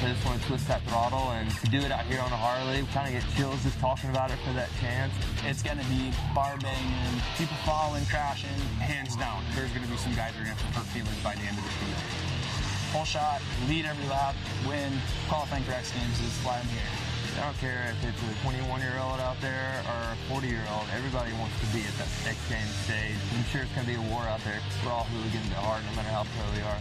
I just want to twist that throttle, and to do it out here on a Harley, we kind of get chills just talking about it for that chance. It's going to be bar banging, people falling, crashing, hands down. There's going to be some guys that are going to have hurt feelings by the end of this thing. Full shot, lead every lap, win, qualifying for X Games is why I'm here. I don't care if it's a 21-year-old out there or a 40-year-old. Everybody wants to be at that X Games stage. I'm sure it's going to be a war out there. We're all hooligans at heart, no matter how pro we are.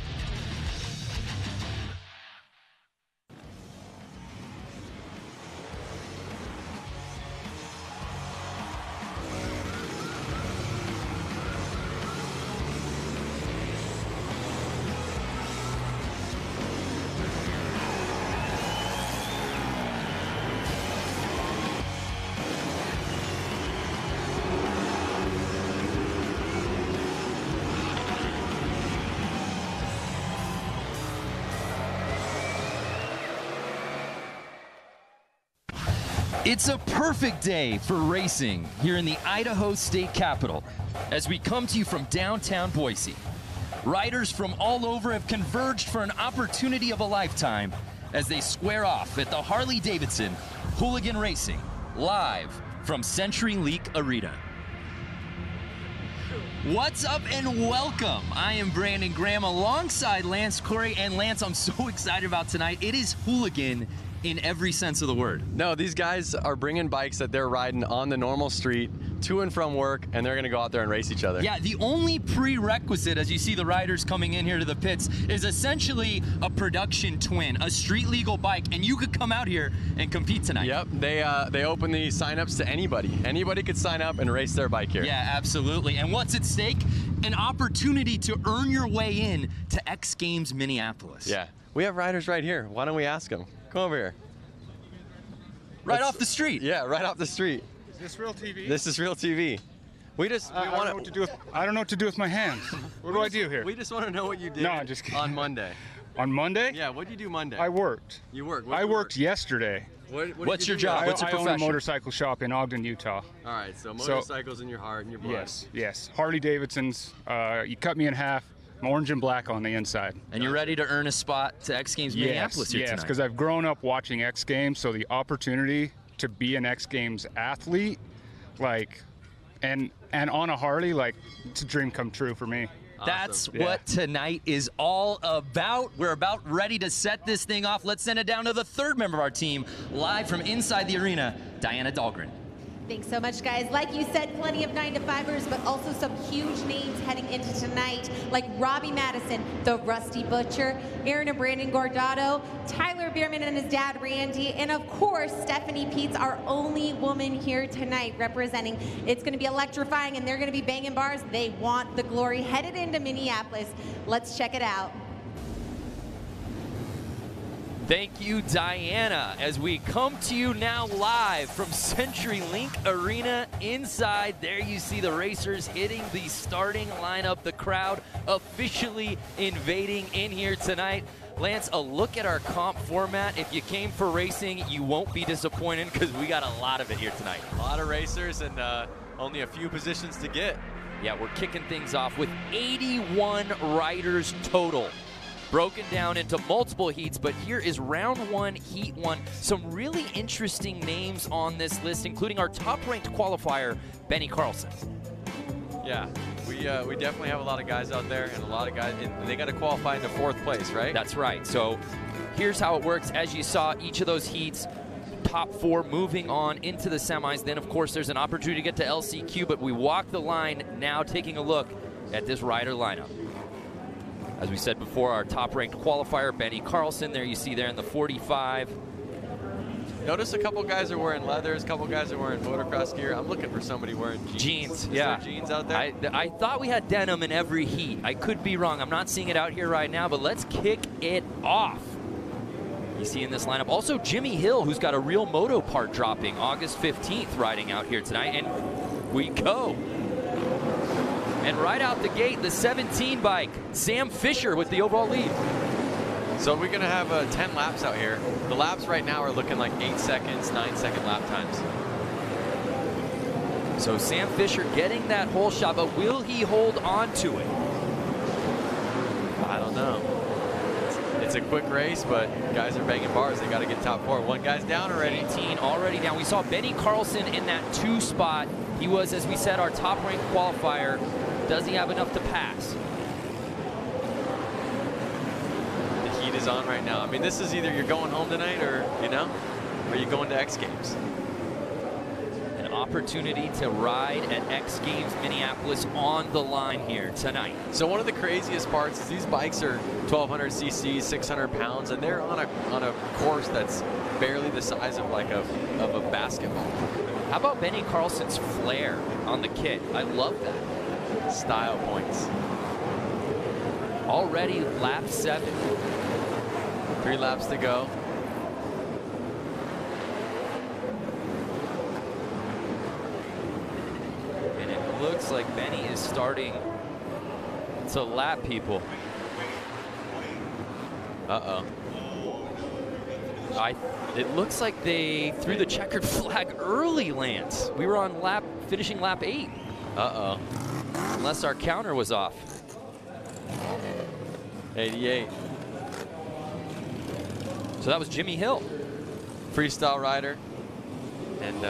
It's a perfect day for racing here in the Idaho State Capitol as we come to you from downtown Boise. Riders from all over have converged for an opportunity of a lifetime as they square off at the Harley-Davidson Hooligan Racing, live from CenturyLink Arena. What's up and welcome. I am Brandon Graham alongside Lance Corey. And Lance, I'm so excited about tonight. It is hooligan in every sense of the word. No, these guys are bringing bikes that they're riding on the normal street to and from work, and they're gonna go out there and race each other. Yeah, the only prerequisite, as you see the riders coming in here to the pits, is essentially a production twin, a street legal bike, and you could come out here and compete tonight. Yep, they open the signups to anybody. Anybody could sign up and race their bike here. Yeah, absolutely. And what's at stake? An opportunity to earn your way in to X Games Minneapolis. Yeah, we have riders right here. Why don't we ask them? Come over here. Right off the street. Yeah, right off the street. Is this real TV? This is real TV. I don't know what to do with, I don't know what to do with my hands. What do I do here? We just want to know what you did. No, I'm just kidding. On Monday. On Monday? Yeah, what did you do Monday? I worked. You worked? I worked yesterday. What's your job? What's your profession? I own a motorcycle shop in Ogden, Utah. All right, so motorcycles in your heart and your blood. Yes, yes. Harley-Davidsons. You cut me in half. I'm orange and black on the inside. And you're ready to earn a spot to X Games Minneapolis here tonight? Yes, because I've grown up watching X Games, so the opportunity to be an X Games athlete, and on a Harley, it's a dream come true for me. Awesome. That's what tonight is all about. We're about ready to set this thing off. Let's send it down to the third member of our team, live from inside the arena, Diana Dahlgren. Thanks so much, guys. Like you said, plenty of 9-to-5ers, but also some huge names heading into tonight, like Robbie Madison, the Rusty Butcher, Aaron and Brandon Gordado, Tyler Bierman and his dad, Randy, and of course, Stephanie Peets, our only woman here tonight representing. It's going to be electrifying, and they're going to be banging bars. They want the glory. Headed into Minneapolis. Let's check it out. Thank you, Diana, as we come to you now live from CenturyLink Arena inside. There you see the racers hitting the starting lineup, the crowd officially invading in here tonight. Lance, a look at our comp format. If you came for racing, you won't be disappointed because we got a lot of it here tonight. A lot of racers and only a few positions to get. Yeah, we're kicking things off with 81 riders total, broken down into multiple heats, but here is round one, heat one. Some really interesting names on this list, including our top-ranked qualifier, Benny Carlson. Yeah, we definitely have a lot of guys out there, and a lot of guys, and they got to qualify into 4th place, right? That's right. So here's how it works. As you saw, each of those heats, top 4 moving on into the semis. Then, of course, there's an opportunity to get to LCQ, but we walk the line now, taking a look at this rider lineup. As we said before, our top-ranked qualifier, Benny Carlson, there you see there in the 45. Notice a couple guys are wearing leathers, a couple guys are wearing motocross gear. I'm looking for somebody wearing jeans. Yeah. Is there jeans out there? I thought we had denim in every heat. I could be wrong. I'm not seeing it out here right now, but let's kick it off. You see in this lineup also Jimmy Hill, who's got a real moto part dropping August 15th riding out here tonight, and we go. And right out the gate, the 17 bike, Sam Fisher with the overall lead. So we're gonna have 10 laps out here. The laps right now are looking like 8 seconds, 9-second lap times. So Sam Fisher getting that whole shot, but will he hold on to it? I don't know. It's a quick race, but guys are banging bars. They got to get top 4. One guy's down already. 18 already down. We saw Benny Carlson in that 2 spot. He was, as we said, our top-ranked qualifier. Does he have enough to pass? The heat is on right now. I mean, this is either you're going home tonight or, you know, or you're going to X Games. An opportunity to ride at X Games Minneapolis on the line here tonight. So one of the craziest parts is these bikes are 1,200 cc, 600 pounds, and they're on a course that's barely the size of like a basketball. How about Benny Carlson's flare on the kit? I love that. Style points. Already lap 7. 3 laps to go. And it looks like Benny is starting to lap people. Uh-oh. It looks like they threw the checkered flag early, Lance. We were on finishing lap 8. Uh-oh. Unless our counter was off. 88. So that was Jimmy Hill. Freestyle rider and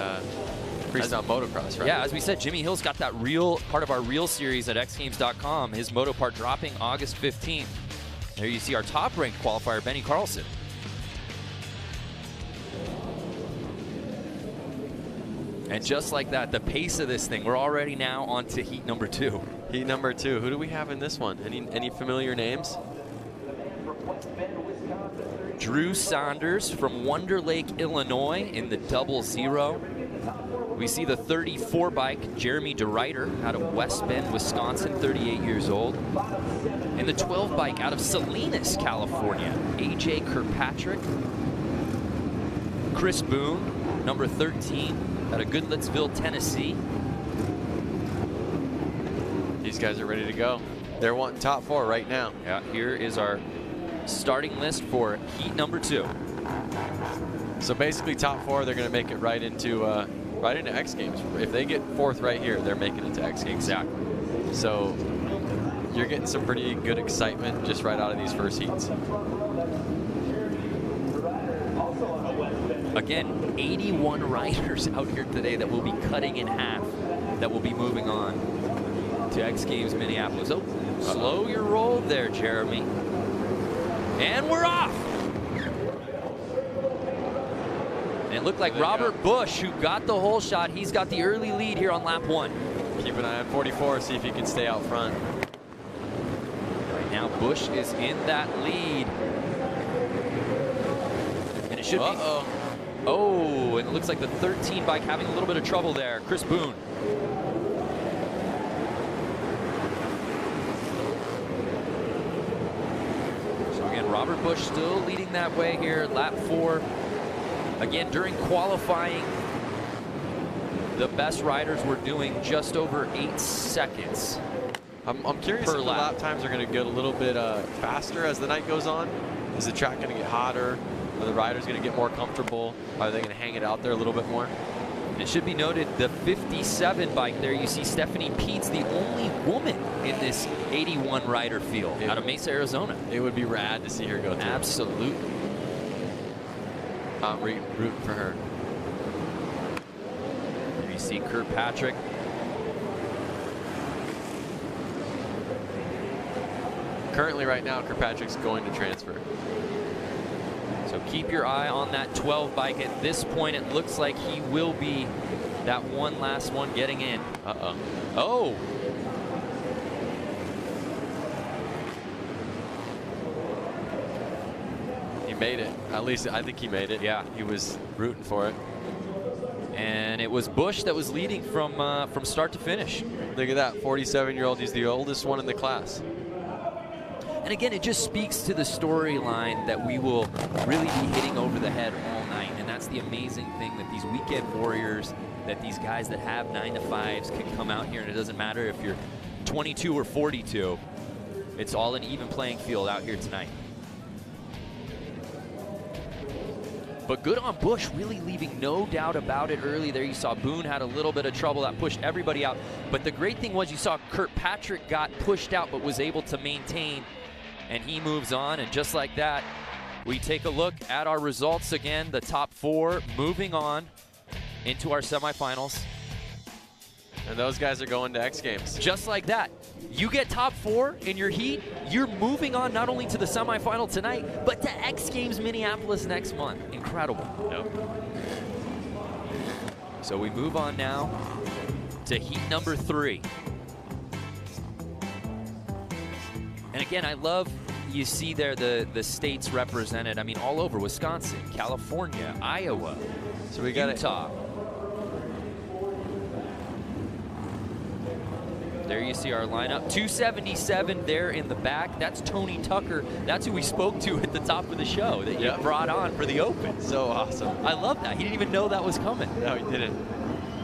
freestyle motocross rider. Yeah, as we said, Jimmy Hill's got that real part of our real series at xgames.com. His moto part dropping August 15th. There you see our top-ranked qualifier, Benny Carlson. And just like that, the pace of this thing, we're already now on to heat number 2. Heat number 2. Who do we have in this one? Any familiar names? Drew Saunders from Wonder Lake, Illinois in the 00. We see the 34 bike, Jeremy DeRuyter out of West Bend, Wisconsin, 38 years old. And the 12 bike out of Salinas, California, AJ Kirkpatrick. Chris Boone, number 13, out of Goodlettsville, Tennessee. These guys are ready to go. They're wanting top 4 right now. Yeah, here is our starting list for heat number 2. So basically top 4, they're going to make it right into X Games. If they get 4th right here, they're making it to X Games. Exactly. So you're getting some pretty good excitement just right out of these first heats. Again, 81 riders out here today that will be cutting in half, that will be moving on to X Games Minneapolis. Oh, slow your roll there, Jeremy. And we're off. And it looked like Robert Bush, who got the whole shot, he's got the early lead here on lap 1. Keep an eye on 44, see if he can stay out front. Right now, Bush is in that lead. And it should be... Oh, and it looks like the 13 bike having a little bit of trouble there. Chris Boone. So again, Robert Bush still leading that way here, lap 4. Again, during qualifying, the best riders were doing just over 8 seconds. I'm curious if the lap times are going to get a little bit faster as the night goes on. Is the track going to get hotter? Are the riders going to get more comfortable? Are they going to hang it out there a little bit more? It should be noted, the 57 bike there, you see Stephanie Peets, the only woman in this 81 rider field out of Mesa, Arizona. It would be rad to see her go through. Absolutely. I'm rooting for her. There you see Kirkpatrick. Currently right now, Kirkpatrick's going to transfer. So keep your eye on that 12 bike. At this point, it looks like he will be that last one getting in. Uh-oh. Oh! He made it. At least I think he made it. Yeah. He was rooting for it. And it was Bush that was leading from start to finish. Look at that, 47-year-old. He's the oldest one in the class. And again, it just speaks to the storyline that we will really be hitting over the head all night. And that's the amazing thing, that these weekend warriors, that these guys that have 9-to-5s can come out here, and it doesn't matter if you're 22 or 42. It's all an even playing field out here tonight. But good on Bush, really leaving no doubt about it early there. You saw Boone had a little bit of trouble. That pushed everybody out. But the great thing was you saw Kirkpatrick got pushed out but was able to maintain and he moves on. And just like that, we take a look at our results again. The top 4 moving on into our semifinals. And those guys are going to X Games. Just like that. You get top 4 in your heat, you're moving on not only to the semifinal tonight, but to X Games Minneapolis next month. Incredible. Yep. So we move on now to heat number 3. And again, I love you see there the states represented. I mean, all over: Wisconsin, California, Iowa, so we got Utah. There you see our lineup. 277 there in the back. That's Tony Tucker. That's who we spoke to at the top of the show that you brought on for the Open. So awesome. I love that. He didn't even know that was coming. No, he didn't.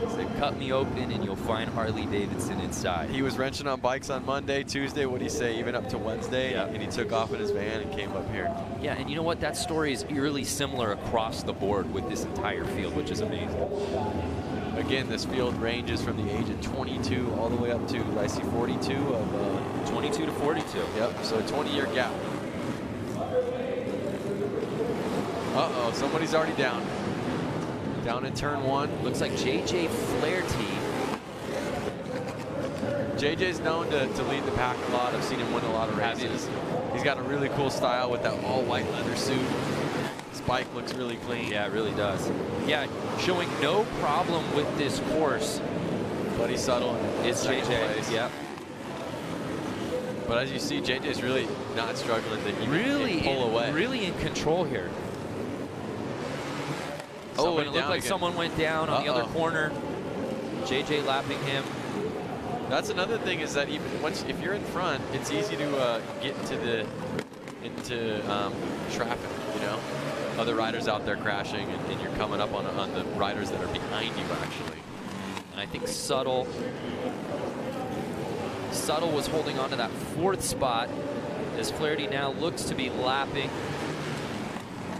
So cut me open and you'll find Harley-Davidson inside. He was wrenching on bikes on Monday, Tuesday, what'd he say, even up to Wednesday, and he took off in his van and came up here. Yeah, and you know what? That story is eerily similar across the board with this entire field, which is amazing. Again, this field ranges from the age of 22 all the way up to, I see 42 of 22 to 42. Yep, so a 20-year gap. Uh-oh, somebody's already down. Down in turn 1. Looks like JJ Flaherty. JJ's known to lead the pack a lot. I've seen him win a lot of races. He's got a really cool style with that all-white leather suit. His bike looks really clean. Yeah, it really does. Yeah, showing no problem with this course. Buddy Subtle is JJ. Yeah. But as you see, JJ's really not struggling to even pull away. Really in control here. Oh, and it looked like someone went down on the other corner. JJ lapping him. That's another thing, is that even if you're in front, it's easy to get into traffic. You know, other riders out there crashing, and you're coming up on the riders that are behind you actually. And I think Subtle was holding on to that 4th spot as Flaherty now looks to be lapping.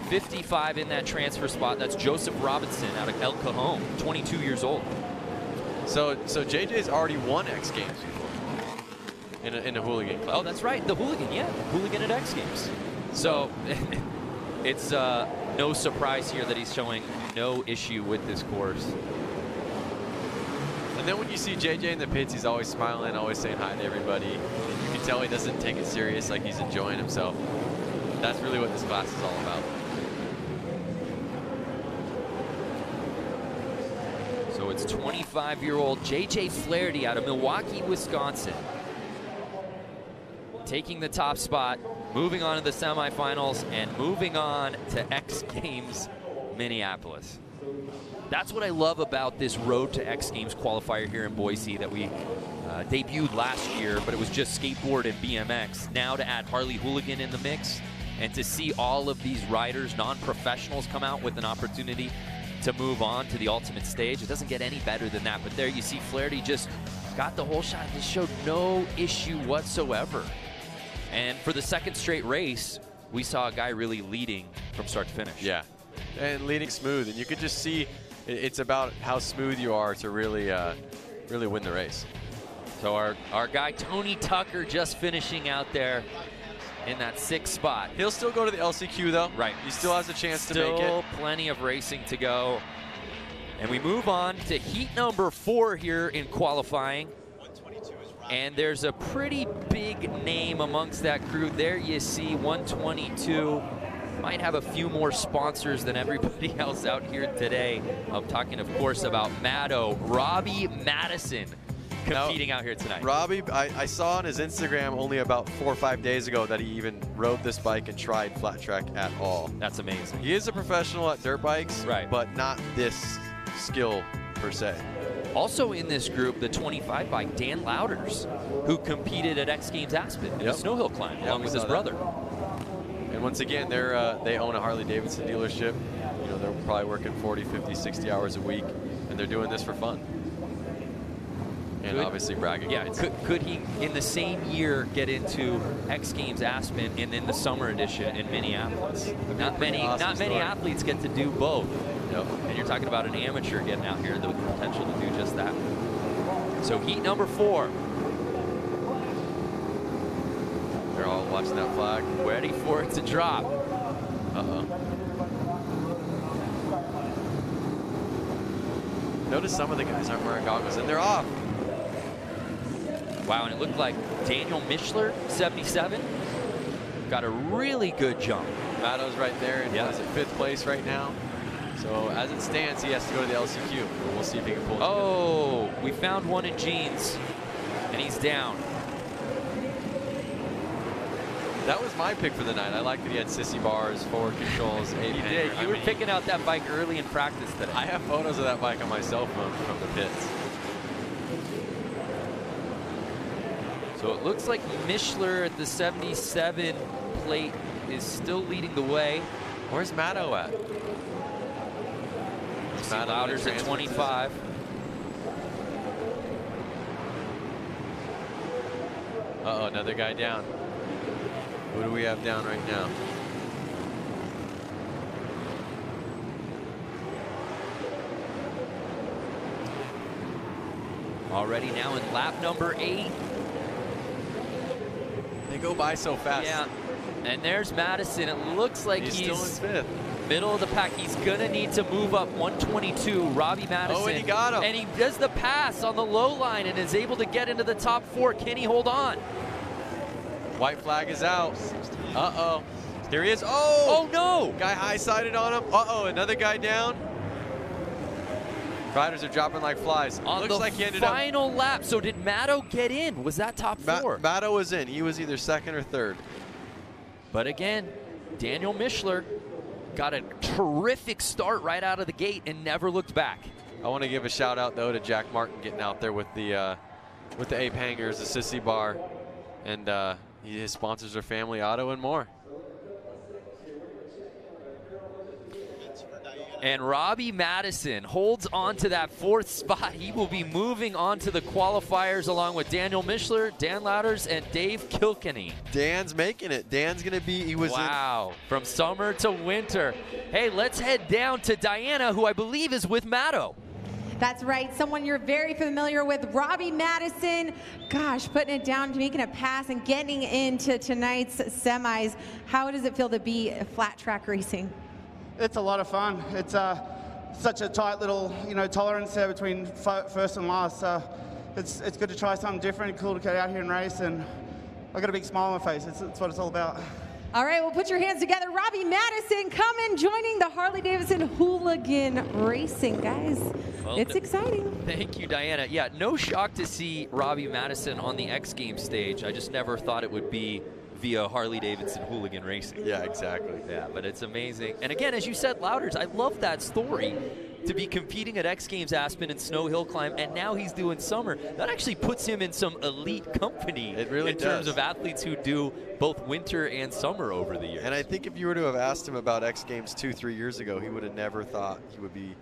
55 in that transfer spot. That's Joseph Robinson out of El Cajon, 22 years old. So JJ's already won X Games before in a Hooligan club. Oh, that's right, the Hooligan, yeah, Hooligan at X Games. So it's no surprise here that he's showing no issue with this course. And then when you see JJ in the pits, he's always smiling, always saying hi to everybody. And you can tell he doesn't take it serious, like he's enjoying himself. That's really what this class is all about. So it's 25-year-old JJ Flaherty out of Milwaukee, Wisconsin, taking the top spot, moving on to the semifinals, and moving on to X Games Minneapolis. That's what I love about this Road to X Games qualifier here in Boise that we debuted last year, but it was just skateboard and BMX. Now to add Harley Hooligan in the mix, and to see all of these riders, non-professionals, come out with an opportunity to move on to the ultimate stage. It doesn't get any better than that. But there you see Flaherty just got the whole shot, just showed no issue whatsoever. And for the 2nd straight race, we saw a guy really leading from start to finish. Yeah, and leading smooth. And you could just see it's about how smooth you are to really win the race. So our guy Tony Tucker just finishing out there in that 6th spot. He'll still go to the LCQ though. Right. He still has a chance to make it. Still plenty of racing to go. And we move on to heat number 4 here in qualifying. And there's a pretty big name amongst that crew. There you see 122. Might have a few more sponsors than everybody else out here today. I'm talking, of course, about Robbie Madison, competing out here tonight. Robbie, I saw on his Instagram only about 4 or 5 days ago that he even rode this bike and tried flat track at all. That's amazing. He is a professional at dirt bikes, right, but not this skill per se. Also in this group, the 25 bike, Dan Louders, who competed at X Games Aspen in the snow hill climb, along with his brother. And once again, they own a Harley-Davidson dealership. You know, they're probably working 40, 50, 60 hours a week, and they're doing this for fun. And obviously bragging. Yeah, could he, in the same year, get into X Games Aspen and then the summer edition in Minneapolis? Not many athletes get to do both. Yep. And you're talking about an amateur getting out here, the potential to do just that. So heat number 4. They're all watching that flag. Ready for it to drop. Uh-oh. Notice some of the guys aren't wearing goggles, and they're off. Wow, and it looked like Daniel Mischler, 77, got a really good jump. Mattow's right there, and Yeah. is at 5th place right now. So as it stands, he has to go to the LCQ. But we'll see if he can pull it Oh, we found one in jeans, and he's down. together. That was my pick for the night. I like that he had sissy bars, forward controls, 8 You did. You were picking out that bike early in practice today. I have photos of that bike on my cell phone from the pits. So it looks like Mischler at the 77 plate is still leading the way. Where's Matto at? Louders at 25. Uh-oh, another guy down. Who do we have down right now? Already now in lap number 8. They go by so fast. Yeah, and there's Madison. It looks like He's still in 5th. Middle of the pack. He's gonna need to move up 122. Robbie Madison. Oh, and he got him. And he does the pass on the low line and is able to get into the top 4. Can he hold on? White flag is out. Uh-oh. There he is. Oh! Oh no! Guy high-sided on him. Uh-oh, another guy down. Riders are dropping like flies. On Looks the like he ended up. final lap. So did Matto get in? Was that top 4? Matto was in. He was either 2nd or 3rd. But again, Daniel Mischler got a terrific start right out of the gate and never looked back. I want to give a shout out though to Jack Martin getting out there with the ape hangers, the sissy bar, and his sponsors are Family Auto and more. And Robbie Madison holds on to that 4th spot. He will be moving on to the qualifiers along with Daniel Mischler, Dan Louders, and Dave Kilkenny. Dan's making it. Dan's going to be, he was Wow, from summer to winter. Hey, let's head down to Diana, who I believe is with Matto. That's right, someone you're very familiar with, Robbie Madison. Gosh, putting it down, making a pass, and getting into tonight's semis. How does it feel to be flat track racing? It's a lot of fun. It's such a tight little, tolerance there between first and last. So it's good to try something different. Cool to get out here and race, and I got a big smile on my face. It's what it's all about. All right, well, put your hands together. Robbie Madison coming, joining the Harley-Davidson Hooligan Racing, guys. Well, it's exciting. Thank you, Diana. Yeah, no shock to see Robbie Madison on the X Games stage. I just never thought it would be via Harley-Davidson Hooligan Racing. Yeah, exactly. Yeah, but it's amazing. And again, as you said, Louders, I love that story. To be competing at X Games Aspen and Snow Hill Climb, and now he's doing summer. That actually puts him in some elite company. It really in terms does. of athletes who do both winter and summer over the years. And I think if you were to have asked him about X Games 2-3 years ago, he would have never thought he would be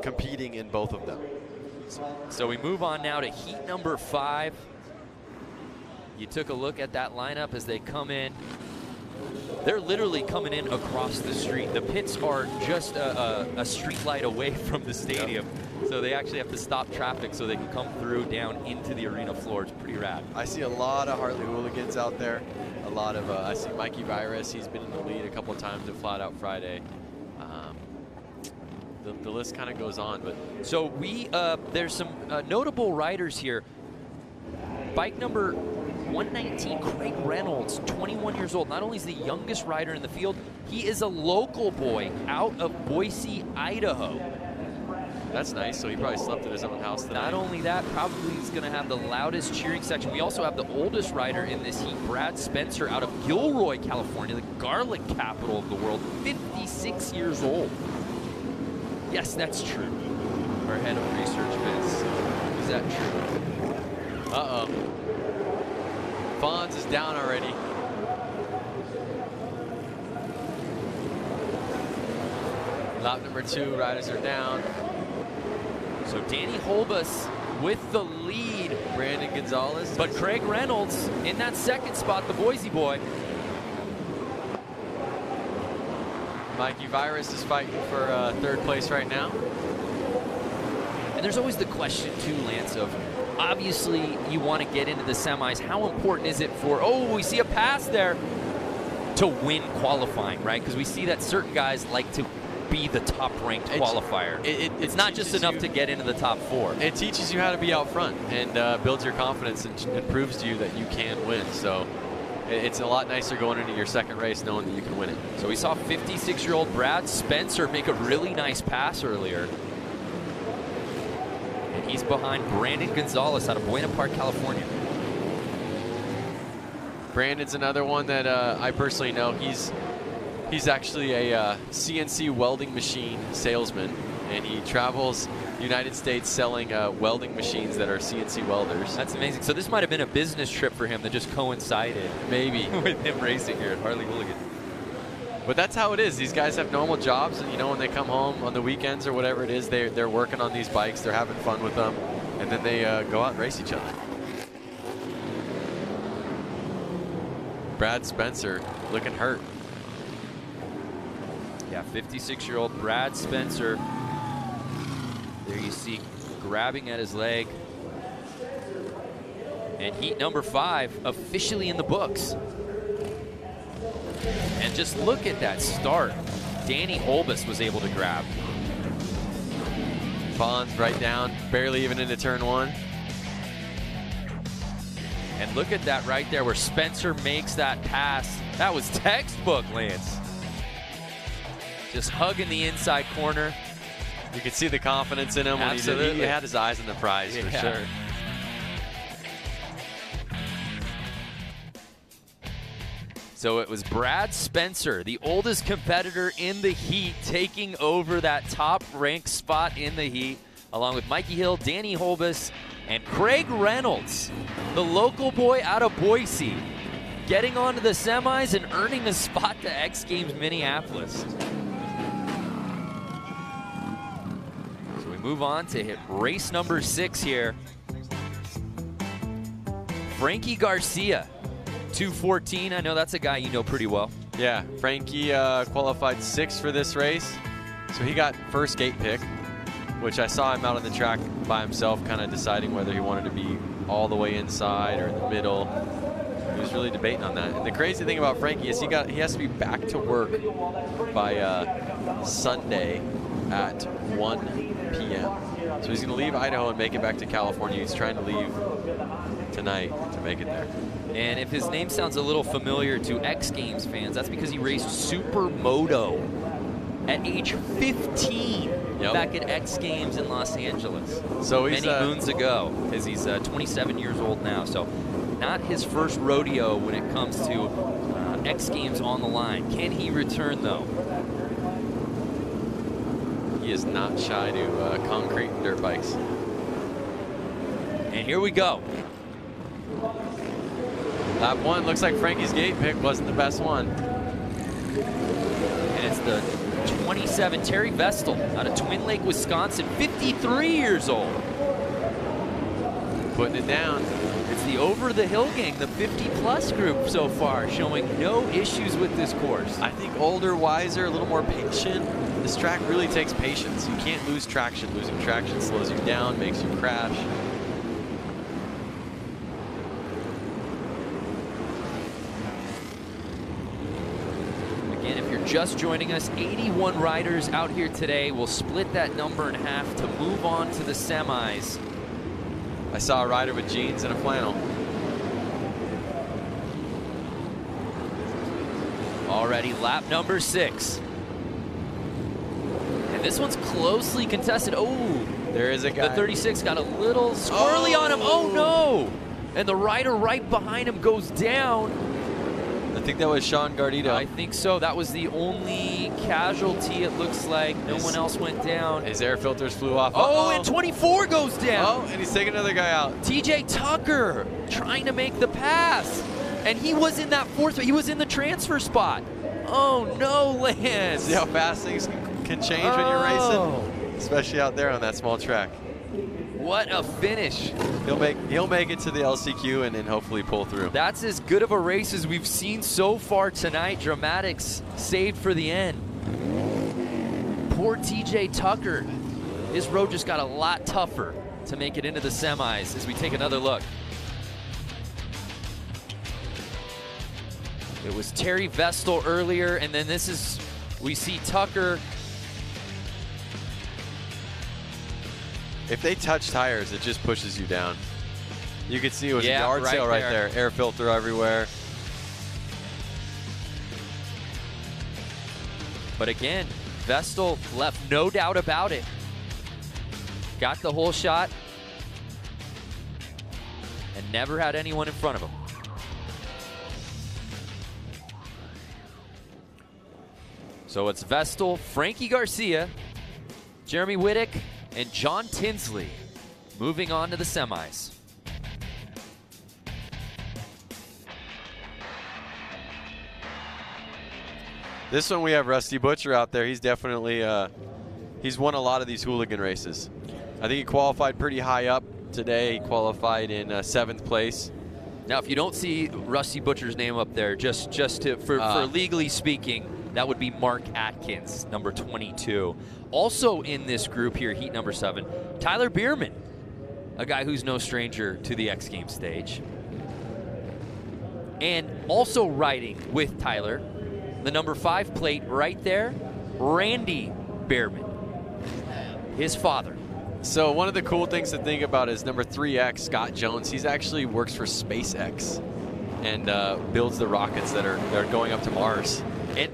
competing in both of them. So we move on now to heat number 5. You took a look at that lineup as they come in. They're literally coming in across the street. The pits are just a street light away from the stadium. Yep. So they actually have to stop traffic so they can come through down into the arena floor. It's pretty rad. I see a lot of Harley hooligans out there. A lot of, I see Mikey Virus. He's been in the lead a couple of times at Flat Out Friday. The list kind of goes on. But so there's some notable riders here. Bike number 119, Craig Reynolds, 21 years old. Not only is the youngest rider in the field, he is a local boy out of Boise, Idaho. That's nice. So he probably slept at his own house tonight. Not only that, probably he's going to have the loudest cheering section. We also have the oldest rider in this heat, Brad Spencer, out of Gilroy, California, the garlic capital of the world, 56 years old. Yes, that's true. Our head of research, Vince. Is that true? Uh-oh. Fonz is down already. Lap number 2, riders are down. So Danny Holbus with the lead. Brandon Gonzalez. But Craig Reynolds in that 2nd spot, the Boise boy. Mikey Virus is fighting for 3rd place right now. And there's always the question too, Lance, of obviously you want to get into the semis. How important is it for, we see a pass there, to win qualifying, right? Because we see that certain guys like to be the top-ranked qualifier. It's not just enough to get into the top 4. It teaches you how to be out front and builds your confidence and proves to you that you can win. So it's a lot nicer going into your second race knowing that you can win it. So we saw 56-year-old Brad Spencer make a really nice pass earlier. And he's behind Brandon Gonzalez out of Buena Park, California. Brandon's another one that I personally know. He's actually a CNC welding machine salesman, and he travels the United States selling welding machines that are CNC welders. That's amazing. So this might have been a business trip for him that just coincided maybe with him racing here at Harley Hooligan. But that's how it is. These guys have normal jobs, and when they come home on the weekends or whatever it is, they're working on these bikes, they're having fun with them, and then they go out and race each other. Brad Spencer looking hurt. Yeah, 56-year-old Brad Spencer. There you see grabbing at his leg. And heat number 5 officially in the books. And just look at that start. Danny Holbus was able to grab. Bonds right down, barely even into turn 1. And look at that right there where Spencer makes that pass. That was textbook, Lance. Just hugging the inside corner. You could see the confidence in him. Absolutely. When he had his eyes on the prize, for sure. So it was Brad Spencer, the oldest competitor in the heat, taking over that top-ranked spot in the heat, along with Mikey Hill, Danny Holbus, and Craig Reynolds, the local boy out of Boise, getting onto the semis and earning a spot to X Games Minneapolis. So we move on to hit race number 6 here. Frankie Garcia, 214. I know that's a guy you know pretty well. Yeah, Frankie qualified 6th for this race, so he got first gate pick, which I saw him out on the track by himself, kind of deciding whether he wanted to be all the way inside or in the middle. He was really debating on that. And the crazy thing about Frankie is he has to be back to work by Sunday at 1 p.m. So he's going to leave Idaho and make it back to California. He's trying to leave tonight to make it there. And if his name sounds a little familiar to X Games fans, that's because he raced Supermoto at age 15 back at X Games in Los Angeles. So he's, many moons ago, because he's 27 years old now. So not his first rodeo when it comes to X Games on the line. Can he return, though? He is not shy to concrete and dirt bikes. And here we go. Lap 1 looks like Frankie's gate pick wasn't the best one. And it's the 27 Terry Vestal out of Twin Lake, Wisconsin, 53 years old. Putting it down. It's the Over the Hill gang, the 50-plus group so far, showing no issues with this course. I think older, wiser, a little more patient. This track really takes patience. You can't lose traction. Losing traction slows you down, makes you crash. Again, if you're just joining us, 81 riders out here today. We'll split that number in half to move on to the semis. I saw a rider with jeans and a flannel. Already lap number 6. And this one's closely contested. Oh, there is a guy. The 36 got a little squirrely on him. Oh, no. And the rider right behind him goes down. I think that was Sean Gardito. I think so. That was the only casualty, it looks like. No one else went down. His air filters flew off. Oh, and 24 goes down. Oh, and he's taking another guy out. TJ Tucker trying to make the pass. And he was in that 4th, he was in the transfer spot. Oh, no, Lance. See how fast things can change when you're racing? Especially out there on that small track. What a finish. He'll make it to the LCQ and then hopefully pull through. That's as good of a race as we've seen so far tonight. Dramatics saved for the end. Poor TJ Tucker. His road just got a lot tougher to make it into the semis as we take another look. It was Terry Vestal earlier, and then we see Tucker. If they touch tires, it just pushes you down. You can see it was a yard sale right there. Air filter everywhere. But again, Vestal left no doubt about it. Got the whole shot and never had anyone in front of him. So it's Vestal, Frankie Garcia, Jeremy Whittick, and John Tinsley moving on to the semis. This one we have Rusty Butcher out there. He's definitely, he's won a lot of these hooligan races. I think he qualified pretty high up today. He qualified in 7th place. Now, if you don't see Rusty Butcher's name up there, for legally speaking, that would be Mark Atkins, number 22. Also in this group here, heat number 7, Tyler Bierman, a guy who's no stranger to the X Games stage. And also riding with Tyler, the number 5 plate right there, Randy Bierman, his father. So one of the cool things to think about is number 3X, Scott Jones. He's actually works for SpaceX and builds the rockets that are going up to Mars. And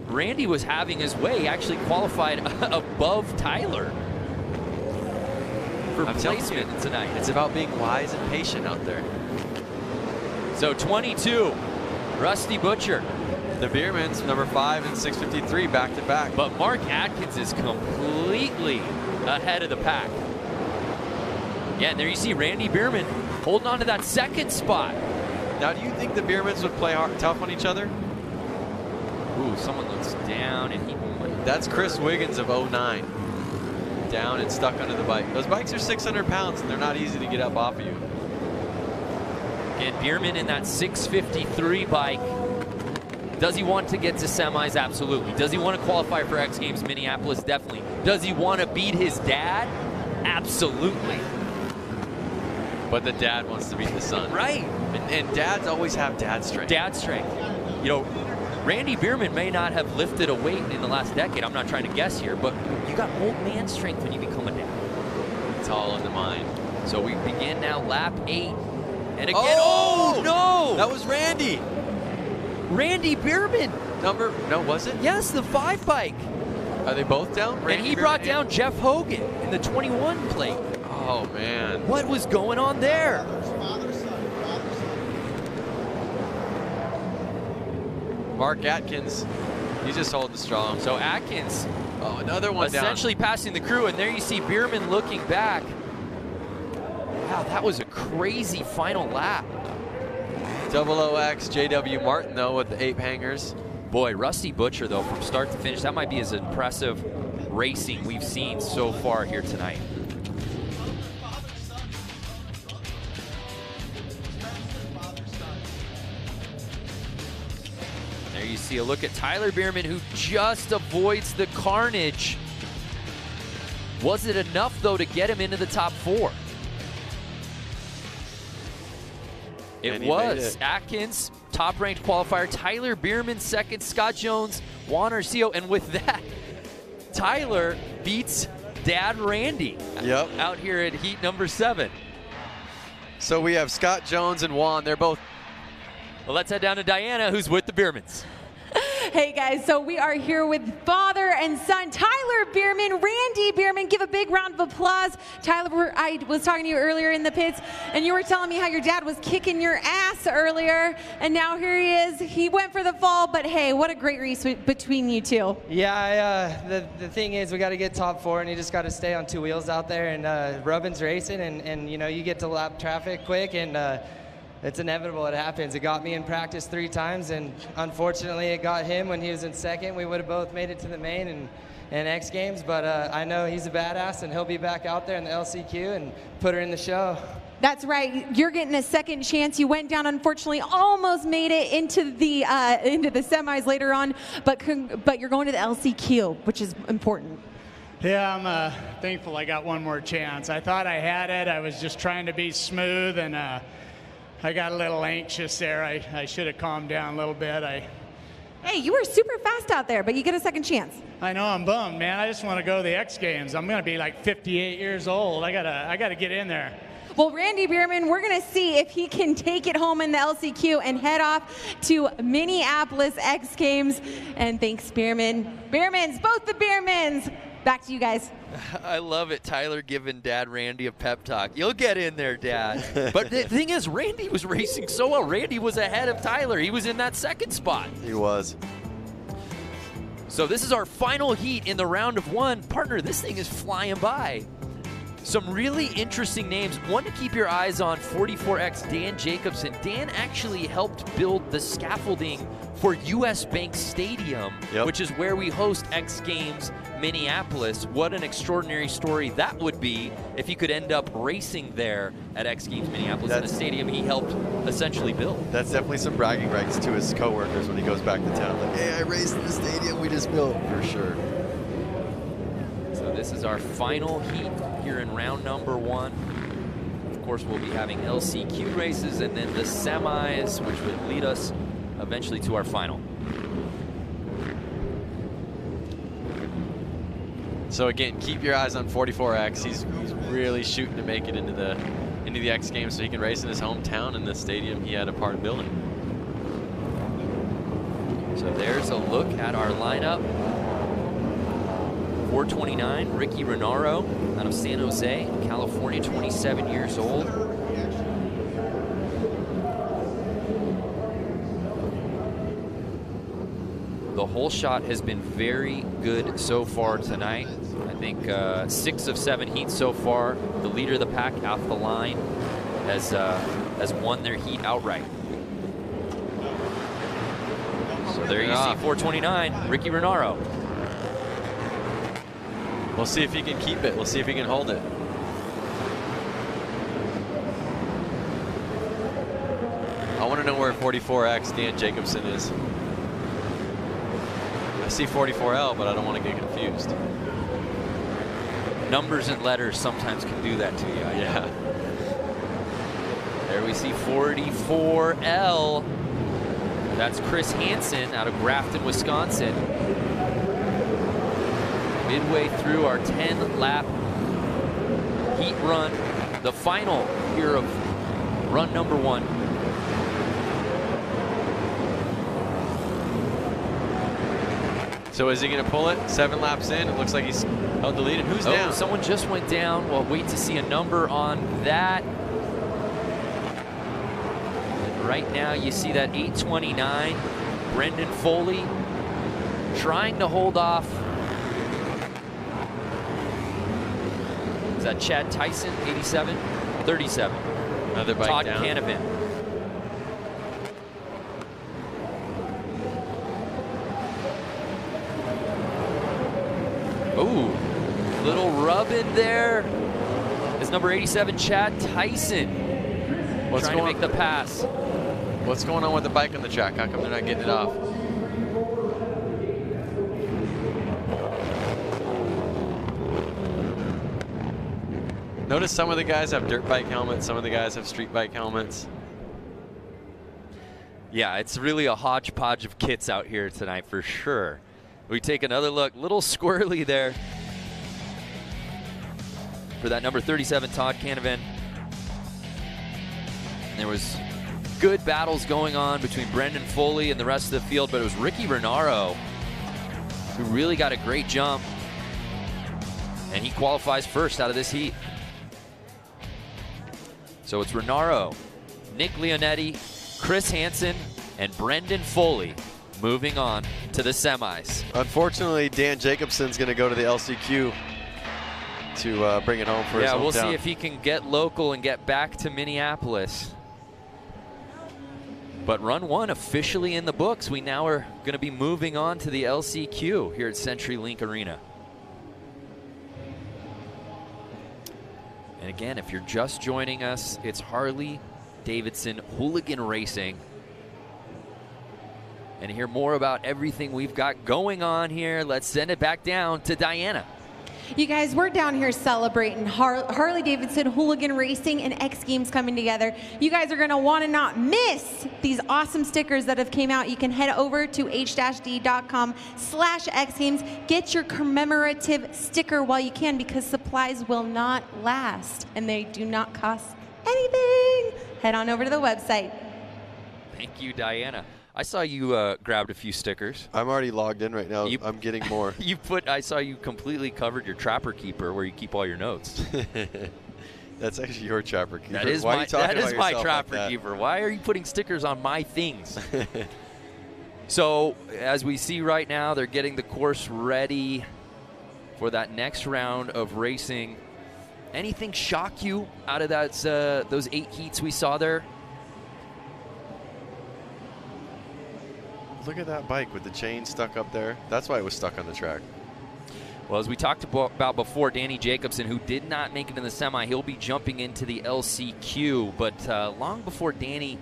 Randy was having his way. He actually qualified above Tyler for placement tonight. It's about being wise and patient out there. So 22, Rusty Butcher. The Biermans, number 5 and 653, back to back. But Mark Atkins is completely ahead of the pack. Yeah, and there you see Randy Bierman holding on to that 2nd spot. Now, do you think the Biermans would play tough on each other? Ooh, someone looks down and he... That's Chris Wiggins of 09. Down and stuck under the bike. Those bikes are 600 pounds and they're not easy to get up off of you. And Bierman in that 653 bike. Does he want to get to semis? Absolutely. Does he want to qualify for X Games Minneapolis? Definitely. Does he want to beat his dad? Absolutely. But the dad wants to beat the son. Right. And dads always have dad strength. Dad strength. You know, Randy Bierman may not have lifted a weight in the last decade. I'm not trying to guess here, but you got old man strength when you become a dad. It's all in the mind. So we begin now lap 8. And again, oh no! That was Randy. Randy Bierman. No, was it? Yes, the 5 bike. Are they both down? And he brought down Jeff Hogan in the 21 plate. Oh, man. What was going on there? Mark Atkins, he's just holding strong. So Atkins, another one essentially down. passing the crew, and there you see Bierman looking back. Wow, that was a crazy final lap. XXX JW Martin, though, with the 8 hangers. Boy, Rusty Butcher, though, from start to finish, that might be as impressive racing we've seen so far here tonight. There you see a look at Tyler Bierman, who just avoids the carnage. Was it enough, though, to get him into the top 4? It was. Atkins, top-ranked qualifier. Tyler Bierman, 2nd. Scott Jones, Juan Arceo. And with that, Tyler beats Dad Randy out here at heat number 7. So we have Scott Jones and Juan. They're both... Well, let's head down to Diana, who's with the Biermans. Hey guys, so we are here with father and son, Tyler Bierman, Randy Bierman. Give a big round of applause. Tyler, I was talking to you earlier in the pits, and you were telling me how your dad was kicking your ass earlier, and now here he is. He went for the fall, but hey, what a great race between you two. Yeah, the thing is, we got to get top 4, and you just got to stay on 2 wheels out there, and Rubin's racing, and you know, you get to lap traffic quick, and it's inevitable. It happens. It got me in practice 3 times, and unfortunately it got him when he was in 2nd. We would have both made it to the main and X Games, but I know he's a badass, and he'll be back out there in the LCQ and put her in the show. That's right. You're getting a second chance. You went down, unfortunately, almost made it into the semis later on, but you're going to the LCQ, which is important. Yeah, I'm thankful I got one more chance. I thought I had it. I was just trying to be smooth, and I got a little anxious there. I should have calmed down a little bit. Hey, you were super fast out there, but you get a second chance. I know, I'm bummed, man. I just want to go to the X Games. I'm going to be like 58 years old. I gotta get in there. Well, Randy Bierman, we're going to see if he can take it home in the LCQ and head off to Minneapolis X Games. And thanks, Bierman. Biermans, both the Biermans. Back to you guys. I love it. Tyler giving Dad Randy a pep talk. You'll get in there, Dad. But the thing is, Randy was racing so well. Randy was ahead of Tyler. He was in that second spot. He was. So this is our final heat in the round of one. Partner, this thing is flying by. Some really interesting names. One to keep your eyes on, 44X Dan Jacobson. Dan actually helped build the scaffolding for US Bank Stadium, which is where we host X Games Minneapolis. What an extraordinary story that would be if he could end up racing there at X Games Minneapolis in the stadium he helped essentially build. That's definitely some bragging rights to his coworkers when he goes back to town. Like, hey, I raced in the stadium we just built, for sure. So this is our final heat here in round number one. Of course, we'll be having LCQ races and then the semis, which would lead us eventually to our final. So again, keep your eyes on 44X. He's really shooting to make it into the X Games so he can race in his hometown in the stadium he had a part of building. So there's a look at our lineup. 429, Ricky Renaro out of San Jose, California, 27 years old. The whole shot has been very good so far tonight. I think 6 of 7 heats so far. The leader of the pack, Off the Line, has won their heat outright. So there you see 429, Ricky Renaro. We'll see if he can keep it. We'll see if he can hold it. I want to know where 44X Dan Jacobson is. I see 44L, but I don't want to get confused. Numbers and letters sometimes can do that to you. Yeah. There we see 44L. That's Chris Hansen out of Grafton, Wisconsin. Midway through our 10-lap heat run, the final here of run number one. So is he going to pull it? 7 laps in, it looks like he's held the lead. And who's down? Someone just went down. We'll wait to see a number on that. And right now you see that 829, Brendan Foley trying to hold off. Is that Chad Tyson, 87? 37. Another bike Todd down. Canavan. Ooh, little rub in there. Is number 87, Chad Tyson. Trying to make the pass. What's going on with the bike on the track? How come they're not getting it off? Notice some of the guys have dirt bike helmets, some of the guys have street bike helmets. Yeah, it's really a hodgepodge of kits out here tonight for sure. We take another look, little squirrely there for that number 37, Todd Canavan. And there was good battles going on between Brendan Foley and the rest of the field, but it was Ricky Renaro who really got a great jump, and he qualifies first out of this heat. So it's Renaro, Nick Leonetti, Chris Hansen, and Brendan Foley moving on to the semis. Unfortunately, Dan Jacobson's going to go to the LCQ to bring it home for his hometown. Yeah, we'll see if he can get local and get back to Minneapolis. But run one officially in the books. We now are going to be moving on to the LCQ here at CenturyLink Arena. And again, if you're just joining us, it's Harley-Davidson Hooligan Racing. And to hear more about everything we've got going on here, let's send it back down to Diana. You guys, we're down here celebrating Harley-Davidson Hooligan Racing and X Games coming together. You guys are going to want to not miss these awesome stickers that have came out. You can head over to h-d.com/X Games. Get your commemorative sticker while you can, because supplies will not last and they do not cost anything. Head on over to the website. Thank you, Diana. I saw you grabbed a few stickers. I'm already logged in right now. I'm getting more. I saw you completely covered your Trapper Keeper where you keep all your notes. That's actually your Trapper Keeper. That is my Trapper Keeper. Why are you putting stickers on my things? So as we see right now, they're getting the course ready for that next round of racing. Anything shock you out of those 8 heats we saw there? Look at that bike with the chain stuck up there. That's why it was stuck on the track. Well, as we talked about before, Danny Jacobson, who did not make it in the semi, he'll be jumping into the LCQ. But long before Danny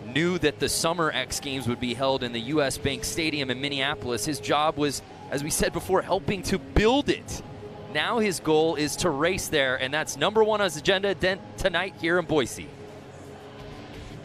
knew that the Summer X Games would be held in the U.S. Bank Stadium in Minneapolis, his job was, as we said before, helping to build it. Now his goal is to race there, and that's number 1 on his agenda tonight here in Boise.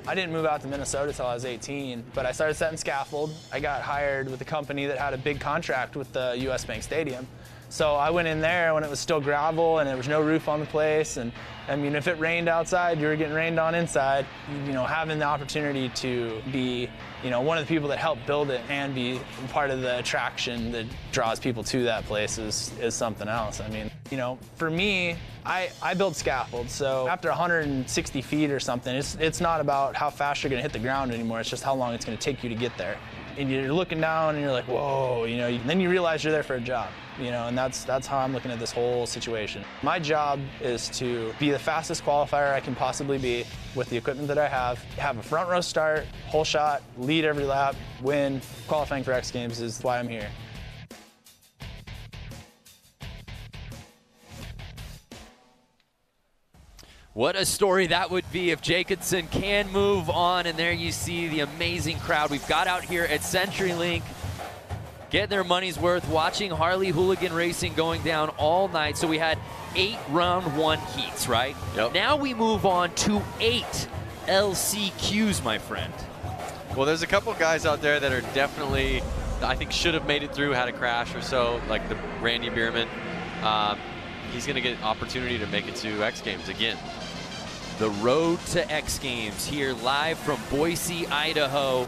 I didn't move out to Minnesota until I was 18, but I started setting scaffold. I got hired with a company that had a big contract with the U.S. Bank Stadium. So I went in there when it was still gravel and there was no roof on the place. And I mean, if it rained outside, you were getting rained on inside. You know, having the opportunity to be, you know, one of the people that helped build it and be part of the attraction that draws people to that place is something else. I mean, you know, for me, I build scaffold, so after 160 feet or something, it's not about how fast you're gonna hit the ground anymore, it's just how long it's gonna take you to get there. And you're looking down and you're like, whoa, you know, and then you realize you're there for a job, you know, and that's how I'm looking at this whole situation. My job is to be the fastest qualifier I can possibly be with the equipment that I have a front row start, whole shot, lead every lap, win. Qualifying for X Games is why I'm here. What a story that would be if Jacobson can move on. And there you see the amazing crowd we've got out here at CenturyLink, getting their money's worth, watching Harley Hooligan Racing going down all night. So we had 8 round 1 heats, right? Yep. Now we move on to 8 LCQs, my friend. Well, there's a couple guys out there that are definitely, I think, should have made it through, had a crash or so, like the Randy Bierman. He's going to get an opportunity to make it to X Games again. The road to X Games here live from Boise, Idaho.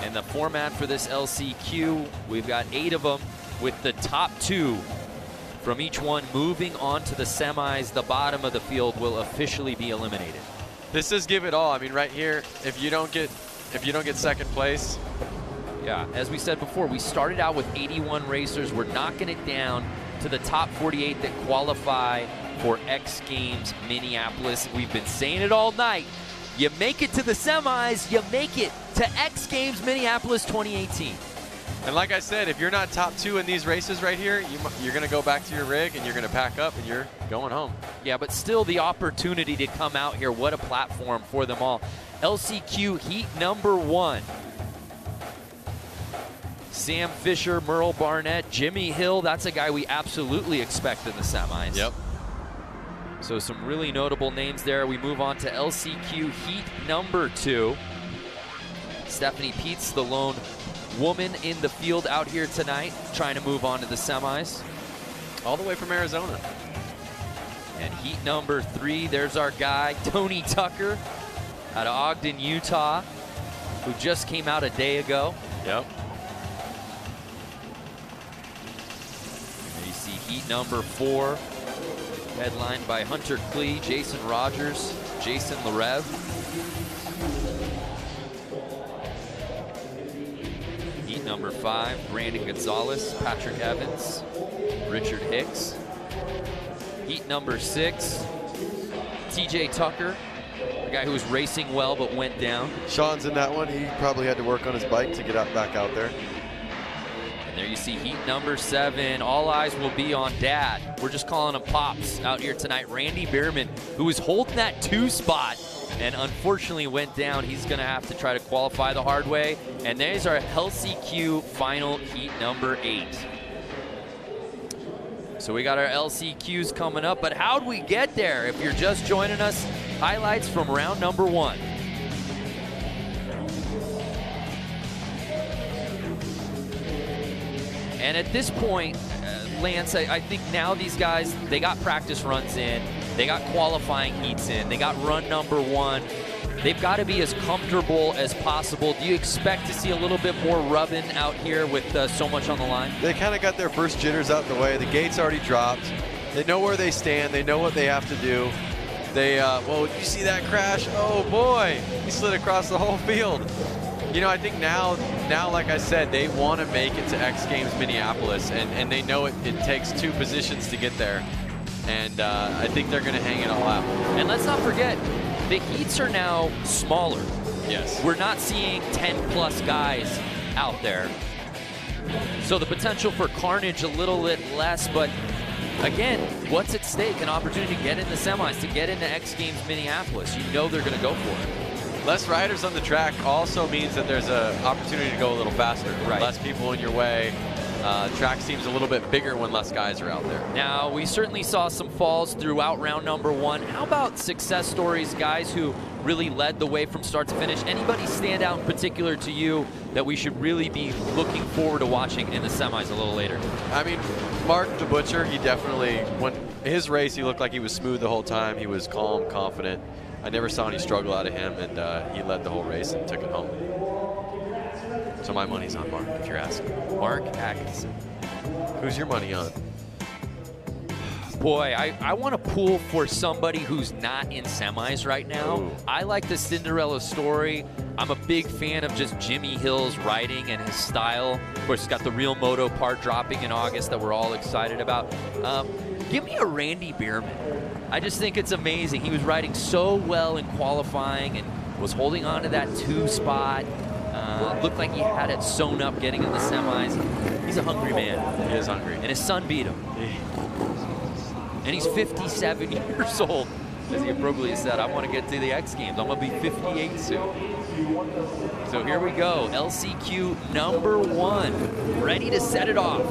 And the format for this LCQ, we've got 8 of them, with the top 2 from each one moving on to the semis. The bottom of the field will officially be eliminated. This is give it all. I mean, right here, if you don't get second place. Yeah, as we said before, we started out with 81 racers. We're knocking it down to the top 48 that qualify for X Games Minneapolis. We've been saying it all night. You make it to the semis, you make it to X Games Minneapolis 2018. And like I said, if you're not top 2 in these races right here, you're going to go back to your rig and you're going to pack up and you're going home. Yeah, but still the opportunity to come out here. What a platform for them all. LCQ heat number 1. Sam Fisher, Merle Barnett, Jimmy Hill. That's a guy we absolutely expect in the semis. Yep. So some really notable names there. We move on to LCQ heat number 2. Stephanie Peets, the lone woman in the field out here tonight, trying to move on to the semis. All the way from Arizona. And heat number 3, there's our guy, Tony Tucker, out of Ogden, Utah, who just came out a day ago. Yep. And you see heat number 4, headlined by Hunter Klee, Jason Rogers, Jason Larev. Heat number 5, Brandon Gonzalez, Patrick Evans, Richard Hicks. Heat number 6, TJ Tucker, a guy who was racing well but went down. Sean's in that one. He probably had to work on his bike to get back out there. And there you see heat number 7. All eyes will be on Dad. We're just calling him Pops out here tonight. Randy Bierman, who was holding that 2 spot and unfortunately went down. He's going to have to try to qualify the hard way. And there's our LCQ final heat number 8. So we got our LCQs coming up, but how'd we get there? If you're just joining us, highlights from round number 1. And at this point, Lance, I think now these guys, they got practice runs in, they got qualifying heats in, they got run number 1. They've got to be as comfortable as possible. Do you expect to see a little bit more rubbing out here with so much on the line? They kind of got their first jitters out the way. The gate's already dropped. They know where they stand. They know what they have to do. They, well, did you see that crash? Oh boy, he slid across the whole field. You know, I think now, like I said, they want to make it to X Games Minneapolis, and they know it takes 2 positions to get there. And I think they're going to hang it all out. And let's not forget, the heats are now smaller. Yes. We're not seeing 10+ guys out there. So the potential for carnage a little bit less, but again, what's at stake? An opportunity to get in the semis, to get into X Games Minneapolis. You know they're going to go for it. Less riders on the track also means that there's an opportunity to go a little faster. Right. Less people in your way. Track seems a little bit bigger when less guys are out there. Now, we certainly saw some falls throughout round number 1. How about success stories, guys who really led the way from start to finish? Anybody stand out in particular to you that we should really be looking forward to watching in the semis a little later? I mean, Mark the Butcher, he definitely, when his race, he looked like he was smooth the whole time. He was calm, confident. I never saw any struggle out of him, and he led the whole race and took it home. So my money's on Mark, if you're asking. Mark Atkinson. Who's your money on? Boy, I want to pull for somebody who's not in semis right now. Ooh. I like the Cinderella story. I'm a big fan of just Jimmy Hill's riding and his style. Of course, he's got the Real Moto part dropping in August that we're all excited about. Give me a Randy Bierman. I just think it's amazing. He was riding so well in qualifying and was holding on to that 2 spot. Looked like he had it sewn up getting in the semis. He's a hungry man. He is hungry. And his son beat him. And he's 57 years old. As he appropriately said, I want to get to the X Games. I'm going to be 58 soon. So here we go. LCQ number 1. Ready to set it off.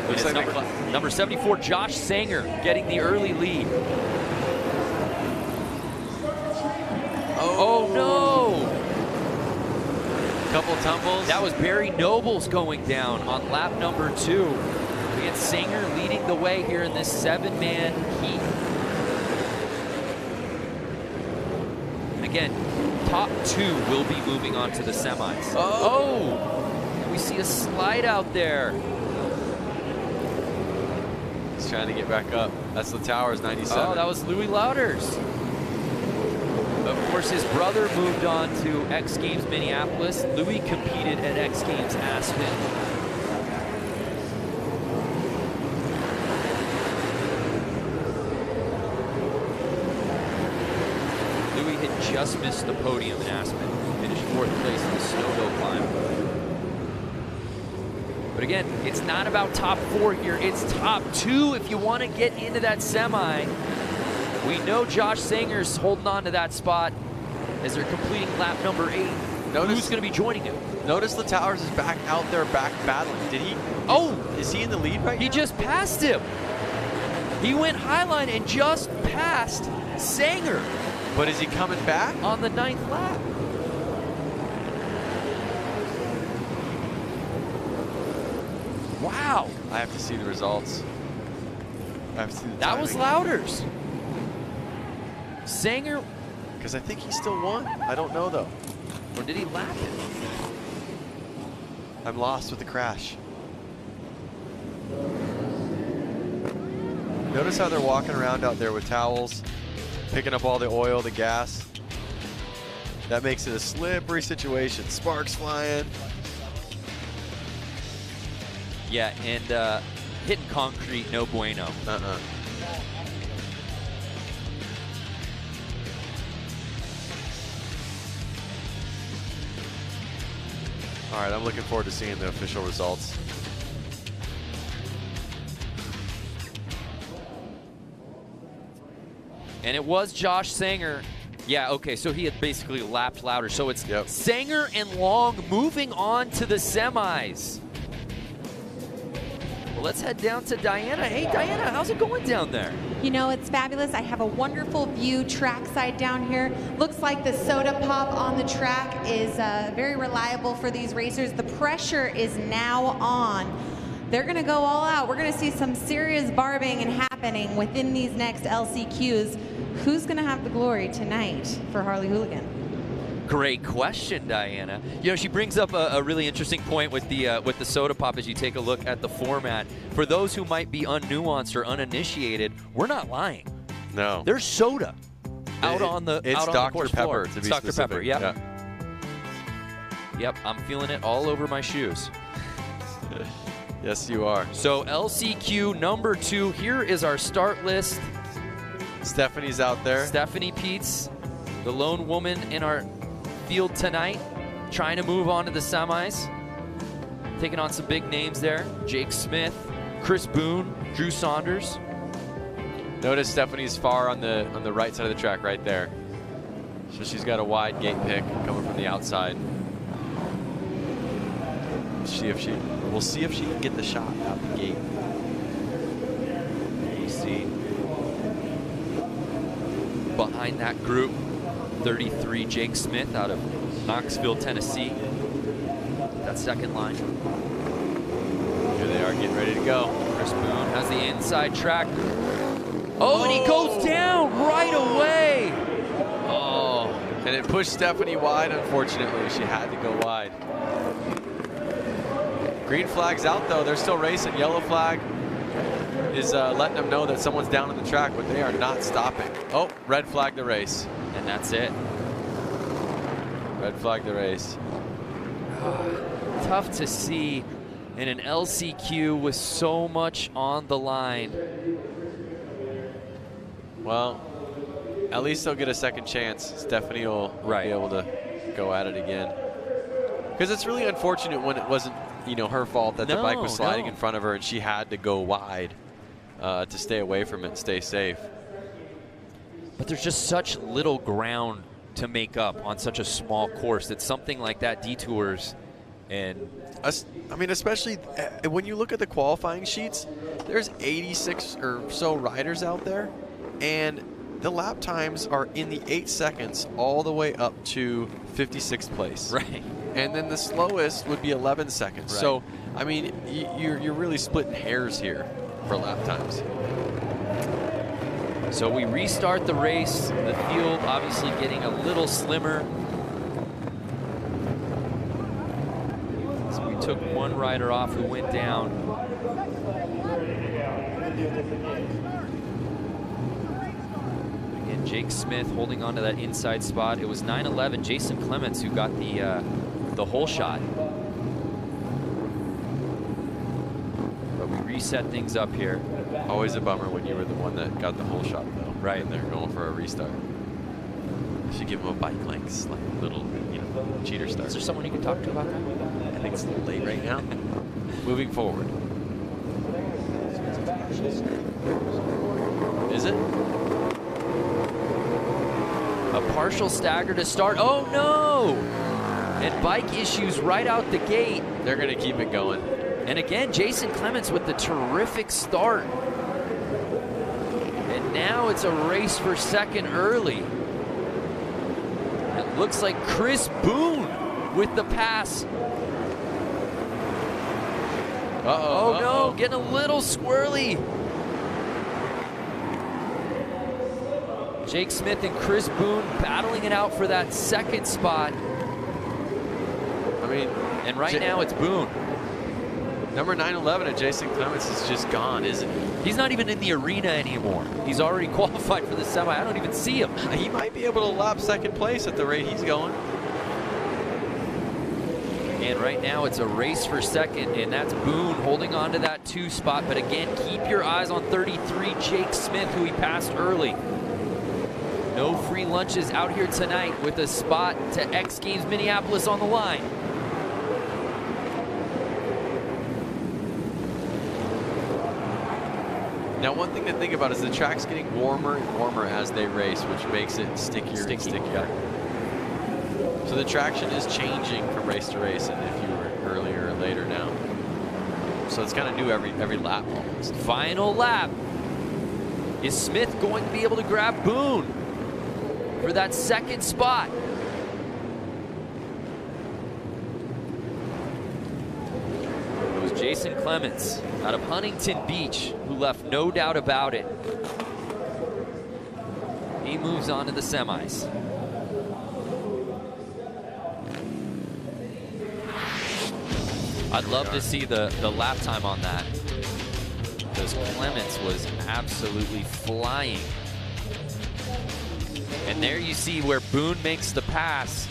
It's number 74, Josh Sanger, getting the early lead. Oh no! Couple tumbles. That was Barry Nobles going down on lap number 2. We had Sanger leading the way here in this 7-man heat. And again, top 2 will be moving on to the semis. Oh! We see a slide out there. He's trying to get back up. That's the Towers 97. Oh, that was Louis Lauders. Of course, his brother moved on to X Games Minneapolis. Louis competed at X Games Aspen. Louis had just missed the podium in Aspen. Finished 4th place in the snowhill climb. But again, it's not about top 4 here. It's top 2 if you want to get into that semi. We know Josh Sanger's holding on to that spot as they're completing lap number 8. Who's going to be joining him? Notice the Towers is back out there, back battling. Did he? Oh, is he in the lead right now? He just passed him. He went highline and just passed Sanger. But is he coming back? On the 9th lap. Wow. I have to see the results. I have to see the That was Lauders. Sanger. Because I think he still won. I don't know, though. Or did he lap it? I'm lost with the crash. Notice how they're walking around out there with towels, picking up all the oil, the gas. That makes it a slippery situation. Sparks flying. Yeah, and hitting concrete, no bueno. All right, I'm looking forward to seeing the official results. And it was Josh Sanger Yeah, okay, so he had basically lapped louder. So it's Sanger and Long moving on to the semis. Well, let's head down to Diana. Hey, Diana, how's it going down there? You know, it's fabulous. I have a wonderful view trackside down here. Looks like the soda pop on the track is very reliable for these racers. The pressure is now on. They're gonna go all out. We're gonna see some serious barbing happening within these next LCQs. Who's gonna have the glory tonight for Harley Hooligan? Great question, Diana. You know, she brings up a really interesting point with the soda pop as you take a look at the format. For those who might be unnuanced or uninitiated, we're not lying. No. There's soda out on the It's out on Dr. the course Pepper, floor. to be It's Dr. specific. Pepper, yep. Yep, I'm feeling it all over my shoes. Yes, you are. So LCQ number 2, here is our start list. Stephanie's out there. Stephanie Peets, the lone woman in our field tonight, trying to move on to the semis. Taking on some big names there. Jake Smith, Chris Boone, Drew Saunders. Notice Stephanie's far on the right side of the track right there. So she's got a wide gate pick coming from the outside. We'll see if she can get the shot out the gate. You see behind that group, 33 Jake Smith out of Knoxville, Tennessee. That second line. Here they are getting ready to go. Chris Boone has the inside track. Oh, and he goes down right away. Oh, and it pushed Stephanie wide, unfortunately. She had to go wide. Green flag's out, though. They're still racing. Yellow flag is letting them know that someone's down on the track, but they are not stopping. Oh, red flag the race. And that's it. Red flag the race. Tough to see in an LCQ with so much on the line. Well, at least they'll get a second chance. Stephanie will be able to go at it again. Because it's really unfortunate when it wasn't, you know, her fault that the bike was sliding in front of her and she had to go wide to stay away from it and stay safe. But there's just such little ground to make up on such a small course that something like that detours. And I mean, especially when you look at the qualifying sheets, there's 86 or so riders out there, and the lap times are in the 8 seconds all the way up to 56th place. Right. And then the slowest would be 11 seconds. Right. So, I mean, you're really splitting hairs here for lap times. So we restart the race. The field obviously getting a little slimmer. So we took one rider off who went down. Again, Jake Smith holding on to that inside spot. It was 9-11 Jason Clements who got the hole shot. But we reset things up here. Always a bummer when you were the one that got the hole shot, though. Right. And they're going for a restart. You should give them a bike length, like a little, you know, cheater start. Is there someone you can talk to about that? I think it's a little late right now. Moving forward. Is it? A partial stagger to start. Oh no! And bike issues right out the gate. They're going to keep it going. And again, Jason Clements with the terrific start. And now it's a race for second early. It looks like Chris Boone with the pass. Oh no, getting a little squirrely. Jake Smith and Chris Boone battling it out for that second spot. I mean, and right now it's Boone. Number 911 of Jason Clements is just gone, isn't he? He's not even in the arena anymore. He's already qualified for the semi. I don't even see him. He might be able to lap second place at the rate he's going. And right now it's a race for second, and that's Boone holding on to that 2 spot. But again, keep your eyes on 33 Jake Smith, who he passed early. No free lunches out here tonight with a spot to X Games Minneapolis on the line. Now, one thing to think about is the track's getting warmer and warmer as they race, which makes it stickier and stickier. So the traction is changing from race to race, and if you were earlier or later now. So it's kind of new every lap almost. Final lap. Is Smith going to be able to grab Boone for that second spot? It was Jason Clements out of Huntington Beach who left no doubt about it. He moves on to the semis. I'd love to see the lap time on that, because Clements was absolutely flying. And there you see where Boone makes the pass.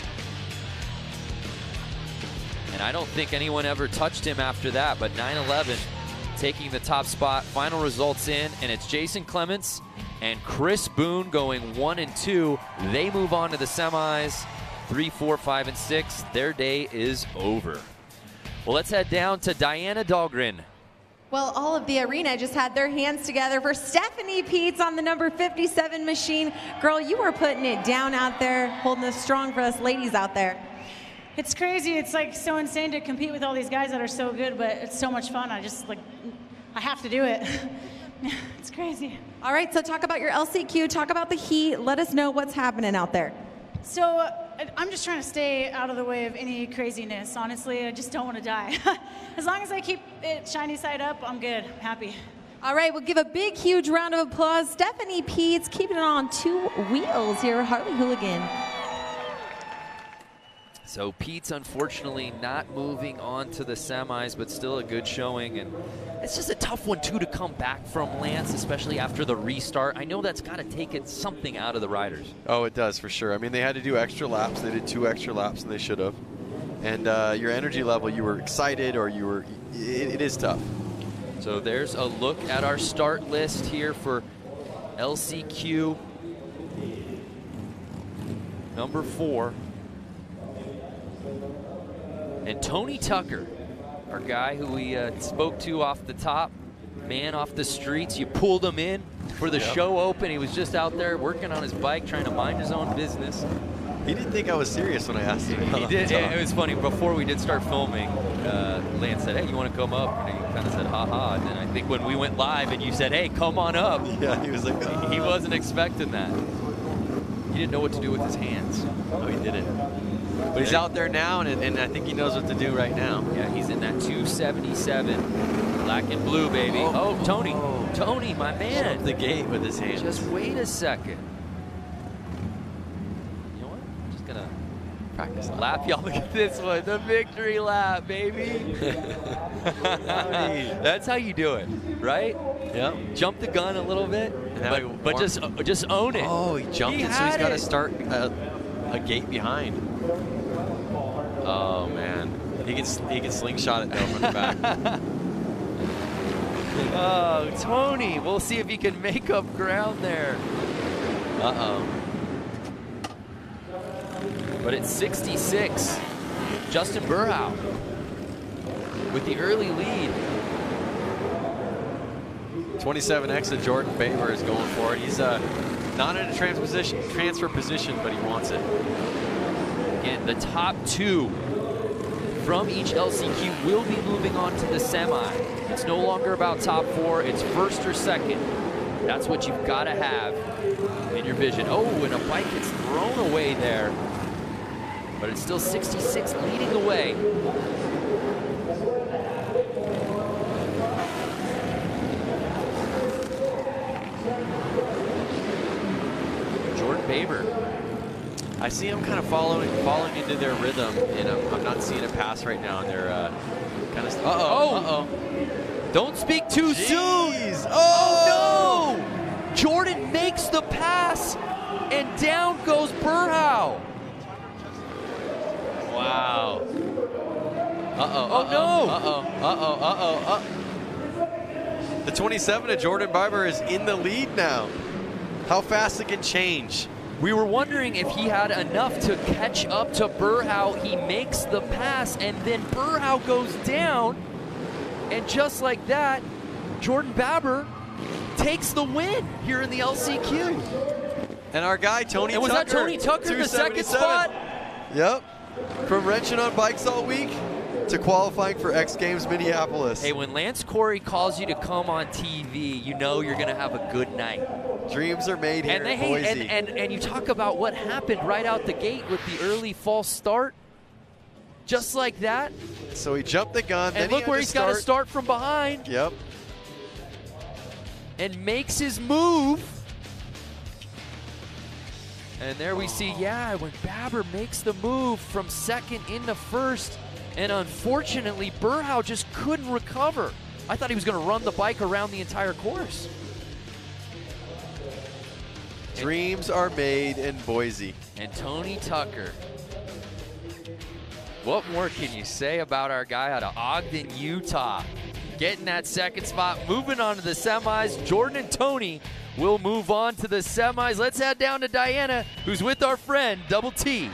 And I don't think anyone ever touched him after that, but 9-11 taking the top spot. Final results in, and it's Jason Clements and Chris Boone going 1 and 2. They move on to the semis, 3, 4, 5, and 6. Their day is over. Well, let's head down to Diana Dahlgren. Well, all of the arena just had their hands together for Stephanie Peets on the number 57 machine. Girl, you were putting it down out there, holding it strong for us ladies out there. It's crazy. It's like so insane to compete with all these guys that are so good, but it's so much fun. I have to do it. It's crazy. All right, so talk about your LCQ, talk about the heat. Let us know what's happening out there. So I'm just trying to stay out of the way of any craziness. Honestly, I just don't want to die. As long as I keep it shiny side up, I'm good, happy. All right, we'll give a big, huge round of applause. Stephanie Peets keeping it on 2 wheels here, Harley Hooligan. So Pete's unfortunately not moving on to the semis, but still a good showing. And it's just a tough one, too, to come back from, Lance, especially after the restart. I know that's got to take something out of the riders. Oh, it does, for sure. I mean, they had to do extra laps. They did 2 extra laps, and they should have. And your energy level, you were excited, or you were, it is tough. So there's a look at our start list here for LCQ number 4. And Tony Tucker, our guy who we spoke to off the top, man off the streets. You pulled him in for the show open. He was just out there working on his bike, trying to mind his own business. He didn't think I was serious when I asked him. He did. It was funny. Before we did start filming, Lance said, "Hey, you want to come up?" And he kind of said, "Ha." And then I think when we went live and you said, "Hey, come on up," yeah, he was like, he wasn't expecting that. He didn't know what to do with his hands. No, he didn't. But he's out there now, and I think he knows what to do right now. Yeah, he's in that 277. Black and blue, baby. Oh, Tony. Oh. Tony, my man. Up the gate with his hands. Just wait a second. You know what? I'm just going to practice lap. Y'all look at this one. The victory lap, baby. That's how you do it, right? Yeah. Jump the gun a little bit, but just own it. Oh, he jumped it, so he's got to start a gate behind. Oh man, he can slingshot it though from the back. Oh, Tony, we'll see if he can make up ground there. But it's 66. Justin Burhow with the early lead. 27X and Jordan Baber is going for it. He's not in a transfer position, but he wants it. Again, the top 2 from each LCQ will be moving on to the semi. It's no longer about top 4, it's first or second. That's what you've got to have in your vision. Oh, and a bike gets thrown away there. But it's still 66 leading the way. Jordan Baber. I see them kind of falling into their rhythm, and I'm not seeing a pass right now, and they're kind of. Don't speak too soon. Oh no! Jordan makes the pass, and down goes Burhow. Wow. The 27 of Jordan Barber is in the lead now. How fast it can change. We were wondering if he had enough to catch up to Burhow. He makes the pass, and then Burhow goes down. And just like that, Jordan Baber takes the win here in the LCQ. And our guy, Tony Tucker. And was that Tony Tucker, the second spot? Yep. From wrenching on bikes all week to qualifying for X Games Minneapolis. Hey, when Lance Corey calls you to come on TV, you know you're going to have a good night. Dreams are made here in Boise. And you talk about what happened right out the gate with the early false start. Just like that. So he jumped the gun. And look where he's got to start from behind. Yep. And makes his move. And there we see, when Baber makes the move from second into first, and unfortunately, Burhow just couldn't recover. I thought he was going to run the bike around the entire course. Dreams are made in Boise. And Tony Tucker. What more can you say about our guy out of Ogden, Utah? Getting that second spot, moving on to the semis. Jordan and Tony will move on to the semis. Let's head down to Diana, who's with our friend, Double T.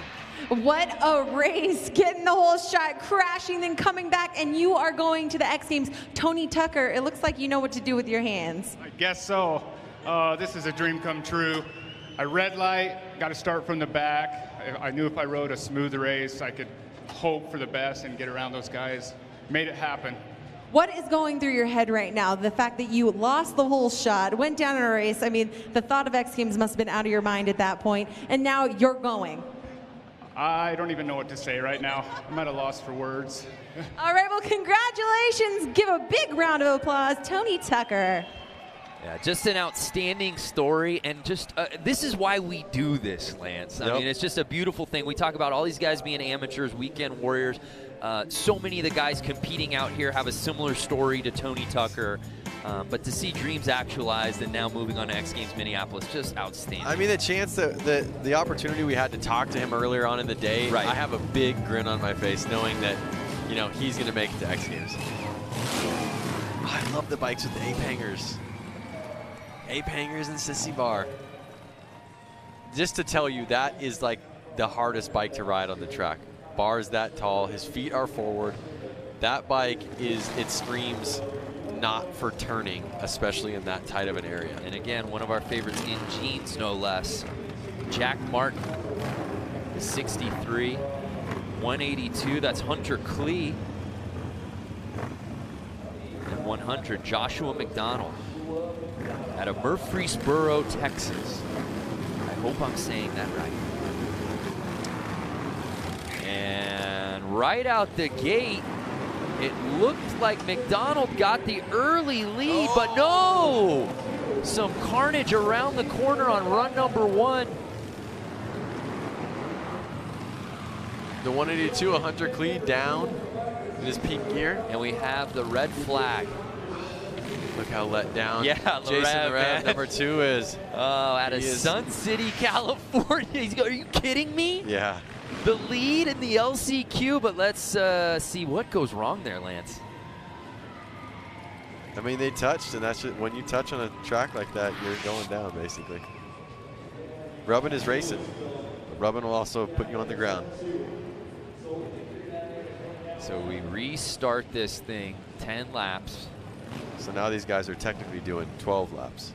What a race, getting the whole shot, crashing, then coming back, and you are going to the X Games. Tony Tucker, it looks like you know what to do with your hands. I guess so. This is a dream come true. I red light, got to start from the back. I knew if I rode a smooth race, I could hope for the best and get around those guys. Made it happen. What is going through your head right now? The fact that you lost the whole shot, went down in a race. I mean, the thought of X Games must have been out of your mind at that point, and now you're going. I don't even know what to say right now. I'm at a loss for words. All right, well, congratulations. Give a big round of applause, Tony Tucker. Yeah, just an outstanding story, and just this is why we do this, Lance. I mean, it's just a beautiful thing. We talk about all these guys being amateurs, weekend warriors. So many of the guys competing out here have a similar story to Tony Tucker. But to see dreams actualized and now moving on to X Games Minneapolis, just outstanding. I mean, the chance that the opportunity we had to talk to him earlier on in the day, I have a big grin on my face knowing that, you know, he's going to make it to X Games. Oh, I love the bikes with the ape hangers. Ape hangers and sissy bar. Just to tell you, that is like the hardest bike to ride on the track. Bar is that tall, his feet are forward. That bike it screams not for turning, especially in that tight of an area. And again, one of our favorites in jeans, no less. Jack Martin, 63, 182, that's Hunter Klee. And 100, Joshua McDonald out of Murfreesboro, Texas. I hope I'm saying that right. And right out the gate, it looked like McDonald got the early lead, but no! Some carnage around the corner on run number one. The 182, a Hunter Klee down in his peak gear. And we have the red flag. Look how let down Jason Rev, number 2 is. Oh, out of Sun City, California. Are you kidding me? Yeah. The lead in the LCQ, but let's see what goes wrong there, Lance. I mean, they touched, and that's just, when you touch on a track like that, you're going down, basically. Rubbing is racing. Rubbing will also put you on the ground. So we restart this thing, 10 laps. So now these guys are technically doing 12 laps.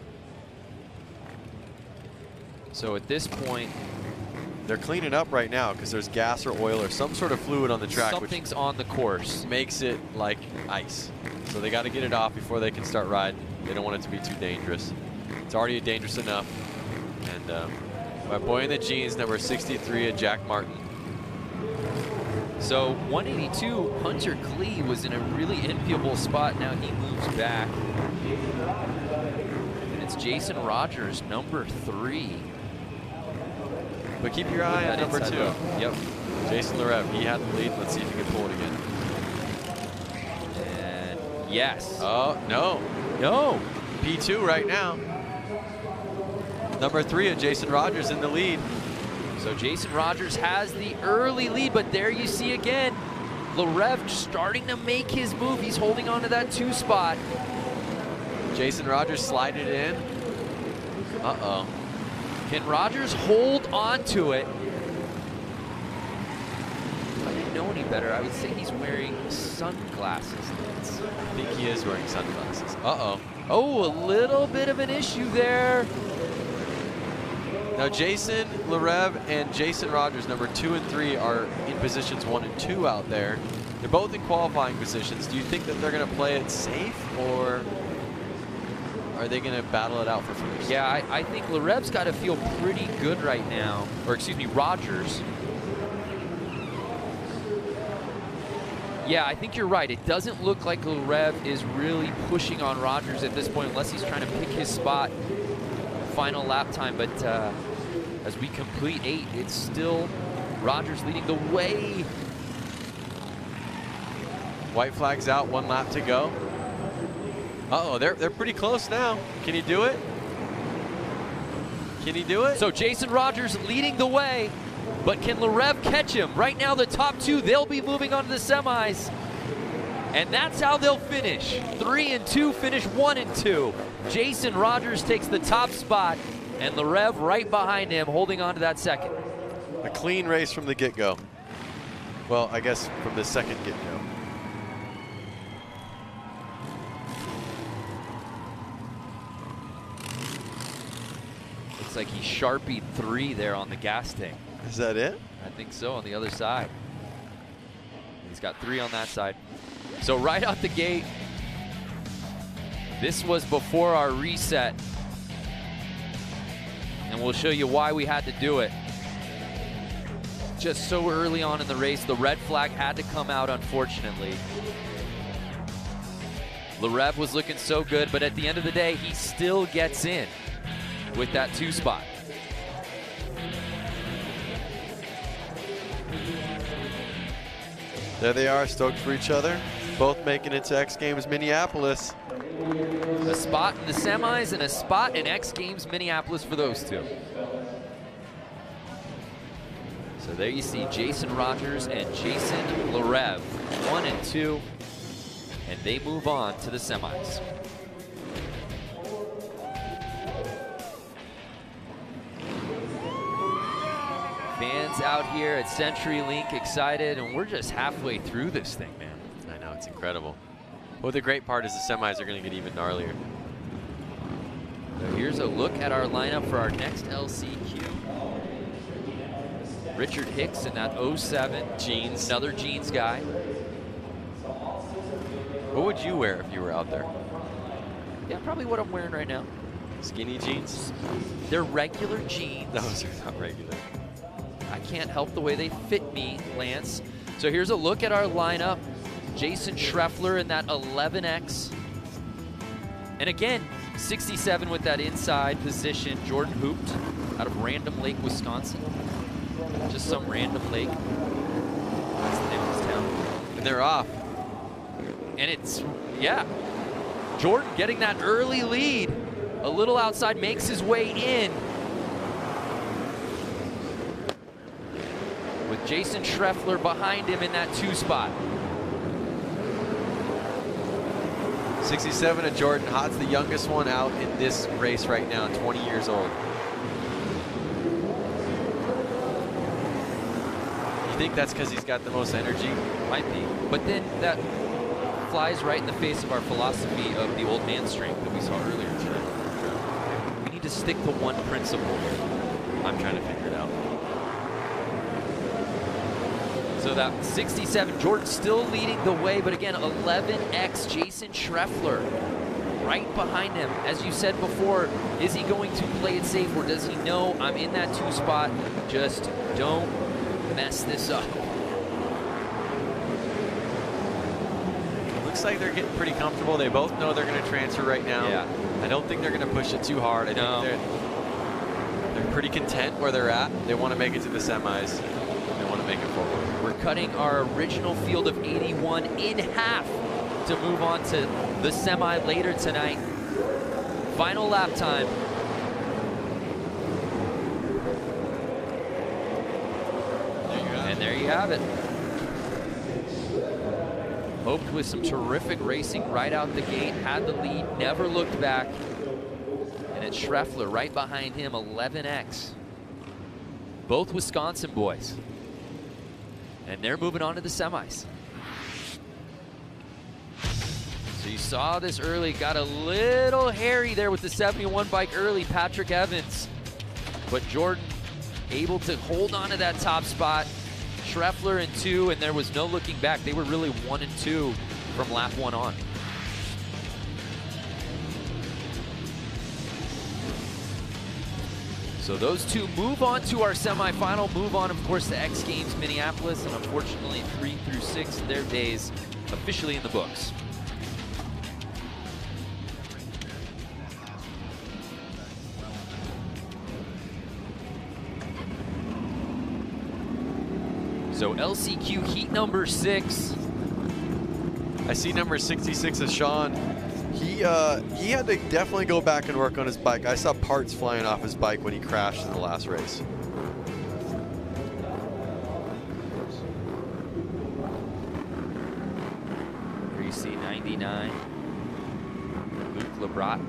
So at this point, they're cleaning up right now because there's gas or oil or some sort of fluid on the track. Something's on the course. Makes it like ice. So they got to get it off before they can start riding. They don't want it to be too dangerous. It's already dangerous enough. And my boy in the jeans, number 63, Jack Martin. So 182, Hunter Klee was in a really enviable spot. Now he moves back. And it's Jason Rogers, number 3. But keep your eye on number 2. Yep. Jason Larev, he had the lead. Let's see if he can pull it again. And yes. Oh, no. No. P2 right now. Number 3, Jason Rogers in the lead. So Jason Rogers has the early lead, but there you see again, Larev starting to make his move. He's holding on to that 2 spot. Jason Rogers slided in. Uh-oh. Can Rogers hold on to it? If I didn't know any better, I would say he's wearing sunglasses. I think he is wearing sunglasses. Uh-oh. Oh, a little bit of an issue there. Now Jason Larev and Jason Rogers, number 2 and 3, are in positions 1 and 2 out there. They're both in qualifying positions. Do you think that they're going to play it safe, or are they going to battle it out for first? Yeah, I think Larev's got to feel pretty good right now. Or excuse me, Rogers. Yeah, I think you're right. It doesn't look like Larev is really pushing on Rogers at this point, unless he's trying to pick his spot final lap time. But as we complete 8, it's still Rogers leading the way. White flag's out, 1 lap to go. Uh-oh, they're pretty close now. Can he do it? Can he do it? So Jason Rogers leading the way, but can Larev catch him? Right now, the top 2, they'll be moving on to the semis. And that's how they'll finish. 3 and 2 finish 1 and 2. Jason Rogers takes the top spot, and Larev right behind him, holding on to that second. A clean race from the get-go. Well, I guess from the second get-go. Looks like he Sharpied 3 there on the gas tank. Is that it? I think so, on the other side. He's got 3 on that side. So right out the gate, this was before our reset. And we'll show you why we had to do it. Just so early on in the race, the red flag had to come out, unfortunately. Larev was looking so good, but at the end of the day, he still gets in with that 2 spot. There they are, stoked for each other. Both making it to X Games Minneapolis. A spot in the semis and a spot in X Games Minneapolis for those 2. So there you see Jason Rogers and Jason Larev, 1 and 2, and they move on to the semis. Fans out here at CenturyLink excited, and we're just halfway through this thing, man. I know, it's incredible. Well, the great part is the semis are going to get even gnarlier. So here's a look at our lineup for our next LCQ. Richard Hicks in that 07 jeans, another jeans guy. What would you wear if you were out there? Yeah, probably what I'm wearing right now. Skinny jeans? They're regular jeans. Those are not regular. I can't help the way they fit me, Lance. So here's a look at our lineup. Jason Schreffler in that 11X. And again, 67 with that inside position. Jordan Hooped out of Random Lake, Wisconsin. Just some random lake. That's the name of this town. And they're off. And it's, yeah. Jordan getting that early lead. A little outside, makes his way in. With Jason Schreffler behind him in that 2 spot. 67 of Jordan. Hott's the youngest one out in this race right now, 20 years old. You think that's because he's got the most energy? Might be. But then that flies right in the face of our philosophy of the old man strength that we saw earlier today. We need to stick to one principle. I'm trying to figure it out. So that 67, Jordan still leading the way, but again, 11X Jason Schreffler right behind him. As you said before, is he going to play it safe, or does he know I'm in that 2 spot? Just don't mess this up. Looks like they're getting pretty comfortable. They both know they're going to transfer right now. Yeah. I don't think they're going to push it too hard. I think they're pretty content where they're at. They want to make it to the semis. They want to make it forward. We're cutting our original field of 81 in half to move on to the semi later tonight. Final lap time. And there you have it. Hoped with some terrific racing right out the gate, had the lead, never looked back. And it's Schreffler right behind him, 11X. Both Wisconsin boys. And they're moving on to the semis. So you saw this early, got a little hairy there with the 71 bike early, Patrick Evans. But Jordan able to hold on to that top spot. Schreffler in 2, and there was no looking back. They were really 1 and 2 from lap 1 on. So those two move on to our semifinal, move on, of course, to X Games Minneapolis, and unfortunately 3 through 6, their days officially in the books. So LCQ heat number 6. I see number 66 is Sean. He had to definitely go back and work on his bike. I saw parts flying off his bike when he crashed in the last race. Here you see 99, Luke Lebrat.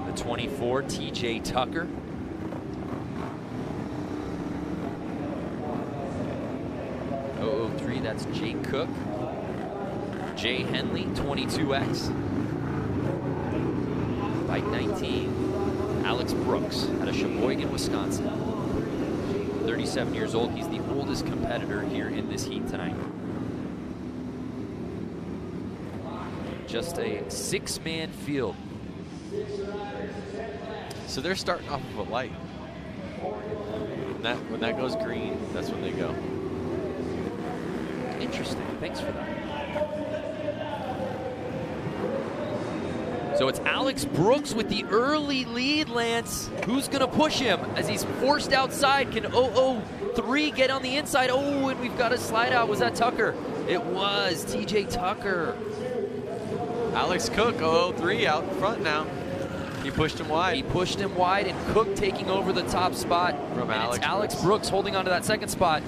The 24, TJ Tucker. .003, that's Jake Cook. Jay Henley, 22X. Bike 19, Alex Brooks out of Sheboygan, Wisconsin. 37 years old. He's the oldest competitor here in this heat tonight. Just a 6-man field. So they're starting off of a light. When that goes green, that's when they go. Interesting. Thanks for that. So it's Alex Brooks with the early lead, Lance. Who's going to push him as he's forced outside? Can 003 get on the inside? Oh, and we've got a slide out. Was that Tucker? It was TJ Tucker. Alex Cook, 003 out in front now. He pushed him wide. He pushed him wide, and Cook taking over the top spot. From Alex Brooks holding on to that second spot.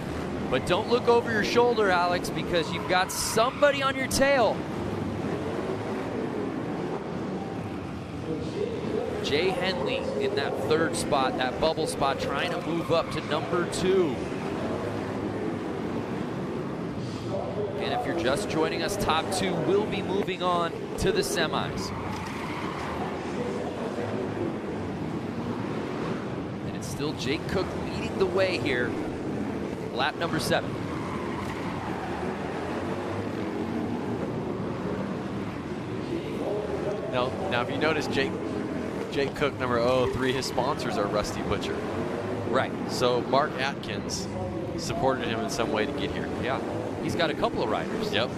But don't look over your shoulder, Alex, because you've got somebody on your tail. Jay Henley in that third spot, that bubble spot, trying to move up to number 2. And if you're just joining us, top 2 will be moving on to the semis. And it's still Jake Cook leading the way here. Lap number 7. Now if you notice, Jake Cook, number 003, his sponsors are Rusty Butcher. Right. So Mark Atkins supported him in some way to get here. Yeah. He's got a couple of riders. Yep.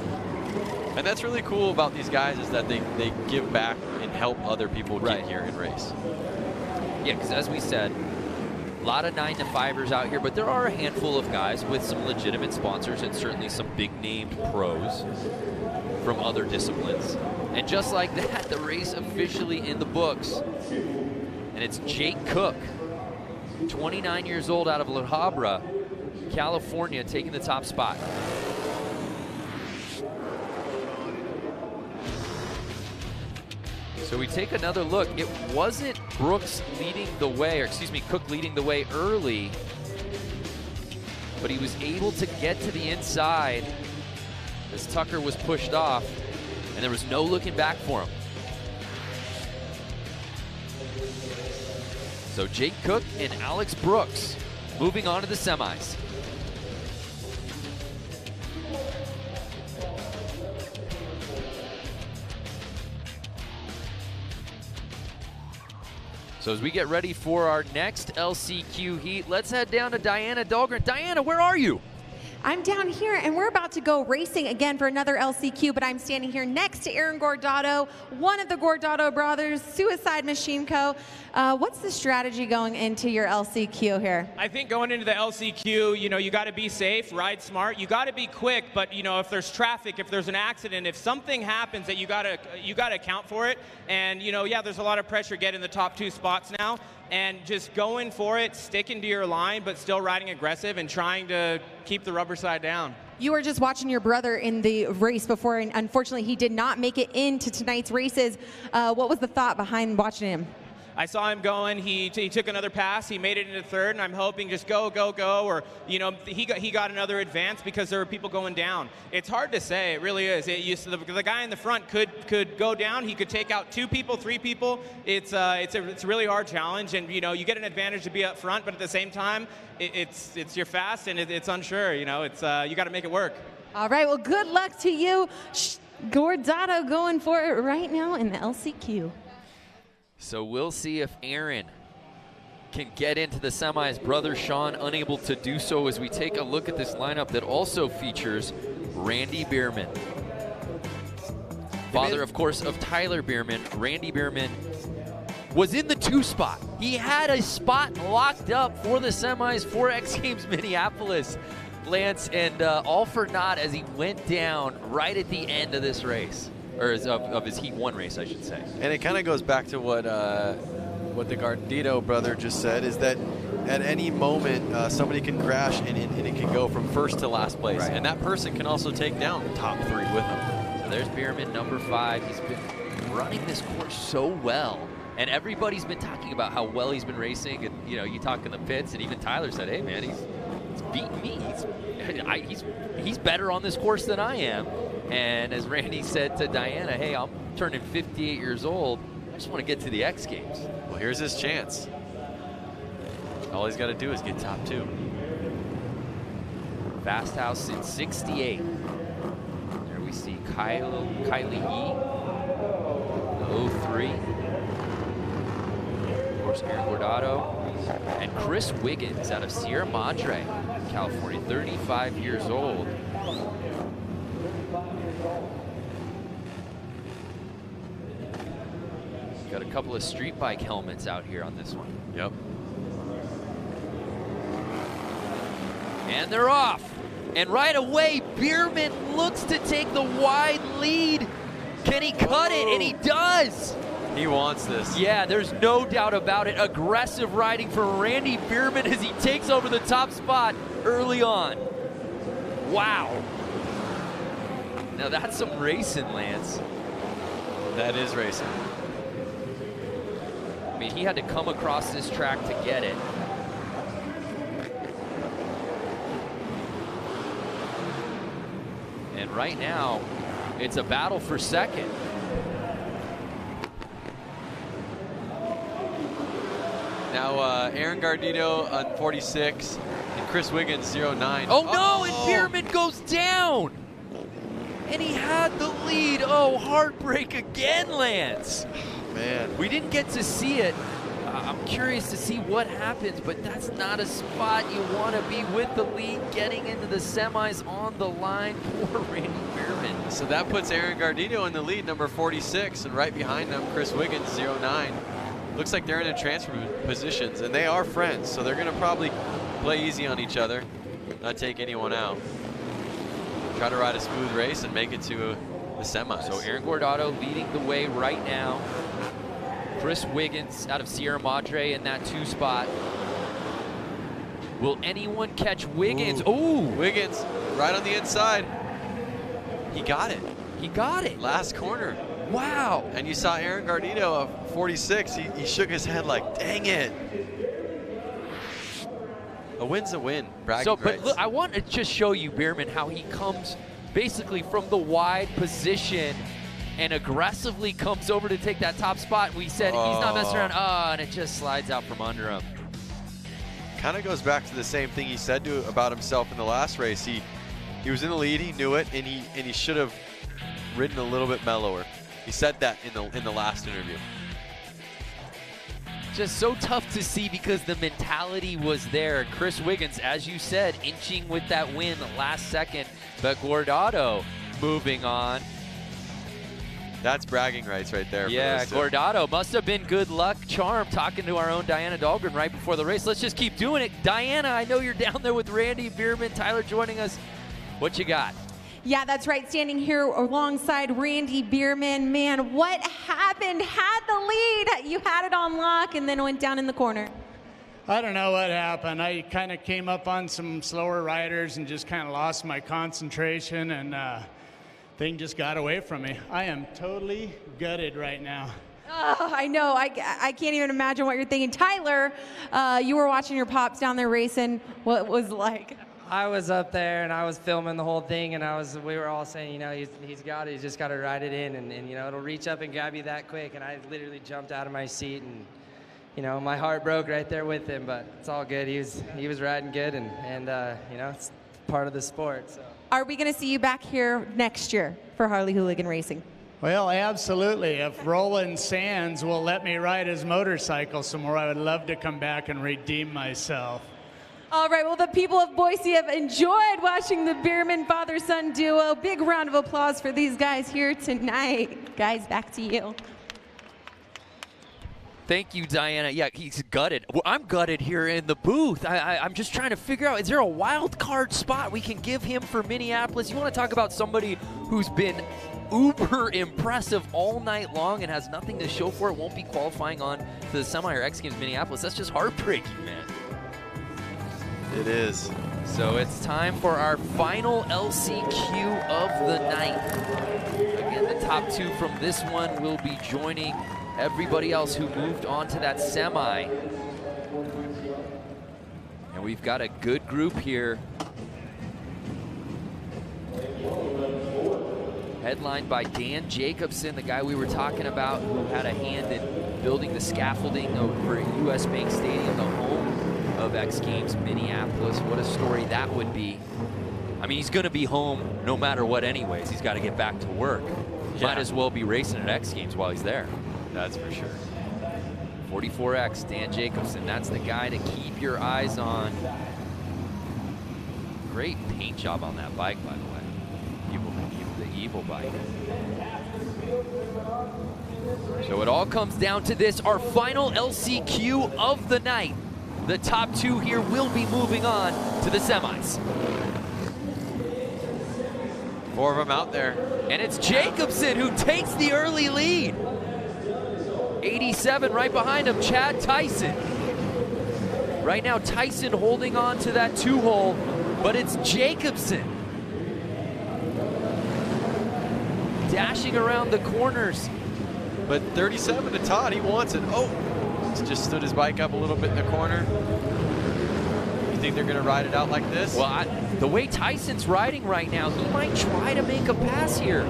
And that's really cool about these guys is that they give back and help other people get here and race. Yeah, because as we said, a lot of 9-to-5ers out here, but there are a handful of guys with some legitimate sponsors and certainly some big-named pros from other disciplines. And just like that, the race officially in the books. And it's Jake Cook, 29 years old, out of La Habra, California, taking the top spot. So we take another look. It wasn't Brooks leading the way, or excuse me, Cook leading the way early, but he was able to get to the inside as Tucker was pushed off, and there was no looking back for him. So Jake Cook and Alex Brooks moving on to the semis. So as we get ready for our next LCQ heat, let's head down to Diana Dahlgren. Diana, where are you? I'm down here, and we're about to go racing again for another LCQ, but I'm standing here next to Aaron Gordado, one of the Gordado brothers, Suicide Machine Co. What's the strategy going into your LCQ here? I think going into the LCQ, you got to be safe, ride smart. You got to be quick, but if there's traffic, if there's an accident, if something happens, that you got to account for it. And yeah, there's a lot of pressure getting the top 2 spots now. And just going for it, sticking to your line, but still riding aggressive and trying to keep the rubber side down. You were just watching your brother in the race before, and unfortunately he did not make it into tonight's races. What was the thought behind watching him? I saw him going. He took another pass. He made it into third, and I'm hoping just go, go, go, or he got another advance because there were people going down. It's hard to say. It really is. The guy in the front could go down. He could take out 2 people, 3 people. It's a really hard challenge, and you get an advantage to be up front, but at the same time, you're fast and it's unsure. You got to make it work. All right, well, good luck to you. Gordado going for it right now in the LCQ. So we'll see if Aaron can get into the semis. Brother Sean unable to do so as we take a look at this lineup that also features Randy Bierman. Father, of course, of Tyler Bierman. Randy Bierman was in the 2 spot. He had a spot locked up for the semis for X Games Minneapolis, Lance, and all for naught as he went down right at the end of this race, or of his Heat 1 race, I should say. And it kind of goes back to what the Gardito brother just said, is that at any moment somebody can crash and it can go from first to last place. Right. And that person can also take down the top 3 with him. So there's Bierman, number 5. He's been running this course so well. And everybody's been talking about how well he's been racing. And, you talk in the pits, and even Tyler said, hey, man, he's beating me. He's better on this course than I am. And as Randy said to Diana, hey, I'm turning 58 years old. I just want to get to the X Games. Well, here's his chance. All he's got to do is get top 2. Fast house since 68. There we see Kylie E. 03. Of course, Aaron Gordado. And Chris Wiggins out of Sierra Madre, California, 35 years old. Got a couple of street bike helmets out here on this one. Yep. And they're off. And right away, Bierman looks to take the wide lead. Can he cut it? And he does. He wants this. Yeah, there's no doubt about it. Aggressive riding from Randy Bierman as he takes over the top spot early on. Wow. Now that's some racing, Lance. That is racing. I mean, he had to come across this track to get it. And right now, it's a battle for second. Now, Aaron Gardito on 46 and Chris Wiggins 09. Oh, no, and Bierman goes down. And he had the lead. Oh, heartbreak again, Lance. Man. We didn't get to see it. I'm curious to see what happens, but that's not a spot you want to be with the lead getting into the semis on the line. Poor Randy Bierman. So that puts Aaron Gardito in the lead, number 46, and right behind them, Chris Wiggins, 09. Looks like they're in a transfer positions, and they are friends, so they're going to probably play easy on each other, not take anyone out. Try to ride a smooth race and make it to the semis. So Aaron Gordado leading the way right now. Chris Wiggins out of Sierra Madre in that 2 spot. Will anyone catch Wiggins? Ooh, Wiggins right on the inside. He got it. He got it. Last corner. Wow. And you saw Aaron Gardito of 46. He shook his head like, dang it. A win's a win. Bragging but look, I want to just show you, Bierman, how he comes basically from the wide position and aggressively comes over to take that top spot. We said he's not messing around. Oh, and it just slides out from under him. Kind of goes back to the same thing he said about himself in the last race. He was in the lead. He knew it, and he should have ridden a little bit mellower. He said that in the last interview. Just so tough to see because the mentality was there. Chris Wiggins, as you said, inching with that win the last second, but Gordado moving on. That's bragging rights right there. Yeah, Gordado must have been good luck charm talking to our own Diana Dahlgren right before the race. Let's just keep doing it. Diana, I know you're down there with Randy Bierman. Tyler joining us. What you got? Yeah, that's right. Standing here alongside Randy Bierman. Man, what happened? Had the lead. You had it on lock and then went down in the corner. I don't know what happened. I kind of came up on some slower riders and just kind of lost my concentration, and thing just got away from me. I am totally gutted right now. Oh, I know. I can't even imagine what you're thinking. Tyler, you were watching your pops down there racing. What was it like? I was up there and I was filming the whole thing, and we were all saying, you know, he's got it. He's just got to ride it in, and you know, it'll reach up and grab you that quick. And I literally jumped out of my seat, and you know, my heart broke right there with him. But it's all good. He was riding good, and you know, it's part of the sport. So. Are we going to see you back here next year for Harley Hooligan Racing? Well, absolutely. If Roland Sands will let me ride his motorcycle some more, I would love to come back and redeem myself. All right, well, the people of Boise have enjoyed watching the Bierman father-son duo. Big round of applause for these guys here tonight. Guys, back to you. Thank you, Diana. Yeah, he's gutted. Well, I'm gutted here in the booth. I'm just trying to figure out, is there a wild card spot we can give him for Minneapolis? You want to talk about somebody who's been uber impressive all night long and has nothing to show for it, won't be qualifying on to the Semi or X Games Minneapolis. That's just heartbreaking, man. It is. So it's time for our final LCQ of the night. Again, the top two from this one will be joining everybody else who moved on to that semi. And we've got a good group here. Headlined by Dan Jacobson, the guy we were talking about who had a hand in building the scaffolding over at US Bank Stadium, the home of X Games Minneapolis. What a story that would be. I mean, he's going to be home no matter what anyways. He's got to get back to work. Yeah. Might as well be racing at X Games while he's there. That's for sure. 44X, Dan Jacobson, that's the guy to keep your eyes on. Great paint job on that bike, by the way. The Evil bike. So it all comes down to this, our final LCQ of the night. The top two here will be moving on to the semis. 4 of them out there. And it's Jacobson who takes the early lead. 87 right behind him, Chad Tyson. Right now, Tyson holding on to that 2-hole, but it's Jacobson dashing around the corners. But 37 to Todd, he wants it. Oh, he's just stood his bike up a little bit in the corner. You think they're going to ride it out like this? Well, the way Tyson's riding right now, he might try to make a pass here.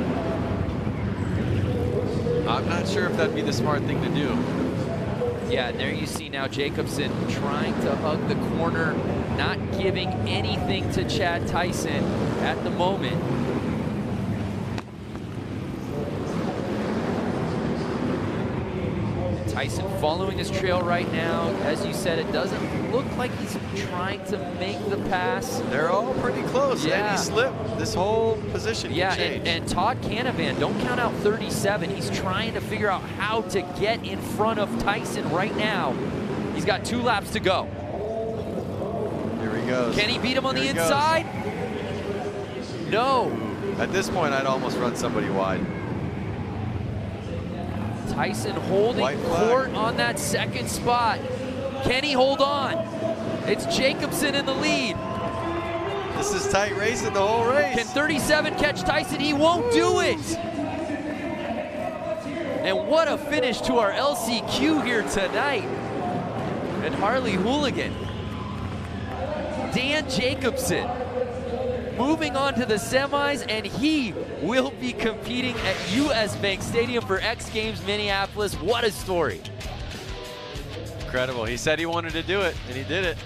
I'm not sure if that'd be the smart thing to do. Yeah, and there you see now Jacobson trying to hug the corner, not giving anything to Chad Tyson at the moment. Tyson following his trail right now. As you said, it doesn't look like he's trying to make the pass. They're all pretty close. Yeah. Any slip, this whole position yeah, can change. And Todd Canavan, don't count out 37. He's trying to figure out how to get in front of Tyson right now. He's got 2 laps to go. Here he goes. Can he beat him on the inside? No. At this point, I'd almost run somebody wide. Tyson holding court on that second spot. Can he hold on? It's Jacobson in the lead. This is tight racing the whole race. Can 37 catch Tyson? He won't do it. And what a finish to our LCQ here tonight at Harley Hooligan. Dan Jacobson moving on to the semis, and he will be competing at US Bank Stadium for X Games Minneapolis. What a story. Incredible. He said he wanted to do it, and he did it.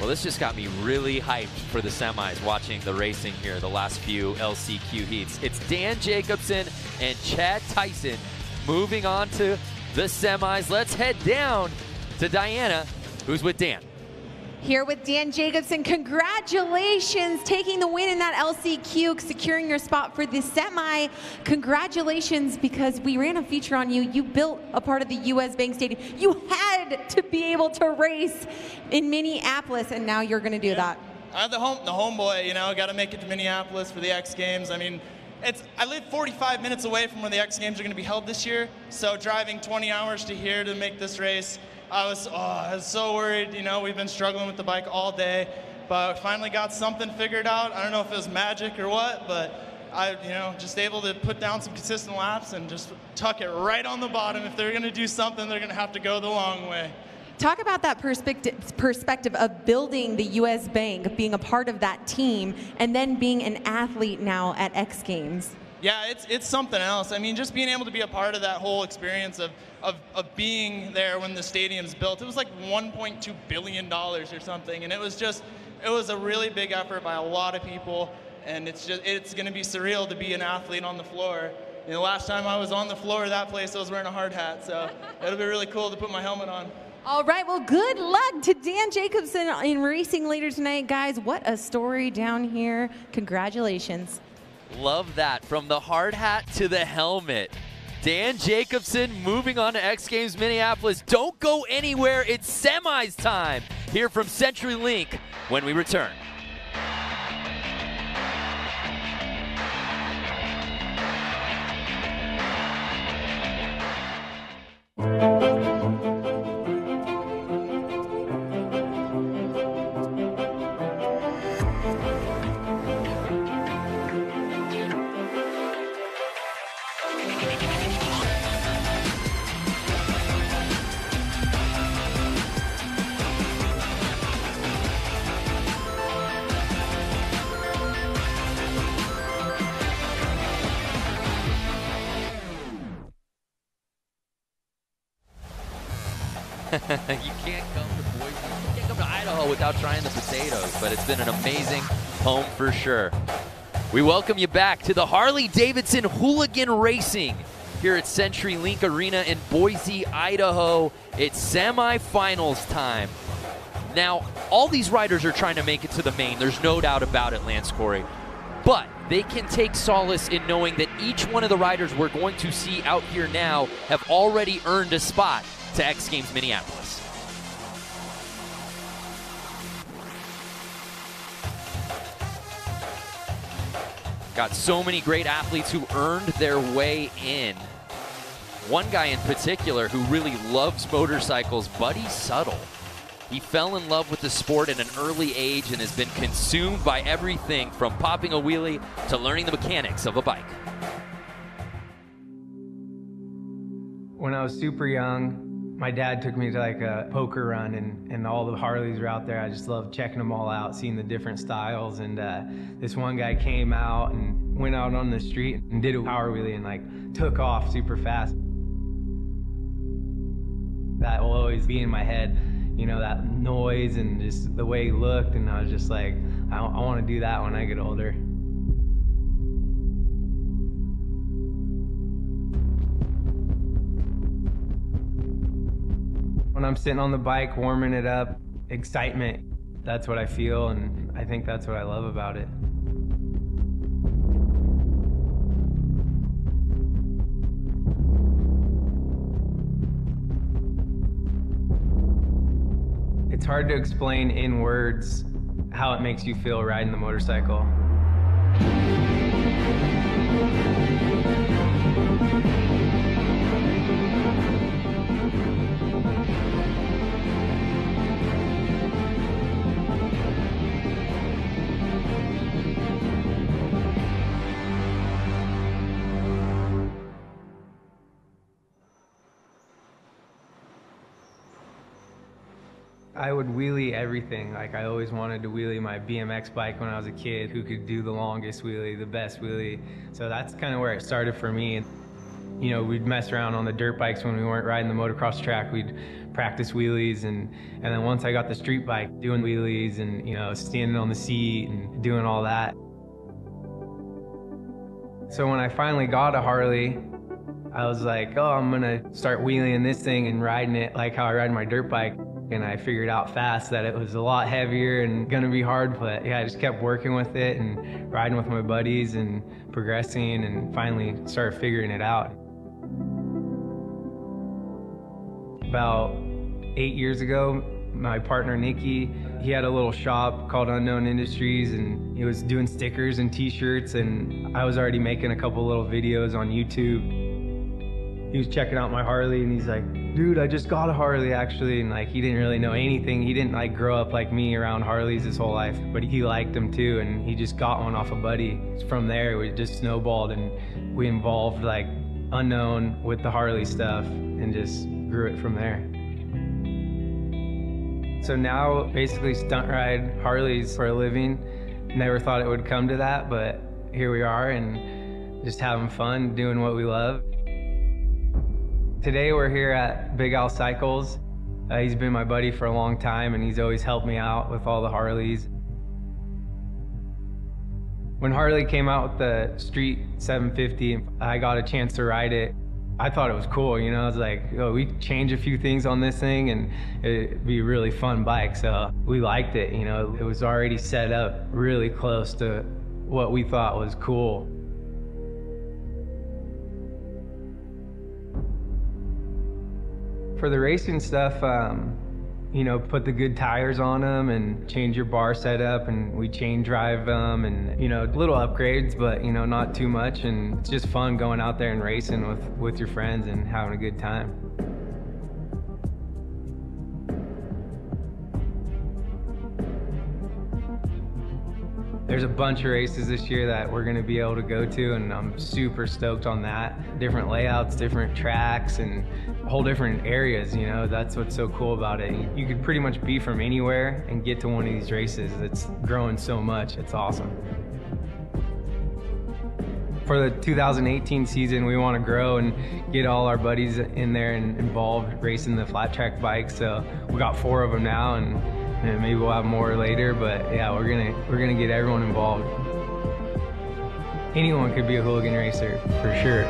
Well, this just got me really hyped for the semis, watching the racing here, the last few LCQ heats. It's Dan Jacobson and Chad Tyson moving on to the semis. Let's head down to Diana, who's with Dan. Here with Dan Jacobson, congratulations taking the win in that LCQ, securing your spot for the semi. Congratulations, because we ran a feature on you. You built a part of the US Bank Stadium. You had to be able to race in Minneapolis, and now you're going to do that. I'm the homeboy, you know, got to make it to Minneapolis for the X Games. I mean, I live 45 minutes away from where the X Games are going to be held this year, so driving 20 hours to here to make this race, I was so worried. You know, we've been struggling with the bike all day, but finally got something figured out. I don't know if it was magic or what, but just able to put down some consistent laps and just tuck it right on the bottom. If they're going to do something, they're going to have to go the long way. Talk about that perspective of building the U.S. Bank, being a part of that team, and then being an athlete now at X Games. Yeah, it's something else. I mean, just being able to be a part of that whole experience of being there when the stadium's built. It was like $1.2 billion or something, and it was a really big effort by a lot of people, and it's going to be surreal to be an athlete on the floor. The last time I was on the floor of that place, I was wearing a hard hat, so it'll be really cool to put my helmet on. All right, well, good luck to Dan Jacobson in racing later tonight. Guys, what a story down here. Congratulations. Love that. From the hard hat to the helmet. Dan Jacobson moving on to X Games Minneapolis. Don't go anywhere. It's semis time here from CenturyLink when we return. You can't come to Boise, you can't come to Idaho without trying the potatoes, but it's been an amazing home for sure. We welcome you back to the Harley-Davidson Hooligan Racing here at CenturyLink Arena in Boise, Idaho. It's semifinals time. Now, all these riders are trying to make it to the main. There's no doubt about it, Lance Corey. But they can take solace in knowing that each one of the riders we're going to see out here now have already earned a spot to X Games Minneapolis. Got so many great athletes who earned their way in. One guy in particular who really loves motorcycles, Buddy Suttle. He fell in love with the sport at an early age and has been consumed by everything from popping a wheelie to learning the mechanics of a bike. When I was super young, my dad took me to like a poker run, and all the Harleys were out there. I just loved checking them all out, seeing the different styles. And this one guy came out and went out on the street and did a power wheelie and like took off super fast. That will always be in my head, you know, that noise and just the way he looked. And I was just like, I want to do that when I get older. When I'm sitting on the bike, warming it up, excitement, that's what I feel, and I think that's what I love about it. It's hard to explain in words how it makes you feel riding the motorcycle. I would wheelie everything. Like, I always wanted to wheelie my BMX bike when I was a kid, who could do the longest wheelie, the best wheelie. So that's kind of where it started for me. You know, we'd mess around on the dirt bikes when we weren't riding the motocross track. We'd practice wheelies, and then once I got the street bike, doing wheelies and, you know, standing on the seat and doing all that. So when I finally got a Harley, I was like, oh, I'm gonna start wheeling this thing and riding it like how I ride my dirt bike. And I figured out fast that it was a lot heavier and gonna be hard, but yeah, I just kept working with it and riding with my buddies and progressing, and finally started figuring it out. About 8 years ago, my partner Nikki, he had a little shop called Unknown Industries, and he was doing stickers and t-shirts, and I was already making a couple little videos on YouTube. He was checking out my Harley and he's like, dude, I just got a Harley actually, and like he didn't really know anything. He didn't like grow up like me around Harleys his whole life, but he liked them too, and he just got one off a buddy. From there, we just snowballed, and we involved like unknown with the Harley stuff and just grew it from there. So now basically stunt ride Harleys for a living. Never thought it would come to that, but here we are, and just having fun doing what we love. Today we're here at Big Al Cycles. He's been my buddy for a long time, and he's always helped me out with all the Harleys. When Harley came out with the Street 750, I got a chance to ride it. I thought it was cool, you know. I was like, oh, we change a few things on this thing and it'd be a really fun bike. So we liked it, you know. It was already set up really close to what we thought was cool. For the racing stuff, you know, put the good tires on them and change your bar setup, and we chain drive them, and, you know, little upgrades, but, you know, not too much. And it's just fun going out there and racing with your friends and having a good time. There's a bunch of races this year that we're gonna be able to go to, and I'm super stoked on that. Different layouts, different tracks, and whole different areas, you know. That's what's so cool about it. You could pretty much be from anywhere and get to one of these races. It's growing so much, it's awesome. For the 2018 season, we want to grow and get all our buddies in there and involved racing the flat track bikes. So we got 4 of them now, and maybe we'll have more later, but yeah, we're gonna get everyone involved. Anyone could be a hooligan racer, for sure.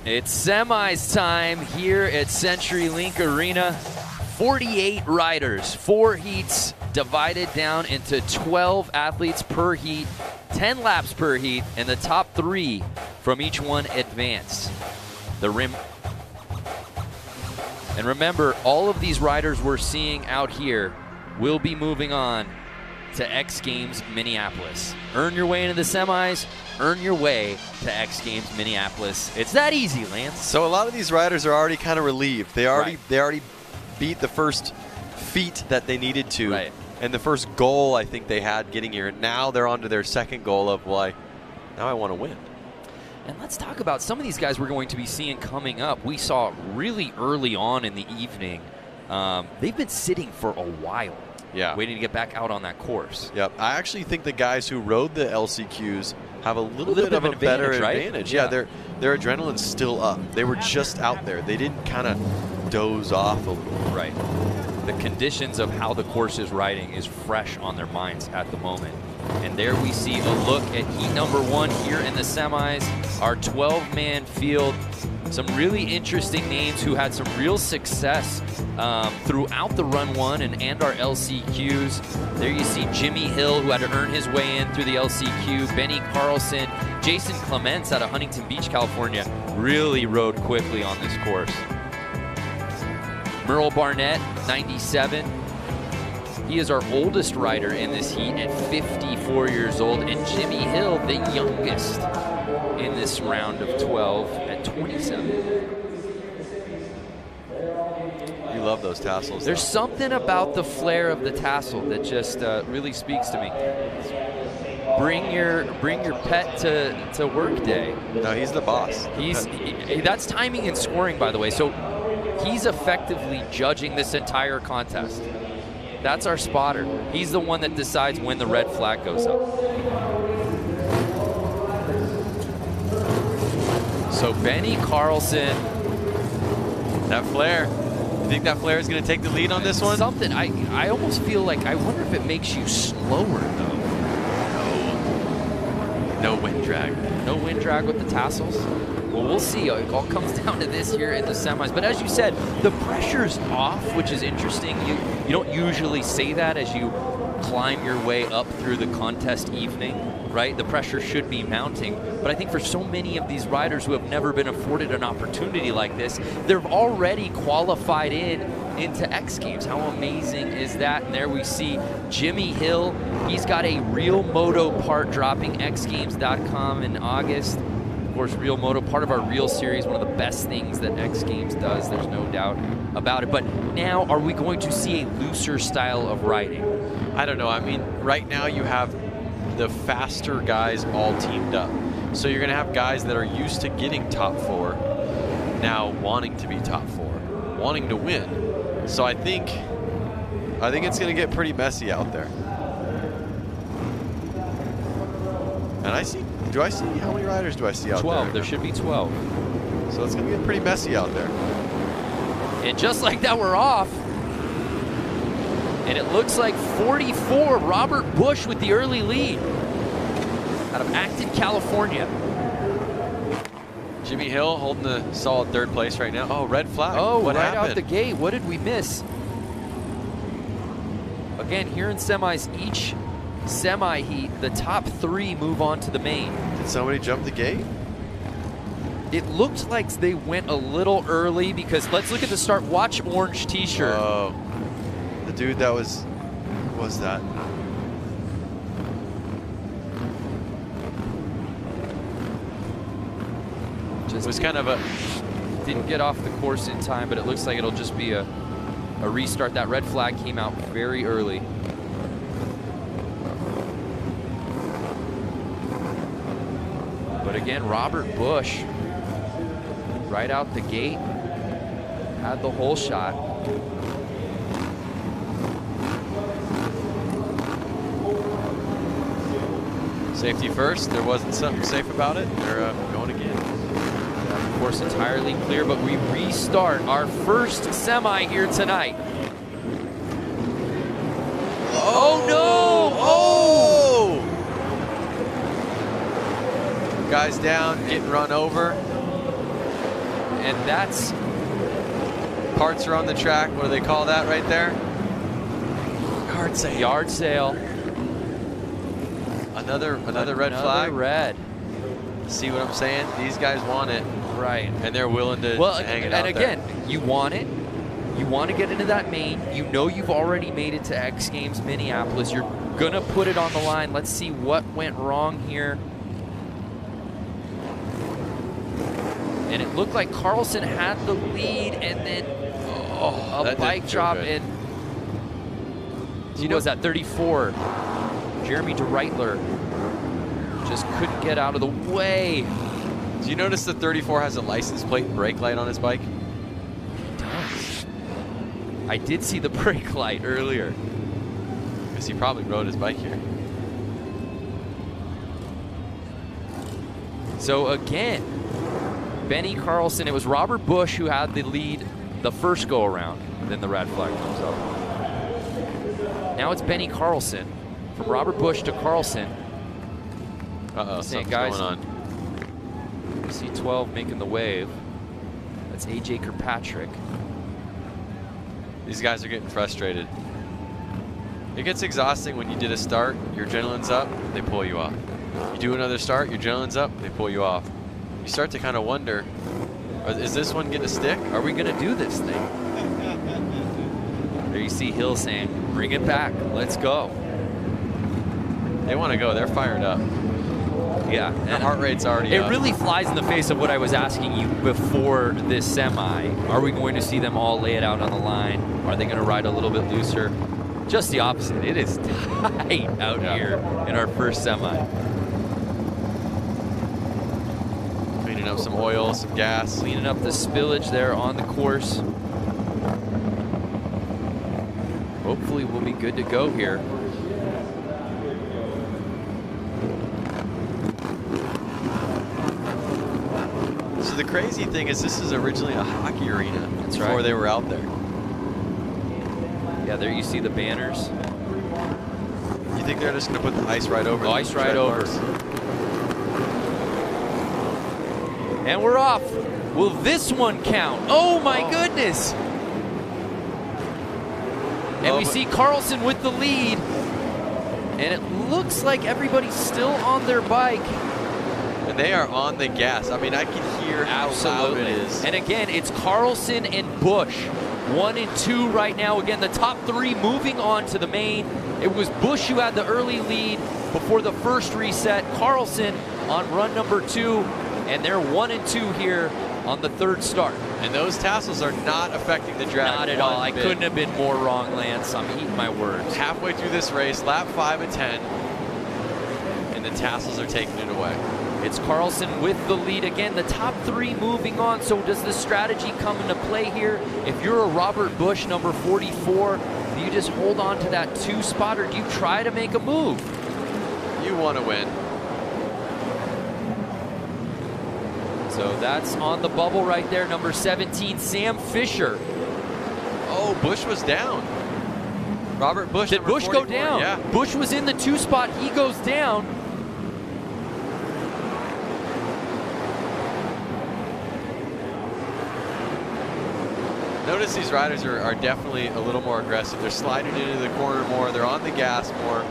It's semis time here at CenturyLink Arena. 48 riders, 4 heats divided down into 12 athletes per heat, 10 laps per heat, and the top 3 from each one advance. The rim. And remember, all of these riders we're seeing out here will be moving on to X Games Minneapolis. Earn your way into the semis, earn your way to X Games Minneapolis. It's that easy, Lance. So a lot of these riders are already kind of relieved. They already beat the first feat that they needed to. Right. And the first goal I think they had getting here. Now they're on to their second goal of, like, now I want to win. And let's talk about some of these guys we're going to be seeing coming up. We saw really early on in the evening. They've been sitting for a while. Yeah. Waiting to get back out on that course. Yep. I actually think the guys who rode the LCQs have a little bit of a better advantage. Yeah, their adrenaline's still up. They were just out there. They didn't kind of doze off a little. Right. The conditions of how the course is riding is fresh on their minds at the moment. And there we see a look at heat number 1 here in the semis. Our 12-man field. Some really interesting names who had some real success throughout the Run 1 and our LCQs. There you see Jimmy Hill, who had to earn his way in through the LCQ. Benny Carlson, Jason Clements out of Huntington Beach, California, really rode quickly on this course. Merle Barnett, 97. He is our oldest rider in this heat at 54 years old. And Jimmy Hill, the youngest in this round of 12 at 27. You love those tassels. There's something about the flair of the tassel that just really speaks to me. Bring your pet to work day. No, he's the boss. That's timing and scoring, by the way. So he's effectively judging this entire contest. That's our spotter. He's the one that decides when the red flag goes up. So Benny Carlson. That flare. You think that flare is going to take the lead on this one? Something. I almost feel like, I wonder if it makes you slower, though. No wind drag. No wind drag with the tassels? Well, we'll see. It all comes down to this here in the semis. But as you said, the pressure's off, which is interesting. You don't usually say that as you climb your way up through the contest evening, right? The pressure should be mounting. But I think for so many of these riders who have never been afforded an opportunity like this, they've already qualified in into X Games. How amazing is that? And there we see Jimmy Hill. He's got a Real Moto part dropping xgames.com in August. Of course, Real Moto, part of our Real series, one of the best things that X Games does. There's no doubt about it. But now, are we going to see a looser style of riding? I don't know. I mean, right now you have the faster guys all teamed up. So you're going to have guys that are used to getting top 4 now wanting to be top 4, wanting to win. So I think it's going to get pretty messy out there. And do I see, how many riders do I see out 12, there? there should be 12. So it's going to get pretty messy out there. And just like that, we're off. And it looks like 44, Robert Bush with the early lead out of Acton, California. Jimmy Hill holding the solid 3rd place right now. Oh, red flag. Oh, what right happened? out the gate. What did we miss? Again, here in semis, each semi heat, the top 3 move on to the main. Did somebody jump the gate? It looked like they went a little early because let's look at the start. Watch orange t-shirt. Oh, the dude that was, who was that? It was kind of a... Didn't get off the course in time, but it looks like it'll just be a restart. That red flag came out very early. But again, Robert Bush, right out the gate, had the whole shot. Safety first. There wasn't something safe about it. They're going again. Of course, entirely clear, but we restart our first semi here tonight. Oh no! Oh! Guys down, getting run over. And that's... Parts are on the track. What do they call that right there? Yard sale. Yard sale. Another red flag. Red. See what I'm saying? These guys want it. Right. And they're willing to hang it out there. And again, you want it. You want to get into that main. You know you've already made it to X Games Minneapolis. You're going to put it on the line. Let's see what went wrong here. And it looked like Carlson had the lead, and then a bike drop. And who was that? 34. Jeremy DeReitler just couldn't get out of the way. Do you notice the 34 has a license plate and brake light on his bike? He does. I did see the brake light earlier. Because he probably rode his bike here. So again, Benny Carlson, it was Robert Bush who had the lead the first go around. Then the red flag comes up. Now it's Benny Carlson. From Robert Bush to Carlson. Something's guys, going on. C12 making the wave. That's AJ Kirkpatrick. These guys are getting frustrated. It gets exhausting when you did a start, your adrenaline's up, they pull you off. You do another start, your adrenaline's up, they pull you off. You start to kind of wonder, is this one going to stick? Are we going to do this thing? There you see Hill saying, bring it back, let's go. They want to go, they're fired up. Yeah, the heart rate's already up. It really flies in the face of what I was asking you before this semi. Are we going to see them all lay it out on the line? Are they going to ride a little bit looser? Just the opposite. It is tight out here in our first semi. Cleaning up some oil, some gas. Cleaning up the spillage there on the course. Hopefully we'll be good to go here. So the crazy thing is this is originally a hockey arena. That's before right. They were out there. Yeah, there you see the banners. You think they're just going to put the ice right over? The ice right over. And we're off. Will this one count? Oh my goodness. And we see Carlson with the lead. And it looks like everybody's still on their bike. And they are on the gas. I mean, I can hear how loud it is. And again, it's Carlson and Bush 1 and 2 right now. Again, the top 3 moving on to the main. It was Busch who had the early lead before the first reset. Carlson on run number 2, and they're 1 and 2 here on the 3rd start. And those tassels are not affecting the drag. Not at all. I couldn't have been more wrong, Lance. I'm eating my words. Halfway through this race, lap 5 of 10, and the tassels are taking it away. It's Carlson with the lead again. The top 3 moving on. So does the strategy come into play here? If you're a Robert Busch, number 44, do you just hold on to that 2 spot, or do you try to make a move? You want to win. So that's on the bubble right there. Number 17, Sam Fisher. Oh, Busch was down. Robert Busch. Did Busch go down? Yeah. Busch was in the 2 spot. He goes down. Notice these riders are definitely a little more aggressive. They're sliding into the corner more. They're on the gas more.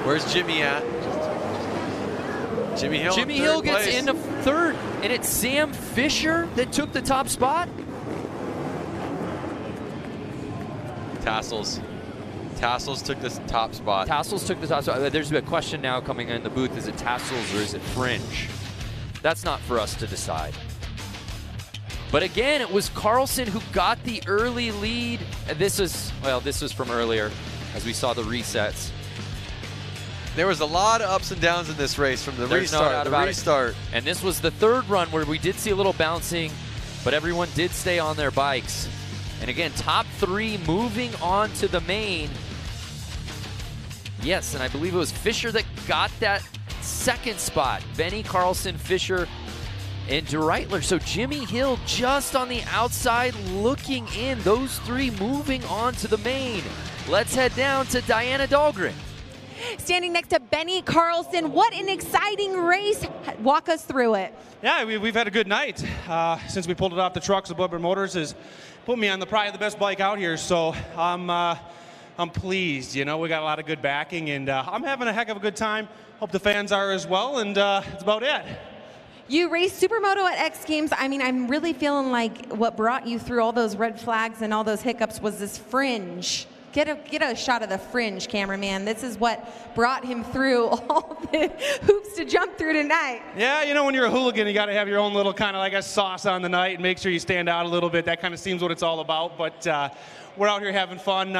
Where's Jimmy at? Jimmy Hill. Jimmy Hill gets into 3rd, and it's Sam Fisher that took the top spot. Tassels. Tassels took the top spot. Tassels took the top spot. There's a question now coming in the booth. Is it Tassels or is it Fringe? That's not for us to decide. But again, it was Carlson who got the early lead. This was from earlier as we saw the resets. There was a lot of ups and downs in this race from the restart. And this was the 3rd run where we did see a little bouncing, but everyone did stay on their bikes. And again, top 3 moving on to the main. Yes, and I believe it was Fisher that got that 2nd spot. Benny, Carlson, Fisher, and DeReitler. So Jimmy Hill just on the outside looking in. Those 3 moving on to the main. Let's head down to Diana Dahlgren. Standing next to Benny Carlson. What an exciting race. Walk us through it. Yeah, we've had a good night. Since we pulled it off the trucks, Blubber Motors has put me on probably the best bike out here. So I'm pleased. You know, we got a lot of good backing, and I'm having a heck of a good time. Hope the fans are as well, and that's about it. You raced Supermoto at X Games. I mean, I'm really feeling like what brought you through all those red flags and all those hiccups was this Fringe. Get a shot of the Fringe, cameraman. This is what brought him through all the hoops to jump through tonight. Yeah, you know, when you're a hooligan, you got to have your own little kind of like a sauce on the night and make sure you stand out a little bit. That kind of seems what it's all about. But we're out here having fun.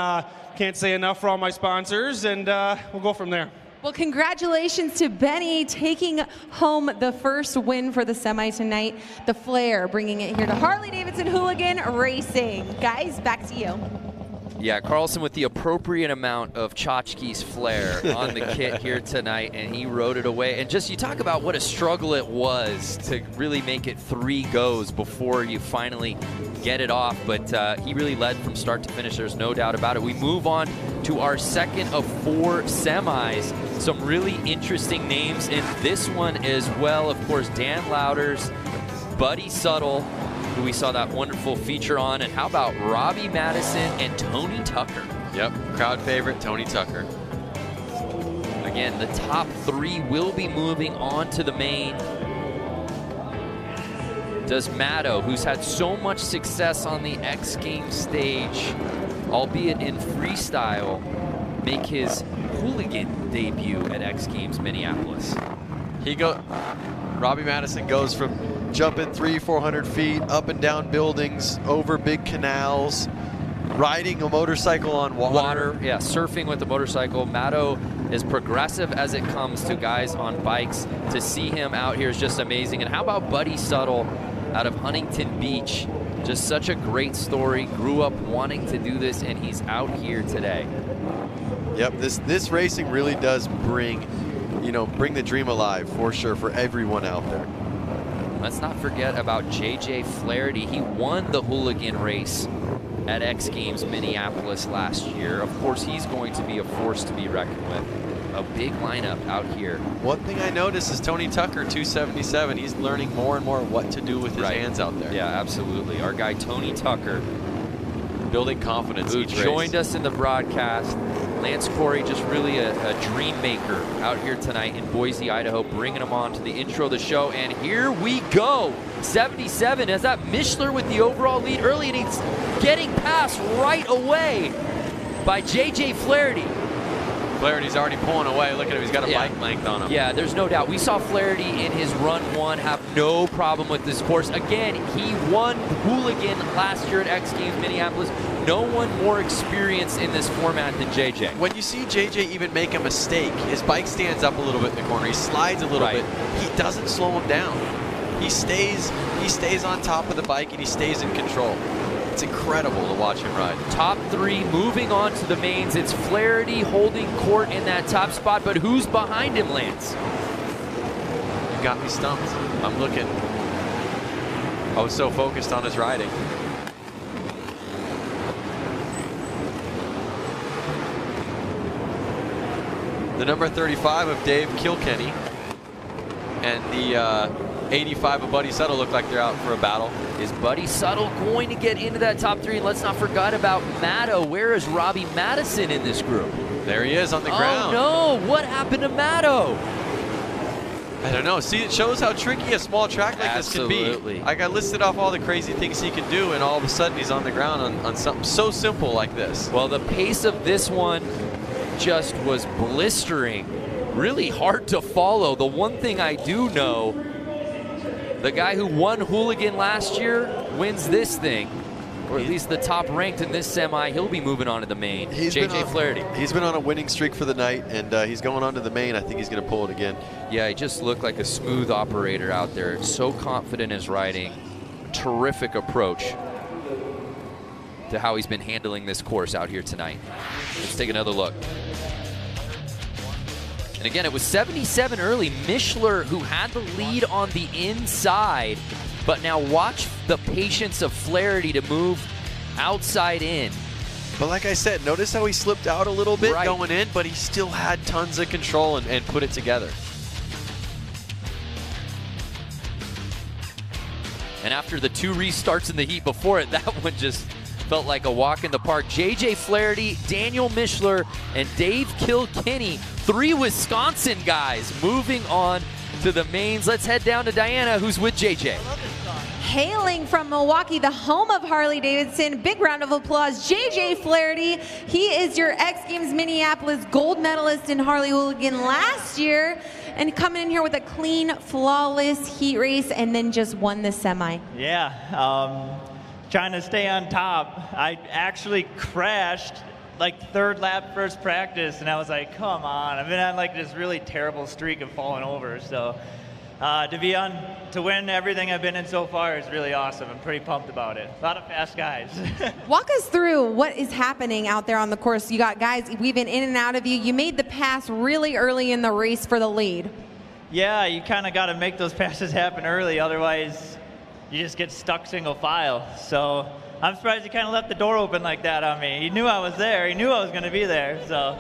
Can't say enough for all my sponsors, and we'll go from there. Well, congratulations to Benny taking home the first win for the semi tonight. The Flair bringing it here to Harley-Davidson Hooligan Racing. Guys, back to you. Yeah, Carlson with the appropriate amount of Tchotchke's flair on the kit here tonight, and he rode it away. And just, you talk about what a struggle it was to really make it 3 goes before you finally get it off, but he really led from start to finish. There's no doubt about it. We move on to our 2nd of 4 semis. Some really interesting names in this one as well. Of course, Dan Louders, Buddy Suttle, who we saw that wonderful feature on, and how about Robbie Madison and Tony Tucker? Yep, crowd favorite, Tony Tucker. Again, the top 3 will be moving on to the main. Does Matto, who's had so much success on the X Games stage, albeit in freestyle, make his hooligan debut at X Games Minneapolis? Robbie Madison goes from jumping 300-400 feet, up and down buildings, over big canals, riding a motorcycle on water. Yeah, surfing with the motorcycle. Matto is progressive as it comes to guys on bikes. To see him out here is just amazing. And how about Buddy Suttle out of Huntington Beach? Just such a great story. Grew up wanting to do this, and he's out here today. Yep, this racing really does bring the dream alive for sure for everyone out there. Let's not forget about JJ Flaherty. He won the hooligan race at X Games Minneapolis last year. Of course, he's going to be a force to be reckoned with. A big lineup out here. One thing I noticed is Tony Tucker, 277. He's learning more and more what to do with his hands out there. Yeah, absolutely. Our guy Tony Tucker, building confidence. who each joined race. us in the broadcast. Lance Corey, just really a dream maker out here tonight in Boise, Idaho, bringing them on to the intro of the show. And here we go. 77 as that Mishler with the overall lead early, and he's getting passed right away by J.J. Flaherty. Flaherty's already pulling away. Look at him. He's got a bike length on him. Yeah, there's no doubt. We saw Flaherty in his run one have no problem with this course. Again, he won Hooligan last year at X Games Minneapolis. No one more experienced in this format than JJ. When you see JJ even make a mistake, his bike stands up a little bit in the corner. He slides a little bit. He doesn't slow him down. He stays on top of the bike and he stays in control. It's incredible to watch him ride. Top 3 moving on to the mains. It's Flaherty holding court in that top spot, but who's behind him, Lance? You got me stumped. I'm looking. I was so focused on his riding. The number 35 of Dave Kilkenny and the 85 of Buddy Suttle look like they're out for a battle. Is Buddy Suttle going to get into that top 3? And let's not forget about Maddo. Where is Robbie Madison in this group? There he is on the ground. Oh no, what happened to Maddo? I don't know. See, it shows how tricky a small track like this can be. Like, I listed off all the crazy things he can do, and all of a sudden he's on the ground on something so simple like this. Well, the pace of this one just was blistering. Really hard to follow. The one thing I do know, the guy who won Hooligan last year wins this thing, or at least the top ranked in this semi. He'll be moving on to the main. J.J. Flaherty. He's been on a winning streak for the night, and he's going on to the main. I think he's going to pull it again. Yeah, he just looked like a smooth operator out there. So confident in his riding. Terrific approach to how he's been handling this course out here tonight. Let's take another look. And again, it was 77 early. Mishler, who had the lead on the inside, but now watch the patience of Flaherty to move outside in. But like I said, notice how he slipped out a little bit going in, but he still had tons of control and put it together. And after the 2 restarts in the heat before it, that one just felt like a walk in the park. J.J. Flaherty, Daniel Mishler, and Dave Kilkenny, 3 Wisconsin guys moving on to the mains. Let's head down to Diana, who's with J.J. Hailing from Milwaukee, the home of Harley-Davidson, big round of applause, J.J. Flaherty. He is your X Games Minneapolis gold medalist in Harley Hooligan last year, and coming in here with a clean, flawless heat race, and then just won the semi. Yeah, trying to stay on top. I actually crashed like 3rd lap first practice, and I was like, come on. I've been on like this really terrible streak of falling over, so to win everything I've been in so far is really awesome. I'm pretty pumped about it. A lot of fast guys. Walk us through what is happening out there on the course. You got guys weaving in and out of you. You made the pass really early in the race for the lead. Yeah, you kind of got to make those passes happen early, otherwise you just get stuck single file. So I'm surprised he kind of left the door open like that on me. He knew I was there. He knew I was going to be there. So,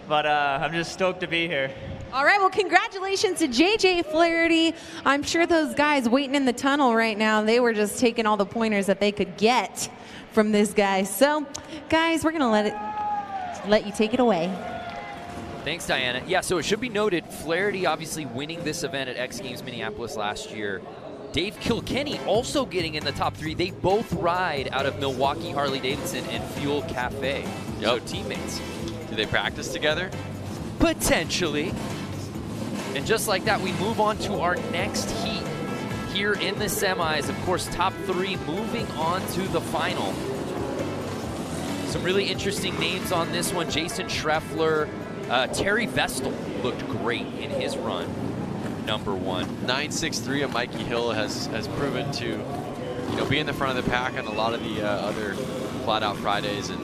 but I'm just stoked to be here. All right, well, congratulations to J.J. Flaherty. I'm sure those guys waiting in the tunnel right now, they were just taking all the pointers that they could get from this guy. So, guys, we're going to let you take it away. Thanks, Diana. Yeah, so it should be noted, Flaherty obviously winning this event at X Games Minneapolis last year. Dave Kilkenny also getting in the top 3. They both ride out of Milwaukee Harley-Davidson and Fuel Cafe. So teammates. Do they practice together? Potentially. And just like that, we move on to our next heat here in the semis. Of course, top 3 moving on to the final. Some really interesting names on this one. Jason Schreffler, Terry Vestal looked great in his run. Number 1. 963 of Mikey Hill has proven to, be in the front of the pack on a lot of the other Flat Out Fridays and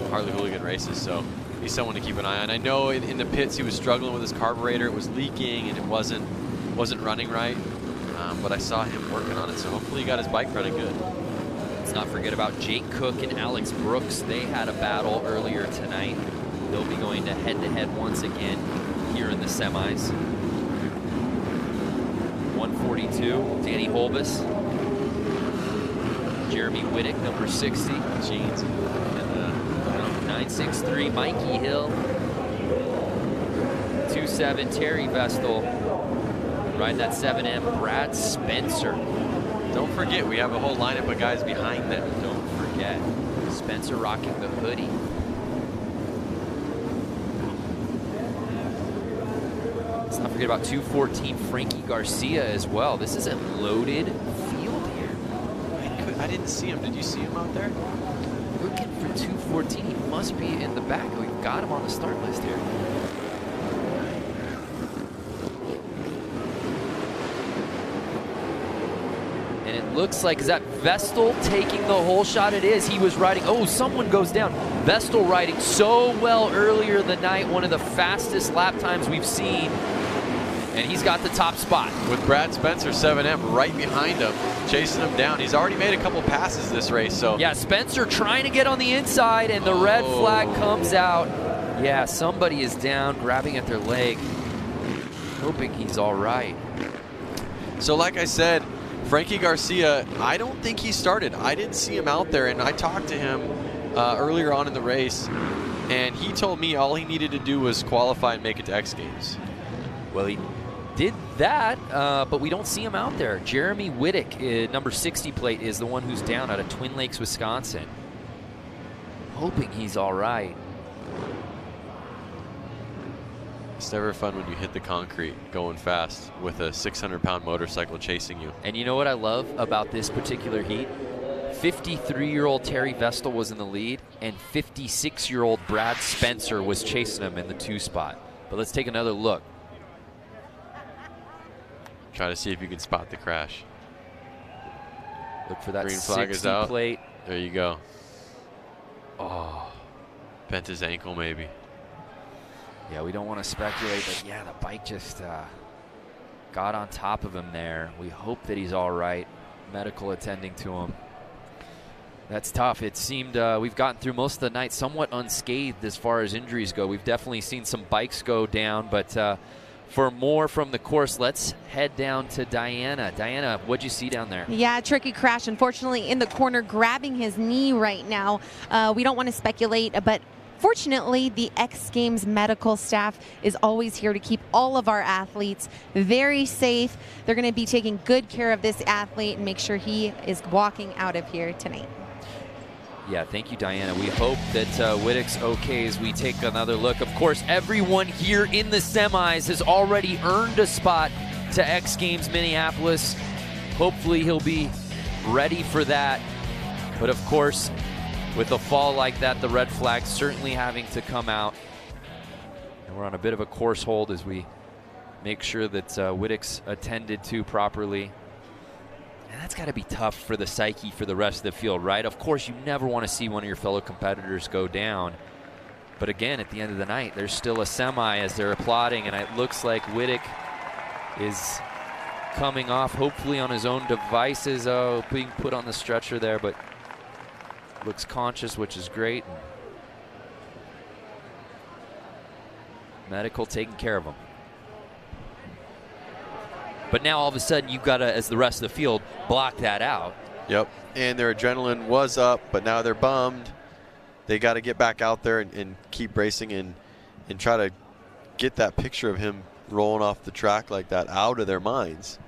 Harley Hooligan races. So he's someone to keep an eye on. I know in the pits he was struggling with his carburetor. It was leaking and it wasn't running right. But I saw him working on it. So hopefully he got his bike running good. Let's not forget about Jake Cook and Alex Brooks. They had a battle earlier tonight. They'll be going to head-to-head once again here in the semis. 142, Danny Holbus. Jeremy Whittick, number 60. Jeans. And 963 Mikey Hill. 27 Terry Vestal. Riding that 7M Brad Spencer. Don't forget, we have a whole lineup of guys behind them. Don't forget. Spencer rocking the hoodie. Let's not forget about 214 Frankie Garcia as well. This is a loaded field here. I didn't see him. Did you see him out there? Looking for 214. He must be in the back. We've got him on the start list here. And it looks like, is that Vestal taking the whole shot? It is. He was riding. Oh, someone goes down. Vestal riding so well earlier in the night. One of the fastest lap times we've seen. And he's got the top spot. With Brad Spencer, 7M, right behind him, chasing him down. He's already made a couple passes this race, so. Yeah, Spencer trying to get on the inside, and the red flag comes out. Yeah, somebody is down, grabbing at their leg, hoping he's all right. So like I said, Frankie Garcia, I don't think he started. I didn't see him out there, and I talked to him earlier on in the race, and he told me all he needed to do was qualify and make it to X Games. Well, he did that, but we don't see him out there. Jeremy Whittick, number 60 plate, is the one who's down out of Twin Lakes, Wisconsin. Hoping he's all right. It's never fun when you hit the concrete going fast with a 600-pound motorcycle chasing you. And you know what I love about this particular heat? 53-year-old Terry Vestal was in the lead, and 56-year-old Brad Spencer was chasing him in the 2 spot. But let's take another look. Try to see if you can spot the crash. Look for that green flag 60 is out. plate. There you go. Oh, bent his ankle maybe. Yeah, we don't want to speculate, but yeah, the bike just got on top of him there. We hope that he's all right. Medical attending to him. That's tough. It seemed we've gotten through most of the night somewhat unscathed as far as injuries go. We've definitely seen some bikes go down, but for more from the course, let's head down to Diana. Diana, what'd you see down there? Yeah, tricky crash, unfortunately, in the corner, grabbing his knee right now. We don't want to speculate, but fortunately, the X Games medical staff is always here to keep all of our athletes very safe. They're going to be taking good care of this athlete and make sure he is walking out of here tonight. Yeah, thank you, Diana. We hope that Whittick's okay as we take another look. Of course, everyone here in the semis has already earned a spot to X Games Minneapolis. Hopefully he'll be ready for that. But of course, with a fall like that, the red flag certainly having to come out. And we're on a bit of a course hold as we make sure that Whittick's attended to properly. And that's got to be tough for the psyche for the rest of the field, right? Of course, you never want to see one of your fellow competitors go down. But again, at the end of the night, there's still a semi as they're applauding, and it looks like Whittick is coming off, hopefully on his own devices. Oh, being put on the stretcher there, but looks conscious, which is great. Medical taking care of him. But now all of a sudden you've got to, as the rest of the field, block that out. Yep, and their adrenaline was up, but now they're bummed. They got to get back out there and keep racing and try to get that picture of him rolling off the track like that out of their minds.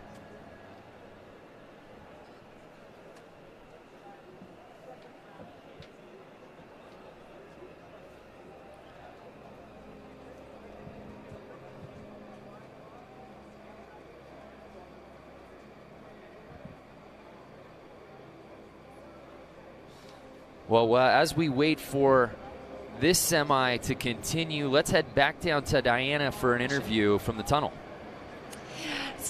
Well, as we wait for this semi to continue, let's head back down to Diana for an interview from the tunnel.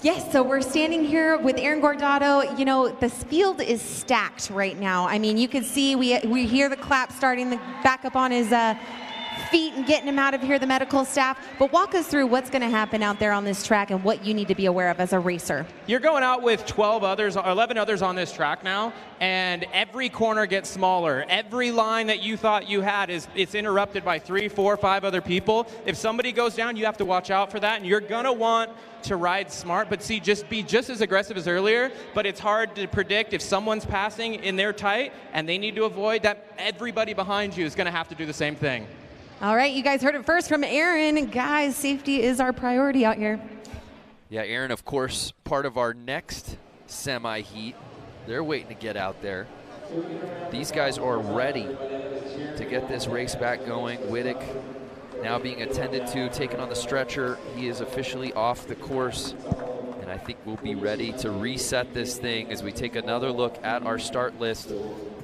Yes, so we're standing here with Aaron Guardado. You know, the field is stacked right now. I mean, you can see we hear the clap starting back up on his feet and getting him out of here, the medical staff. But walk us through what's going to happen out there on this track and what you need to be aware of as a racer. You're going out with 11 others on this track now, and every corner gets smaller. Every line that you thought you had it's interrupted by 3, 4, 5 other people. If somebody goes down, you have to watch out for that, and you're gonna want to ride smart, but see, just be just as aggressive as earlier. But it's hard to predict if someone's passing in their tight and they need to avoid that. Everybody behind you is going to have to do the same thing. All right, you guys heard it first from Aaron. Guys, safety is our priority out here. Yeah, Aaron, of course, part of our next semi-heat. They're waiting to get out there. These guys are ready to get this race back going. Wittick now being attended to, taken on the stretcher. He is officially off the course. And I think we'll be ready to reset this thing as we take another look at our start list.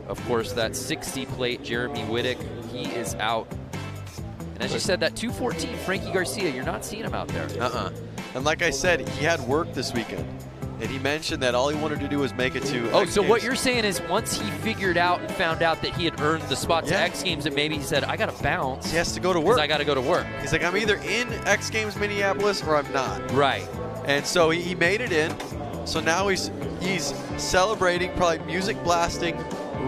Of course, that 60 plate Jeremy Wittick, he is out. And as you said, that 214 Frankie Garcia, you're not seeing him out there. And like I said, he had work this weekend. And he mentioned that all he wanted to do was make it to X so Games. what you're saying is once he figured out and found out that he had earned the spot to X Games, and maybe he said, I got to bounce. He has to go to work. I got to go to work. He's like, I'm either in X Games Minneapolis or I'm not. Right. And so he made it in. So now he's celebrating, probably music blasting,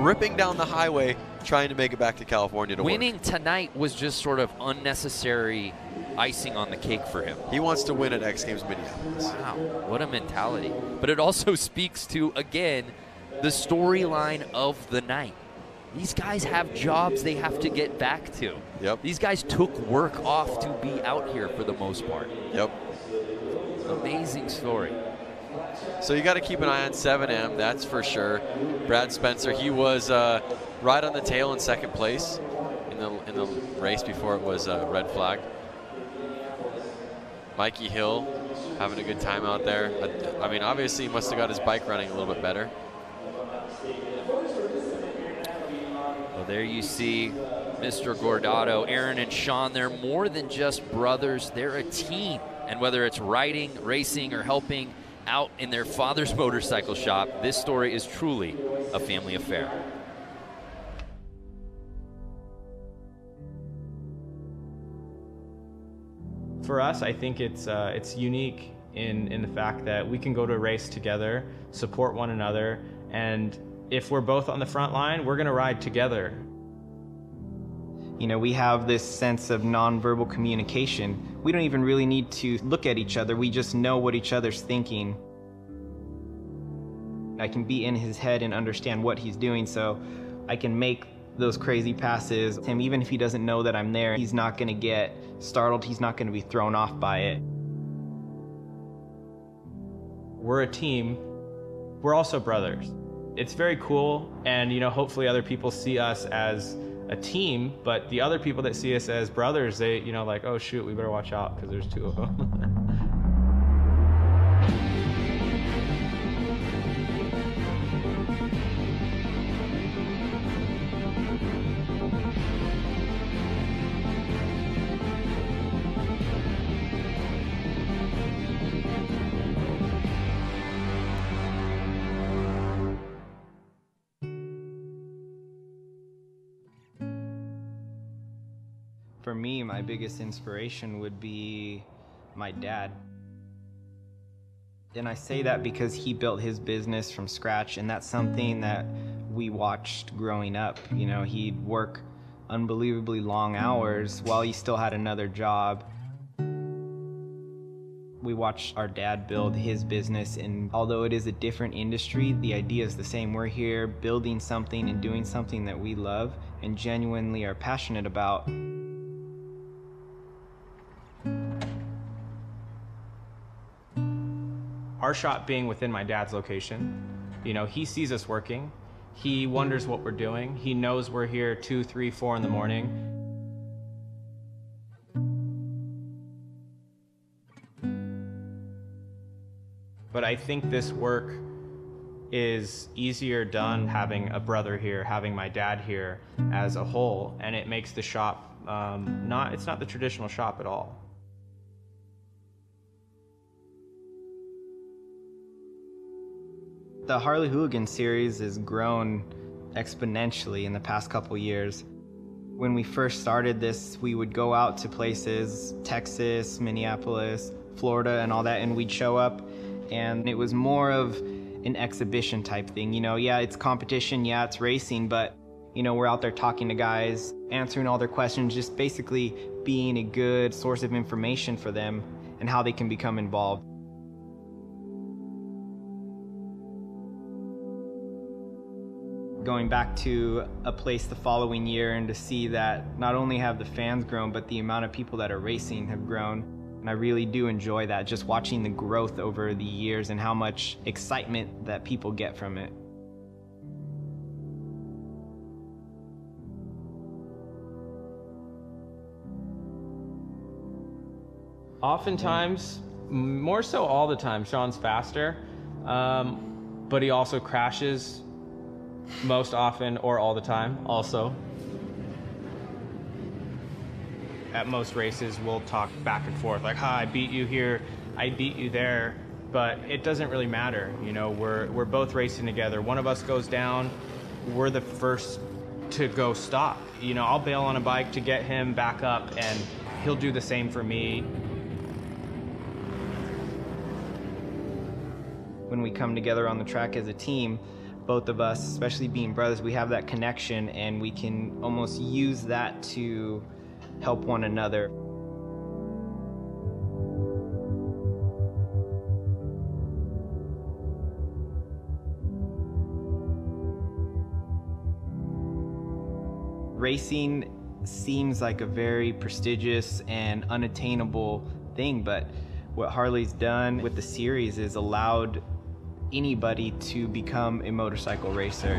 ripping down the highway, trying to make it back to California to Winning work. tonight was just sort of unnecessary icing on the cake for him. He wants to win at X Games Minneapolis. Wow, what a mentality. But it also speaks to, again, the storyline of the night. These guys have jobs they have to get back to. Yep. These guys took work off to be out here for the most part. Yep. Amazing story. So you got to keep an eye on 7M, that's for sure. Brad Spencer, he was right on the tail in second place in the race before it was red flag. Mikey Hill having a good time out there. I mean, obviously he must have got his bike running a little bit better. Well, there you see Mr. Gordado, Aaron and Sean. They're more than just brothers. They're a team. And whether it's riding, racing, or helping out in their father's motorcycle shop, this story is truly a family affair. For us, I think it's unique in the fact that we can go to a race together, support one another, and if we're both on the front line, we're going to ride together. You know, we have this sense of nonverbal communication. We don't even really need to look at each other. We just know what each other's thinking. I can be in his head and understand what he's doing, so I can make those crazy passes. And even if he doesn't know that I'm there, he's not going to get startled. He's not going to be thrown off by it. We're a team. We're also brothers. It's very cool, and you know, hopefully other people see us as a team, but the other people that see us as brothers, they, you know, like, oh shoot, we better watch out because there's two of them. For me, my biggest inspiration would be my dad. And I say that because he built his business from scratch, and that's something that we watched growing up. You know, he'd work unbelievably long hours while he still had another job. We watched our dad build his business, and although it is a different industry, the idea is the same. We're here building something and doing something that we love and genuinely are passionate about. Our shop being within my dad's location, you know, he sees us working. He wonders what we're doing. He knows we're here 2, 3, 4 in the morning. But I think this work is easier done having a brother here, having my dad here as a whole, and it makes the shop it's not the traditional shop at all. The Harley Hooligan series has grown exponentially in the past couple years. When we first started this, we would go out to places, Texas, Minneapolis, Florida, and all that, and we'd show up, and it was more of an exhibition type thing. You know, yeah, it's competition, yeah, it's racing, but, you know, we're out there talking to guys, answering all their questions, just basically being a good source of information for them and how they can become involved. Going back to a place the following year and to see that not only have the fans grown, but the amount of people that are racing have grown. And I really do enjoy that, just watching the growth over the years and how much excitement that people get from it. Oftentimes, more so all the time, Sean's faster, but he also crashes most often or all the time also. At most races, we'll talk back and forth, like, hi, I beat you here, I beat you there, but it doesn't really matter. You know, we're both racing together. One of us goes down, we're the first to go stop. You know, I'll bail on a bike to get him back up, and he'll do the same for me. When we come together on the track as a team, both of us, especially being brothers, we have that connection, and we can almost use that to help one another. Racing seems like a very prestigious and unattainable thing, but what Harley's done with the series is allowed anybody to become a motorcycle racer.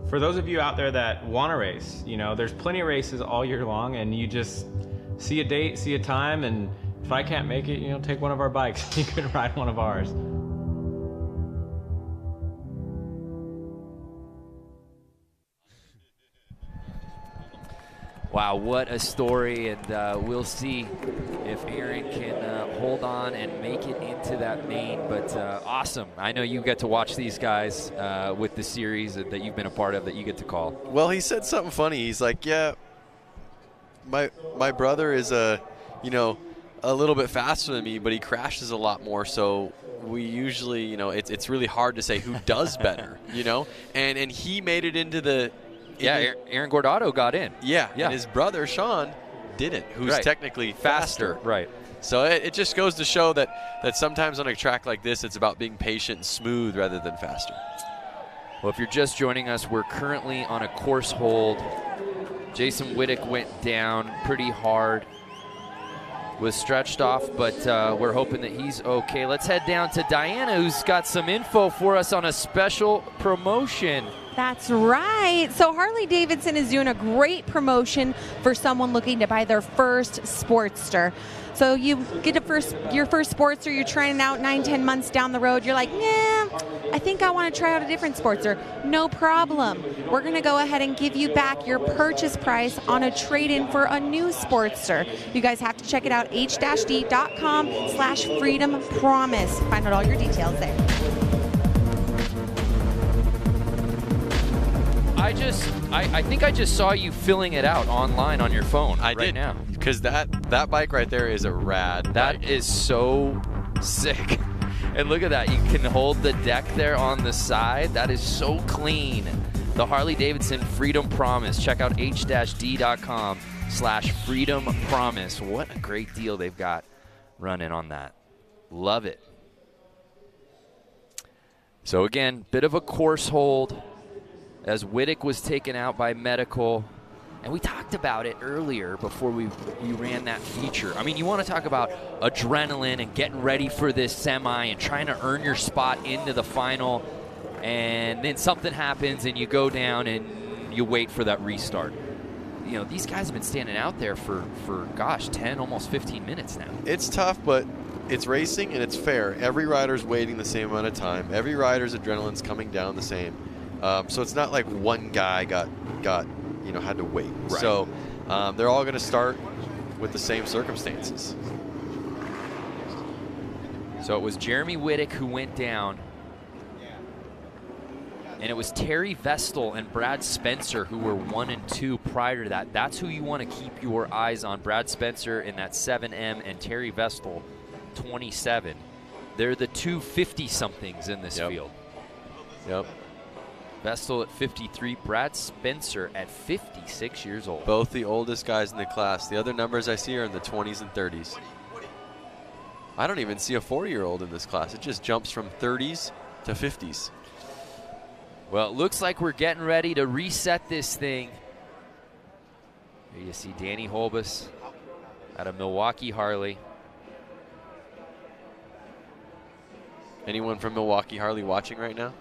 For those of you out there that want to race, you know, there's plenty of races all year long, and you just see a date, see a time, and if I can't make it, you know, take one of our bikes. You can ride one of ours. Wow, what a story, and we'll see if Aaron can hold on and make it into that main, but awesome. I know you get to watch these guys with the series that you've been a part of that you get to call. Well, he said something funny. He's like, yeah, my brother is a little bit faster than me, but he crashes a lot more, so we usually, you know, it's really hard to say who does better, you know, and he made it into the Aaron Gordado got in. Yeah, and his brother, Sean, didn't, who's technically faster. Right. So it just goes to show that sometimes on a track like this, it's about being patient and smooth rather than faster. Well, if you're just joining us, we're currently on a course hold. Jason Wittick went down pretty hard, was stretched off, but we're hoping that he's okay. Let's head down to Diana, who's got some info for us on a special promotion. That's right. So Harley-Davidson is doing a great promotion for someone looking to buy their first Sportster. So you get your first Sportster, you're trying it out 9-10 months down the road. You're like, nah, I think I want to try out a different Sportster. No problem. We're going to go ahead and give you back your purchase price on a trade-in for a new Sportster. You guys have to check it out, h-d.com/freedom promise. Find out all your details there. I think I just saw you filling it out online on your phone now. Because that bike right there is a rad bike. Is so sick. And look at that. You can hold the deck there on the side. That is so clean. The Harley-Davidson Freedom Promise. Check out h-d.com/freedom promise. What a great deal they've got running on that. Love it. So again, bit of a course hold as Wittick was taken out by medical. And we talked about it earlier before we ran that feature. I mean, you want to talk about adrenaline and getting ready for this semi and trying to earn your spot into the final, and then something happens and you go down and you wait for that restart. You know, these guys have been standing out there for gosh, 10, almost 15 minutes now. It's tough, but it's racing and it's fair. Every rider's waiting the same amount of time. Every rider's adrenaline's coming down the same. So it's not like one guy had to wait. Right. So they're all going to start with the same circumstances. So it was Jeremy Wittick who went down. And it was Terry Vestal and Brad Spencer who were 1 and 2 prior to that. That's who you want to keep your eyes on. Brad Spencer in that 7M and Terry Vestal, 27. They're the two 50-somethings in this field. Yep. Vestal at 53, Brad Spencer at 56 years old. Both the oldest guys in the class. The other numbers I see are in the 20s and 30s. I don't even see a 40-year-old in this class. It just jumps from 30s to 50s. Well, it looks like we're getting ready to reset this thing. Here you see Danny Holbus out of Milwaukee Harley. Anyone from Milwaukee Harley watching right now?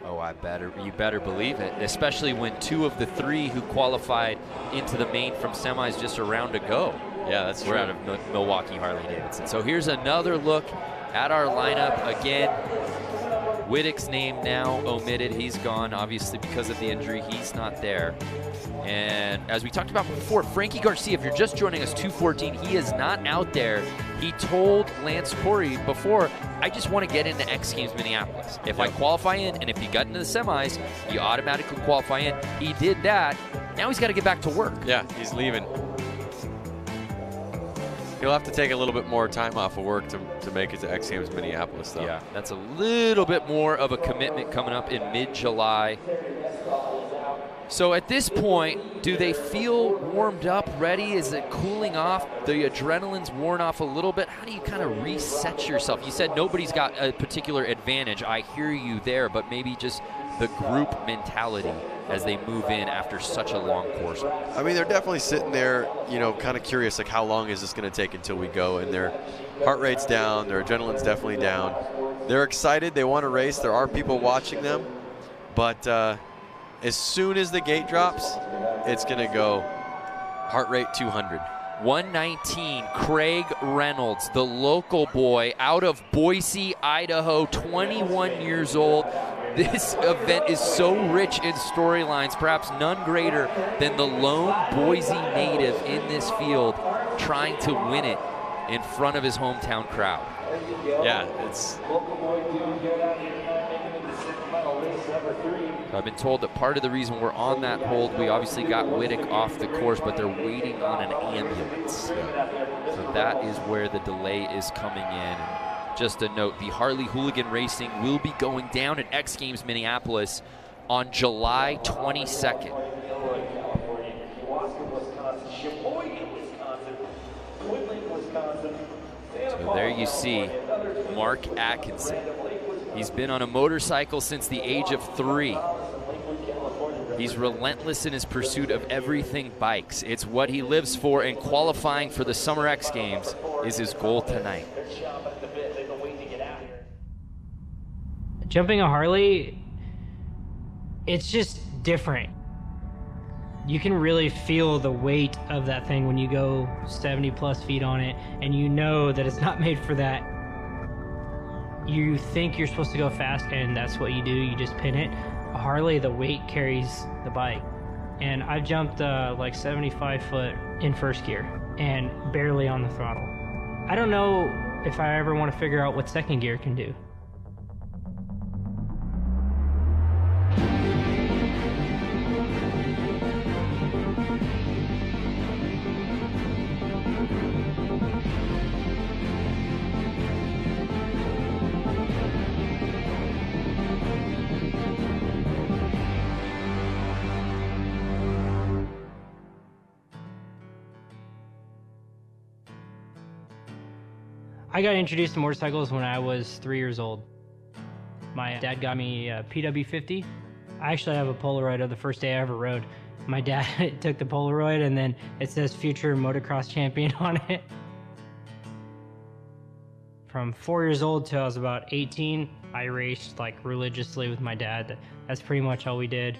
Oh, you better believe it, especially when 2 of the 3 who qualified into the main from semis just a round ago. Yeah, that's true. We're out of Milwaukee Harley-Davidson. So here's another look at our lineup. Again, Whittick's name now omitted. He's gone, obviously, because of the injury. He's not there. And as we talked about before, Frankie Garcia, if you're just joining us, 214, he is not out there. He told Lance Corey before, I just want to get into X Games Minneapolis. If I qualify in, and if he got into the semis, you automatically qualify in. He did that. Now he's got to get back to work. Yeah, he's leaving. He'll have to take a little bit more time off of work to make it to X Games Minneapolis, though. Yeah, that's a little bit more of a commitment coming up in mid-July. So at this point, do they feel warmed up, ready? Is it cooling off? The adrenaline's worn off a little bit. How do you kind of reset yourself? You said nobody's got a particular advantage. I hear you there, but maybe just the group mentality as they move in after such a long course. I mean, they're definitely sitting there, you know, kind of curious, like how long is this going to take until we go? And their heart rate's down, their adrenaline's definitely down. They're excited, they want to race. There are people watching them, but as soon as the gate drops, it's going to go heart rate 200. 119, Craig Reynolds, the local boy out of Boise, Idaho, 21 years old. This event is so rich in storylines, perhaps none greater than the lone Boise native in this field trying to win it in front of his hometown crowd. Yeah, it's... I've been told that part of the reason we're on that hold, we obviously got Whittick off the course, but they're waiting on an ambulance. So that is where the delay is coming in. And just a note, the Harley Hooligan Racing will be going down at X Games Minneapolis on July 22nd. So there you see Mark Atkinson. He's been on a motorcycle since the age of 3. He's relentless in his pursuit of everything bikes. It's what he lives for, and qualifying for the Summer X Games is his goal tonight. Jumping a Harley, it's just different. You can really feel the weight of that thing when you go 70+ feet on it, and you know that it's not made for that. You think you're supposed to go fast, and that's what you do. You just pin it. A Harley, the weight carries the bike. And I've jumped like 75 foot in first gear and barely on the throttle. I don't know if I ever want to figure out what second gear can do. I got introduced to motorcycles when I was 3 years old. My dad got me a PW50. I actually have a Polaroid of the first day I ever rode. My dad took the Polaroid and then it says future motocross champion on it. From 4 years old till I was about 18, I raced like religiously with my dad. That's pretty much all we did.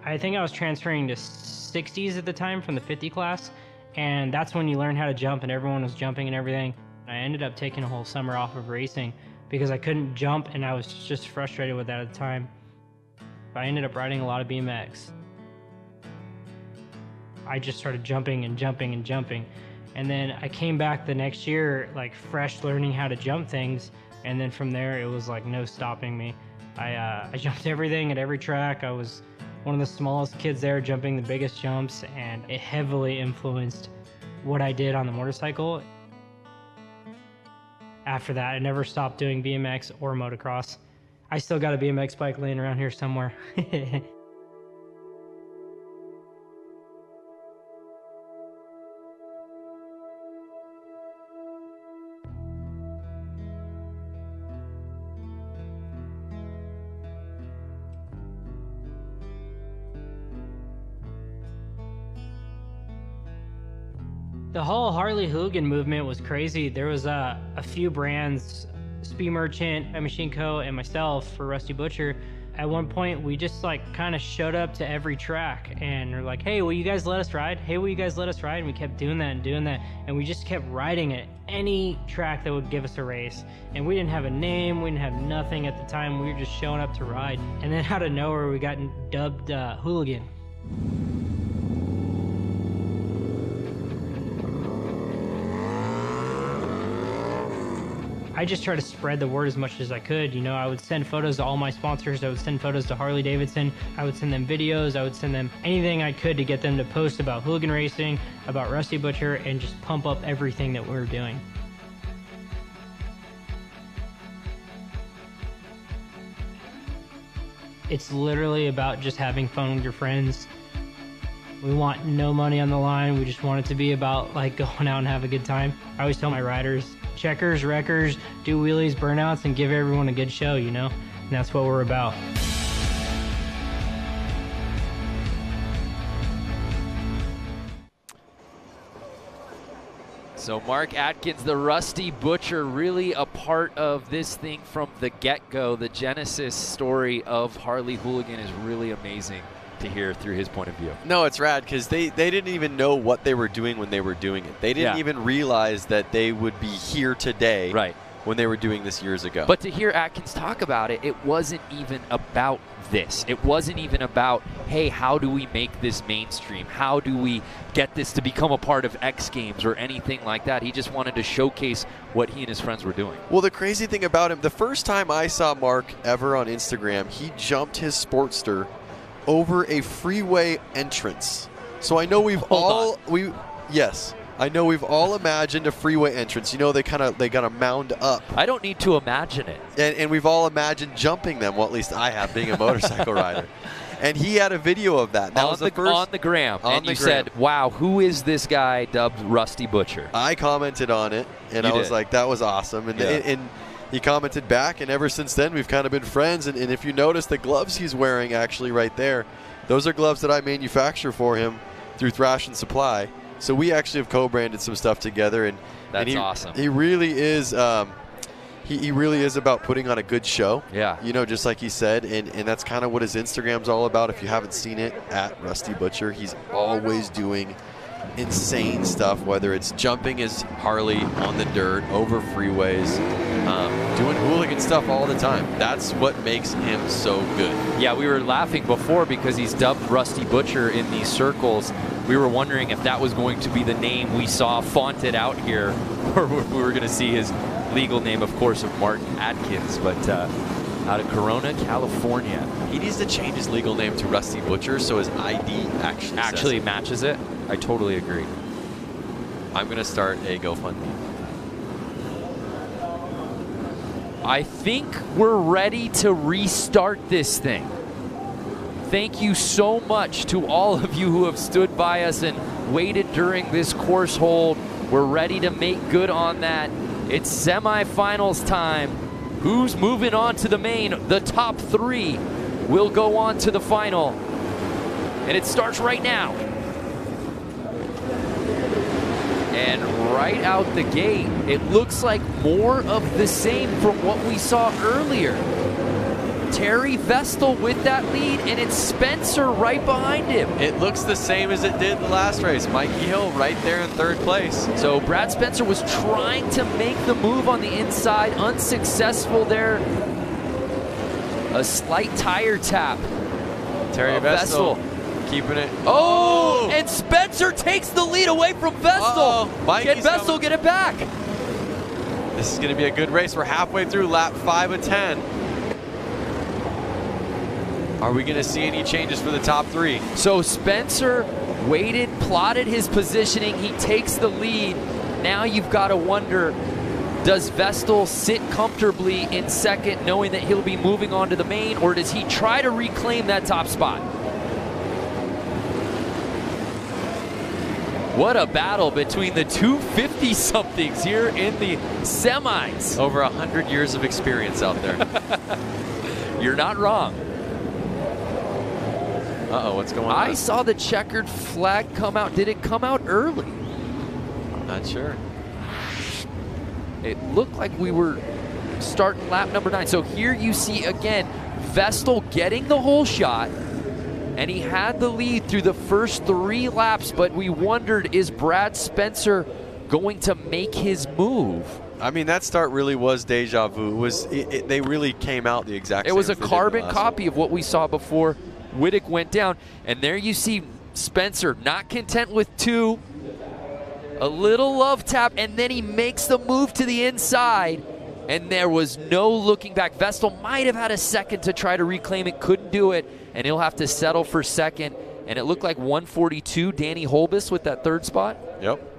I think I was transferring to 60s at the time from the 50 class. And that's when you learn how to jump, and everyone was jumping and everything. I ended up taking a whole summer off of racing because I couldn't jump, and I was just frustrated with that at the time. I ended up riding a lot of BMX. I just started jumping and jumping and jumping. And then I came back the next year, like fresh, learning how to jump things. And then from there, it was like no stopping me. I jumped everything at every track. I was one of the smallest kids there jumping the biggest jumps, and it heavily influenced what I did on the motorcycle. After that, I never stopped doing BMX or motocross. I still got a BMX bike laying around here somewhere. The whole Harley Hooligan movement was crazy. There was a few brands, Speed Merchant, Machine Co, and myself for Rusty Butcher. At one point, we just like kind of showed up to every track and we're like, hey, will you guys let us ride? Hey, will you guys let us ride? And we kept doing that, and we just kept riding at any track that would give us a race. And we didn't have a name, we didn't have nothing at the time. We were just showing up to ride. And then out of nowhere, we got dubbed Hooligan. I just try to spread the word as much as I could. You know, I would send photos to all my sponsors. I would send photos to Harley-Davidson. I would send them videos. I would send them anything I could to get them to post about hooligan racing, about Rusty Butcher, and just pump up everything that we were doing. It's literally about just having fun with your friends. We want no money on the line. We just want it to be about like going out and have a good time. I always tell my riders, checkers, wreckers, do wheelies, burnouts, and give everyone a good show, you know? And that's what we're about. So Mark Atkins, the Rusty Butcher, really a part of this thing from the get-go. The genesis story of Harley Hooligan is really amazing to hear through his point of view. No, it's rad because they didn't even know what they were doing when they were doing it. They didn't even realize that they would be here today when they were doing this years ago. But to hear Atkins talk about it, it wasn't even about this. It wasn't even about, hey, how do we make this mainstream? How do we get this to become a part of X Games or anything like that? He just wanted to showcase what he and his friends were doing. Well, the crazy thing about him, the first time I saw Mark ever on Instagram, he jumped his Sportster over a freeway entrance. So I know we've I know we've all imagined a freeway entrance. You know, they gotta mound up. I don't need to imagine it. And we've all imagined jumping them. Well, at least I have, being a motorcycle rider. And he had a video of that. That was the first on the gram. And you said, "Wow, who is this guy dubbed Rusty Butcher?" I commented on it, and I was like, "That was awesome." And he commented back, and ever since then, we've kind of been friends. And if you notice the gloves he's wearing, actually right there, those are gloves that I manufacture for him through Thrash and Supply. So we actually have co-branded some stuff together, and that's awesome. He really is. He really is about putting on a good show. Yeah. You know, just like he said, and that's kind of what his Instagram's all about. If you haven't seen it, at Rusty Butcher, he's always doing insane stuff, whether it's jumping his Harley on the dirt, over freeways, doing hooligan stuff all the time. That's what makes him so good. Yeah, we were laughing before because he's dubbed Rusty Butcher in these circles. We were wondering if that was going to be the name we saw fonted out here, or we were going to see his legal name, of course, of Mark Atkins, but out of Corona, California. He needs to change his legal name to Rusty Butcher so his ID actually matches it. I totally agree. I'm going to start a GoFundMe. I think we're ready to restart this thing. Thank you so much to all of you who have stood by us and waited during this course hold. We're ready to make good on that. It's semifinals time. Who's moving on to the main? The top three will go on to the final. And it starts right now. And right out the gate, it looks like more of the same from what we saw earlier. Terry Vestal with that lead, and it's Spencer right behind him. It looks the same as it did the last race. Mikey Hill right there in third place. So Brad Spencer was trying to make the move on the inside, unsuccessful there. A slight tire tap. Terry Vestal keeping it. Oh, and Spencer takes the lead away from Vestal. Can Vestal get it back? This is going to be a good race. We're halfway through lap 5 of 10. Are we going to see any changes for the top 3? So Spencer waited, plotted his positioning. He takes the lead. Now you've got to wonder, does Vestal sit comfortably in second knowing that he'll be moving on to the main, or does he try to reclaim that top spot? What a battle between the two 50-somethings here in the semis. Over 100 years of experience out there. You're not wrong. Uh-oh, what's going on? I saw the checkered flag come out. Did it come out early? I'm not sure. It looked like we were starting lap number 9. So here you see again, Vestal getting the whole shot, and he had the lead through the first 3 laps, but we wondered, is Brad Spencer going to make his move? I mean, that start really was deja vu. They really came out the exact same. It was a carbon copy of what we saw before Wittick went down. And there you see Spencer not content with 2. A little love tap, and then he makes the move to the inside, and there was no looking back. Vestal might have had a second to try to reclaim it, couldn't do it, and he'll have to settle for second. And it looked like 142, Danny Holbus with that 3rd spot. Yep.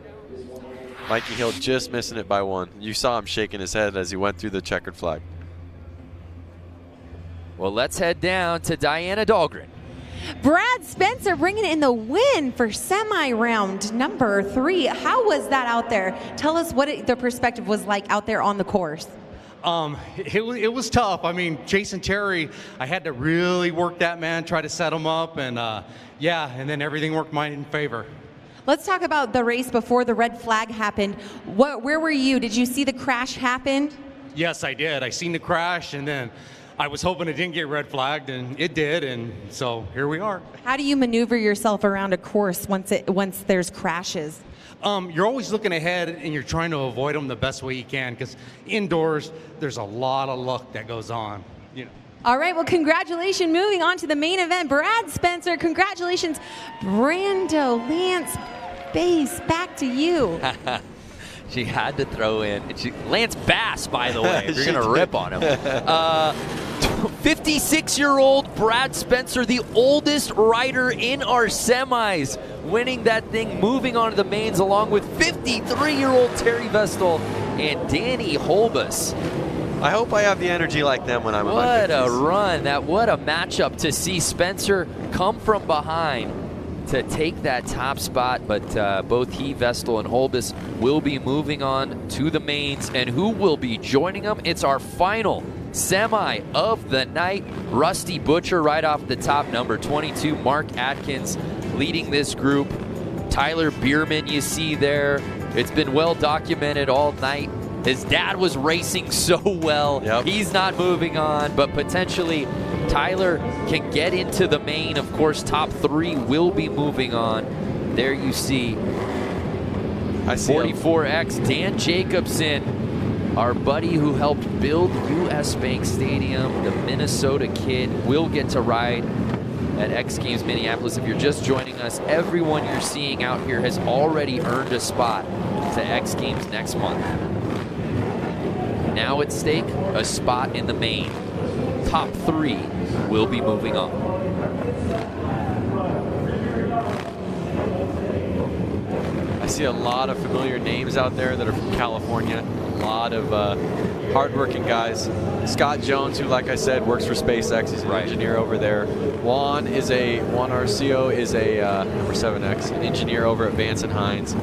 Mikey Hill just missing it by 1. You saw him shaking his head as he went through the checkered flag. Well, let's head down to Diana Dahlgren. Brad Spencer bringing in the win for semi-round number 3. How was that out there? Tell us what the perspective was like out there on the course. It was tough. I mean, Jason Terry, I had to really work that man, try to set him up, and yeah, and then everything worked mine in favor. Let's talk about the race before the red flag happened. Where were you? Did you see the crash happen? Yes, I did. I seen the crash, and then I was hoping it didn't get red flagged, and it did, and so here we are. How do you maneuver yourself around a course once there's crashes? You're always looking ahead, and you're trying to avoid them the best way you can, because indoors, there's a lot of luck that goes on. You know. All right, well, congratulations. Moving on to the main event, Brad Spencer. Congratulations, Brando, Lance, Bass, back to you. She had to throw in. Lance Bass, by the way, if you're going to rip on him. 56-year-old Brad Spencer, the oldest rider in our semis, winning that thing, moving on to the mains, along with 53-year-old Terry Vestal and Danny Holbus. I hope I have the energy like them when I'm in my 50s. What a run. What a matchup to see Spencer come from behind to take that top spot, but both he, Vestal, and Holbus will be moving on to the mains. And who will be joining them? It's our final semi of the night. Rusty Butcher right off the top, number 22, Mark Atkins leading this group. Tyler Bierman you see there. It's been well documented all night. His dad was racing so well. Yep. He's not moving on, but potentially Tyler can get into the main. Of course, top 3 will be moving on. There you see 44X Dan Jacobson, our buddy who helped build US Bank Stadium, the Minnesota kid, will get to ride at X Games Minneapolis. If you're just joining us, everyone you're seeing out here has already earned a spot to X Games next month. Now at stake, a spot in the main. Top 3 will be moving on. I see a lot of familiar names out there that are from California. A lot of hardworking guys. Scott Jones, who, like I said, works for SpaceX. He's an engineer over there. Juan Arcio is a number 7X, an engineer over at Vance and Hines.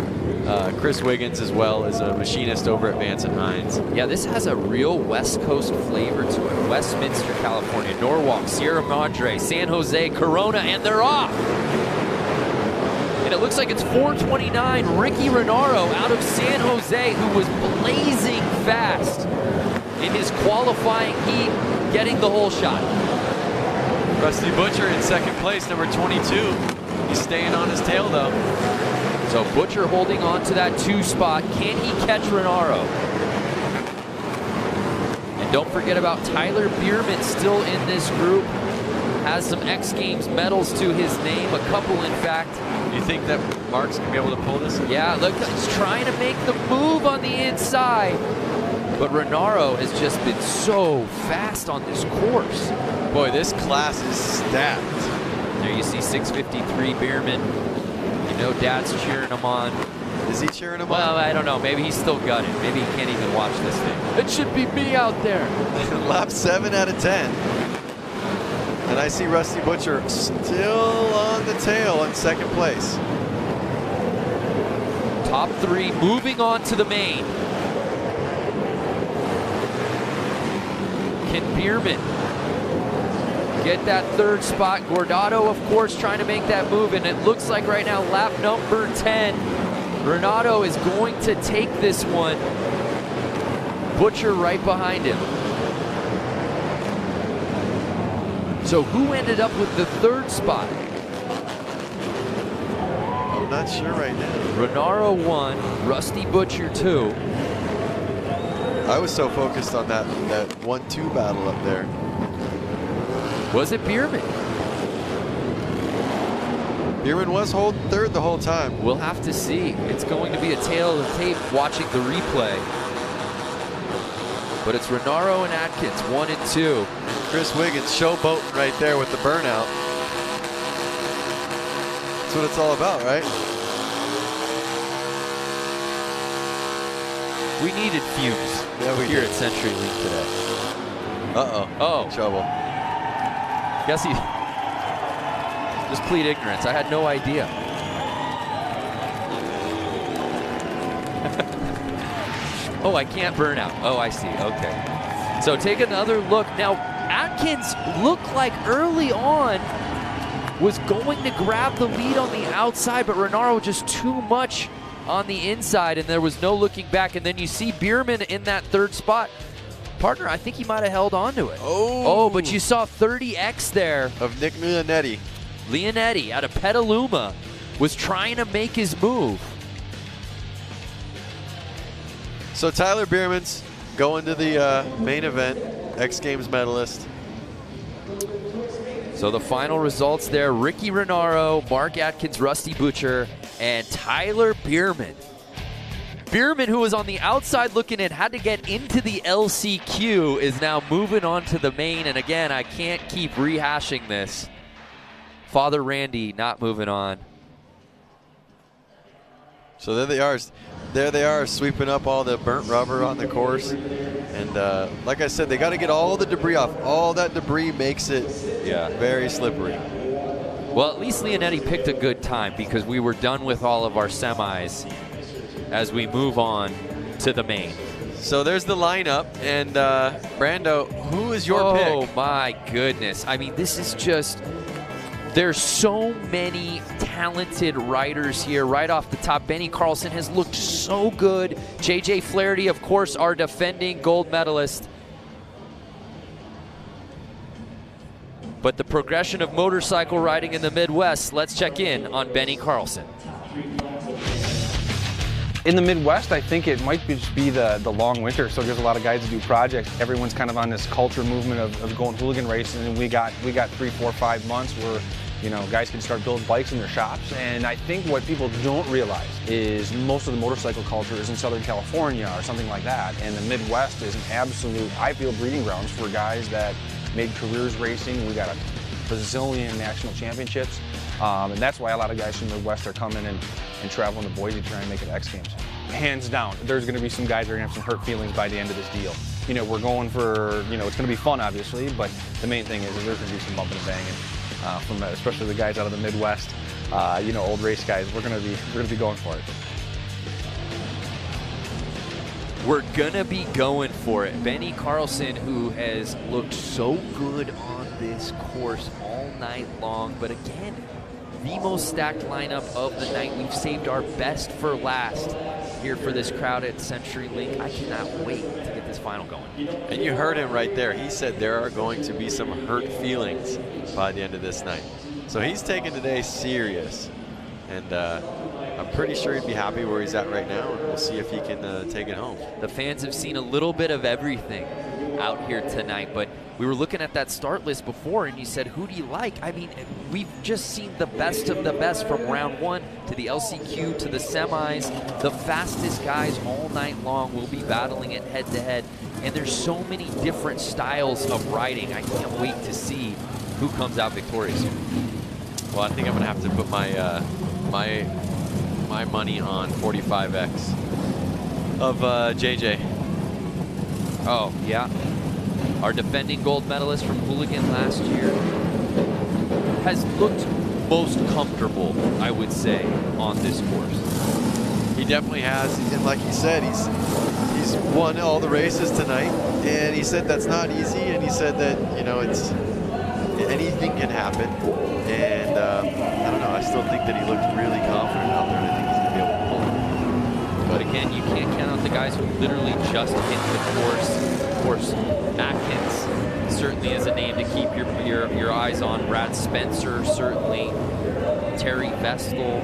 Chris Wiggins as well is a machinist over at Vance and Hines. Yeah, this has a real West Coast flavor to it. Westminster, California, Norwalk, Sierra Madre, San Jose, Corona, and they're off. And it looks like it's 4:29. Ricky Renaro out of San Jose, who was blazing fast in his qualifying heat, getting the whole shot. Rusty Butcher in second place, number 22. He's staying on his tail, though. So Butcher holding on to that 2 spot. Can he catch Renaro? And don't forget about Tyler Bierman, still in this group. Has some X Games medals to his name, a couple in fact. You think that Mark's going to be able to pull this? Yeah, look, he's trying to make the move on the inside. But Renaro has just been so fast on this course. Boy, this class is stacked. There you see 653 Bierman. You know Dad's cheering him on. Is he cheering him on? Well, I don't know. Maybe he's still gutted. Maybe he can't even watch this thing. It should be me out there. Lap 7 out of 10. And I see Rusty Butcher still on the tail in second place. Top 3 moving on to the main. Can Bierman get that 3rd spot? Gordado, of course, trying to make that move, and it looks like right now lap number 10, Renato is going to take this one. Butcher right behind him. So who ended up with the 3rd spot? I'm not sure right now. Renaro 1, Rusty Butcher 2. I was so focused on that 1-2 battle up there. Was it Bierman? Bierman was holding 3rd the whole time. We'll have to see. It's going to be a tale of the tape watching the replay. But it's Renaro and Atkins, 1 and 2. Chris Wiggins showboating right there with the burnout. That's what it's all about, right? We needed fumes here at CenturyLink today. Uh-oh. Oh. Trouble. Guess he just plead ignorance. I had no idea. Oh, I can't burn out. Oh, I see. Okay. So take another look. Now, Atkins looked like early on was going to grab the lead on the outside, but Renaro just too much on the inside, and there was no looking back. And then you see Bierman in that 3rd spot. Partner, I think he might have held on to it. Oh, but you saw 30X there. Of Nick Leonetti. Leonetti out of Petaluma was trying to make his move. So Tyler Bierman's going to the main event, X Games medalist. So the final results there, Ricky Renaro, Mark Atkins, Rusty Butcher, and Tyler Bierman. Bierman, who was on the outside looking in, had to get into the LCQ, is now moving on to the main. And again, I can't keep rehashing this. Father Randy not moving on. So there they are. There they are, sweeping up all the burnt rubber on the course. And like I said, they got to get all the debris off. All that debris makes it very slippery. Well, at least Leonetti picked a good time because we were done with all of our semis as we move on to the main. So there's the lineup, and Brando, who is your pick? Oh my goodness. I mean, this is just, there's so many talented riders here right off the top. Benny Carlson has looked so good. JJ Flaherty, of course, our defending gold medalist. But the progression of motorcycle riding in the Midwest, let's check in on Benny Carlson. In the Midwest, I think it might just be the long winter, so there's a lot of guys that do projects. Everyone's kind of on this culture movement of going hooligan racing, and we got 3, 4, 5 months where, you know, guys can start building bikes in their shops. And I think what people don't realize is most of the motorcycle culture is in Southern California or something like that, and the Midwest is an absolute, I feel, breeding grounds for guys that made careers racing. We got a bazillion national championships, and that's why a lot of guys from the West are coming and traveling to Boise to try and make it X Games. Hands down, there's going to be some guys that are going to have some hurt feelings by the end of this deal. You know, we're going for, you know, it's going to be fun, obviously, but the main thing is there's going to be some bumping and banging from especially the guys out of the Midwest. You know, old race guys. We're going to be going for it. We're gonna be going for it. Benny Carlson, who has looked so good on this course all night long, but again, the most stacked lineup of the night. We've saved our best for last here for this crowd at CenturyLink. I cannot wait to get this final going. And you heard him right there. He said there are going to be some hurt feelings by the end of this night. So he's taking today serious. And I'm pretty sure he'd be happy where he's at right now, and we'll see if he can take it home. The fans have seen a little bit of everything out here tonight, but we were looking at that start list before, and you said, who do you like? I mean, we've just seen the best of the best from round one to the LCQ to the semis. The fastest guys all night long will be battling it head-to-head And there's so many different styles of riding. I can't wait to see who comes out victorious. Well, I think I'm gonna have to put my my money on 45X of JJ. Oh, yeah. Our defending gold medalist from Hooligan last year has looked most comfortable, I would say, on this course. He definitely has, and like he said, he's won all the races tonight, and he said that's not easy, and he said that, you know, it's anything can happen, and I don't know, I still think that he looked really confident out there, and I think he's going to be able to pull it. But again, you can't count out the guys who literally just hit the course. Of course, Atkins certainly is a name to keep your eyes on. Brad Spencer, certainly. Terry Vestal.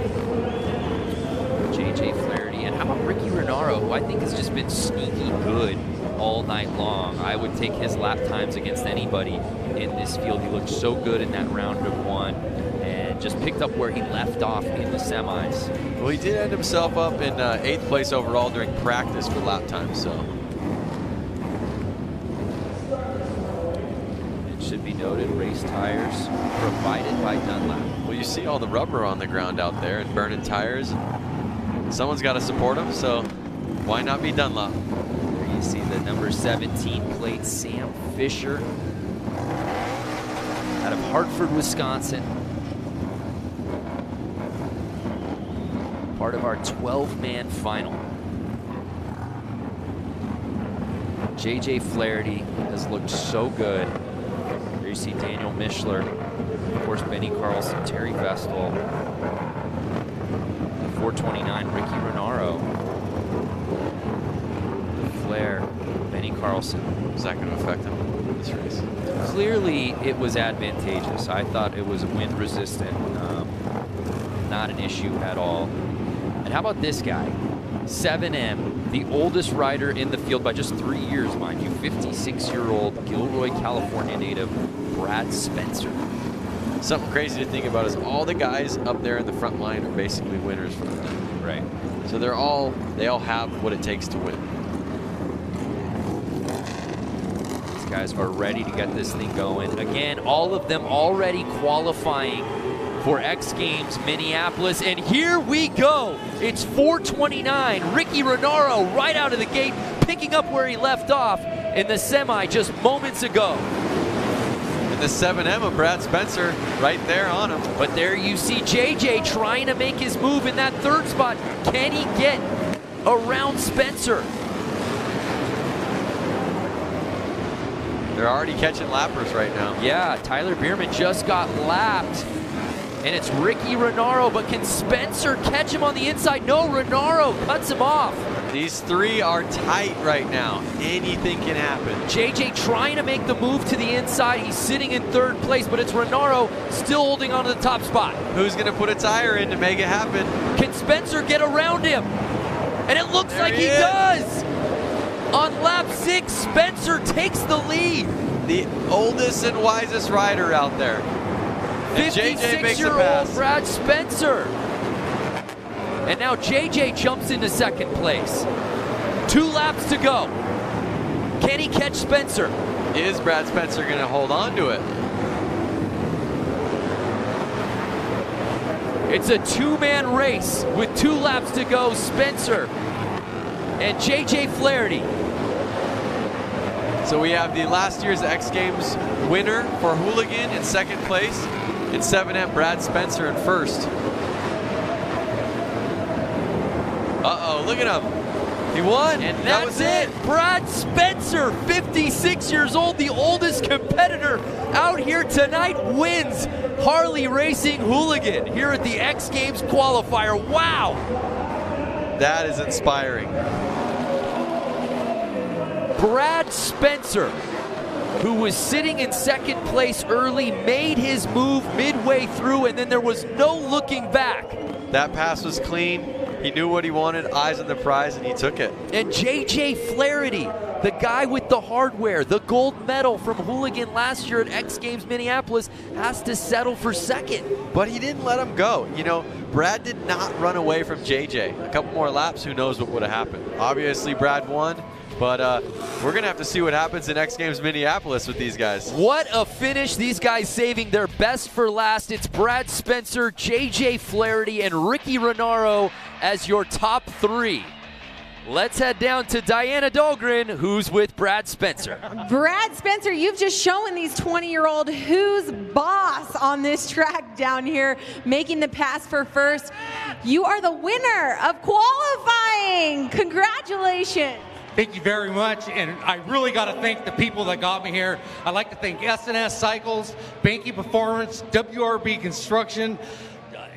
JJ Flaherty. And how about Ricky Renaro, who I think has just been sneaky good all night long. I would take his lap times against anybody in this field. He looked so good in that round of one and just picked up where he left off in the semis. Well, he did end himself up in 8th place overall during practice for lap time, so. It should be noted, race tires provided by Dunlap. Well, you see all the rubber on the ground out there and burning tires. Someone's got to support them, so why not be Dunlop? There you see the number 17 plate, Sam Fisher, out of Hartford, Wisconsin. Part of our 12-man final. JJ Flaherty has looked so good. There you see Daniel Mishler, of course Benny Carlson, Terry Vestal, 429 Ricky Renaro, Flair, Benny Carlson. Is that going to affect him in this race? Clearly it was advantageous. I thought it was wind resistant, not an issue at all. And how about this guy? 7M, the oldest rider in the field by just 3 years, mind you. 56-year-old Gilroy, California native, Brad Spencer. Something crazy to think about is all the guys up there in the front line are basically winners from them. Right. So they all have what it takes to win. These guys are ready to get this thing going. Again, all of them already qualifying for X Games Minneapolis, and here we go. It's 429. Ricky Renaro right out of the gate, picking up where he left off in the semi just moments ago. And the 7M of Brad Spencer right there on him. But there you see JJ trying to make his move in that third spot. Can he get around Spencer? They're already catching lappers right now. Yeah, Tyler Bierman just got lapped. And it's Ricky Renaro, but can Spencer catch him on the inside? No, Renaro cuts him off. These three are tight right now. Anything can happen. JJ trying to make the move to the inside. He's sitting in third place, but it's Renaro still holding on to the top spot. Who's going to put a tire in to make it happen? Can Spencer get around him? And it looks like he does. On lap 6, Spencer takes the lead. The oldest and wisest rider out there. 56-year-old Brad Spencer. And now JJ jumps into second place. 2 laps to go. Can he catch Spencer? Is Brad Spencer going to hold on to it? It's a 2-man race with 2 laps to go. Spencer and JJ Flaherty. So we have the last year's X Games winner for Hooligan in second place. And 7M Brad Spencer in first. Uh-oh, look at him. He won. And that was it. Brad Spencer, 56 years old, the oldest competitor out here tonight, wins Harley Racing Hooligan here at the X Games Qualifier. Wow. That is inspiring. Brad Spencer, who was sitting in second place early, made his move midway through, and then there was no looking back. That pass was clean. He knew what he wanted, eyes on the prize, and he took it. And JJ Flaherty The guy with the hardware, the gold medal from Hooligan last year at X Games Minneapolis, has to settle for second. But he didn't let him go. You know, Brad did not run away from JJ. A couple more laps, who knows what would have happened. Obviously, Brad won. But we're going to have to see what happens in X Games Minneapolis with these guys. What a finish. These guys saving their best for last. It's Brad Spencer, JJ Flaherty, and Ricky Renaro as your top 3. Let's head down to Diana Dahlgren, who's with Brad Spencer. Brad Spencer, you've just shown these 20-year-old who's boss on this track down here, making the pass for first. You are the winner of qualifying. Congratulations. Thank you very much, and I really got to thank the people that got me here. I'd like to thank S&S Cycles, Banky Performance, WRB Construction,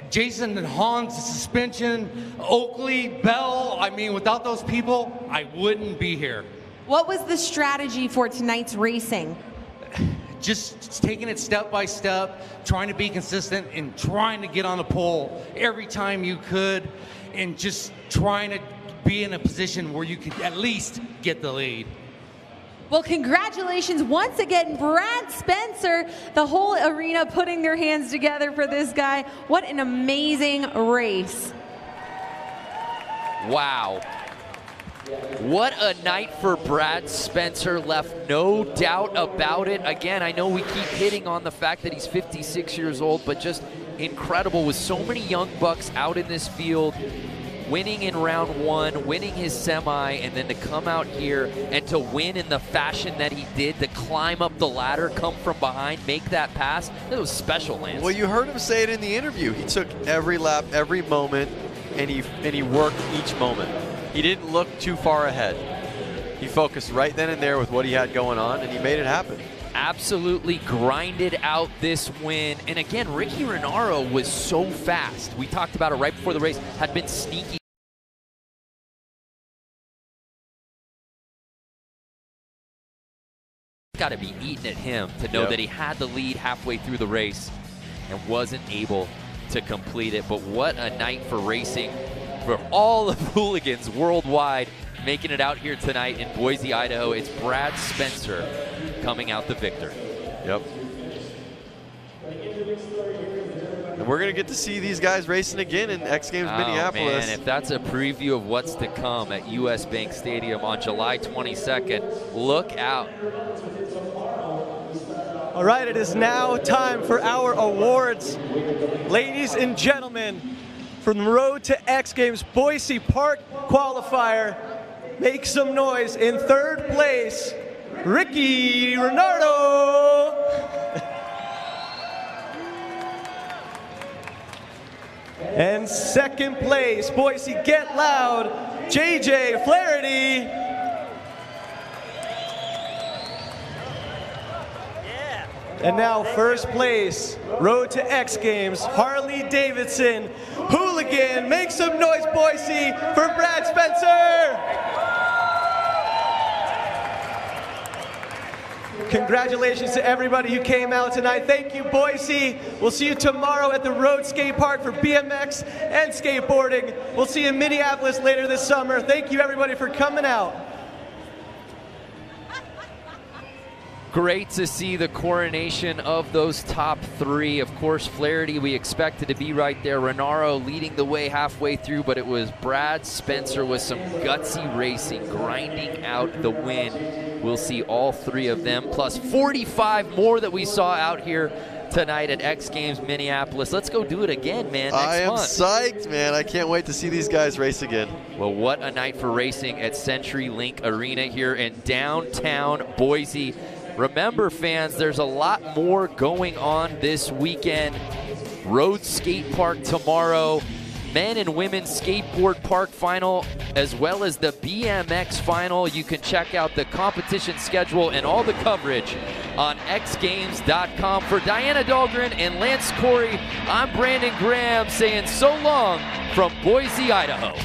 Jason and Hans Suspension, Oakley, Bell. I mean, without those people, I wouldn't be here. What was the strategy for tonight's racing? Just taking it step by step, trying to be consistent, and trying to get on the pole every time you could, and just trying to be in a position where you could at least get the lead. Well, congratulations once again, Brad Spencer, the whole arena putting their hands together for this guy. What an amazing race. Wow. What a night for Brad Spencer, left no doubt about it. Again, I know we keep hitting on the fact that he's 56 years old, but just incredible with so many young bucks out in this field, winning in round 1, winning his semi, and then to come out here and to win in the fashion that he did, to climb up the ladder, come from behind, make that pass. It was special, Lance. Well, you heard him say it in the interview. He took every lap, every moment, and he worked each moment. He didn't look too far ahead. He focused right then and there with what he had going on, and he made it happen. Absolutely grinded out this win. And again, Ricky Renaro was so fast. We talked about it right before the race, had been sneaky. Got to be eating at him to know that he had the lead halfway through the race and wasn't able to complete it. But what a night for racing for all of hooligans worldwide, making it out here tonight in Boise, Idaho. It's Brad Spencer coming out the victor. Yep. And we're going to get to see these guys racing again in X Games Minneapolis. Man, if that's a preview of what's to come at US Bank Stadium on July 22nd, look out. All right, it is now time for our awards. Ladies and gentlemen, from the road to X Games Boise Park qualifier, make some noise. In third place, Ricky Renaro. And second place, Boise Get Loud, JJ Flaherty. And now first place, road to X Games, Harley-Davidson Hooligan. Make some noise, Boise, for Brad Spencer. Congratulations to everybody who came out tonight. Thank you, Boise. We'll see you tomorrow at the Road Skate Park for BMX and skateboarding. We'll see you in Minneapolis later this summer. Thank you, everybody, for coming out. Great to see the coronation of those top 3. Of course, Flaherty, we expected to be right there. Renaro leading the way halfway through, but it was Brad Spencer with some gutsy racing, grinding out the win. We'll see all 3 of them, plus 45 more that we saw out here tonight at X Games Minneapolis. Let's go do it again, man, next month. I am psyched, man. I can't wait to see these guys race again. Well, what a night for racing at CenturyLink Arena here in downtown Boise. Remember, fans, there's a lot more going on this weekend. Road Skate Park tomorrow, men and women skateboard park final, as well as the BMX final. You can check out the competition schedule and all the coverage on xgames.com. For Diana Dahlgren and Lance Corey, I'm Brandon Graham saying so long from Boise, Idaho.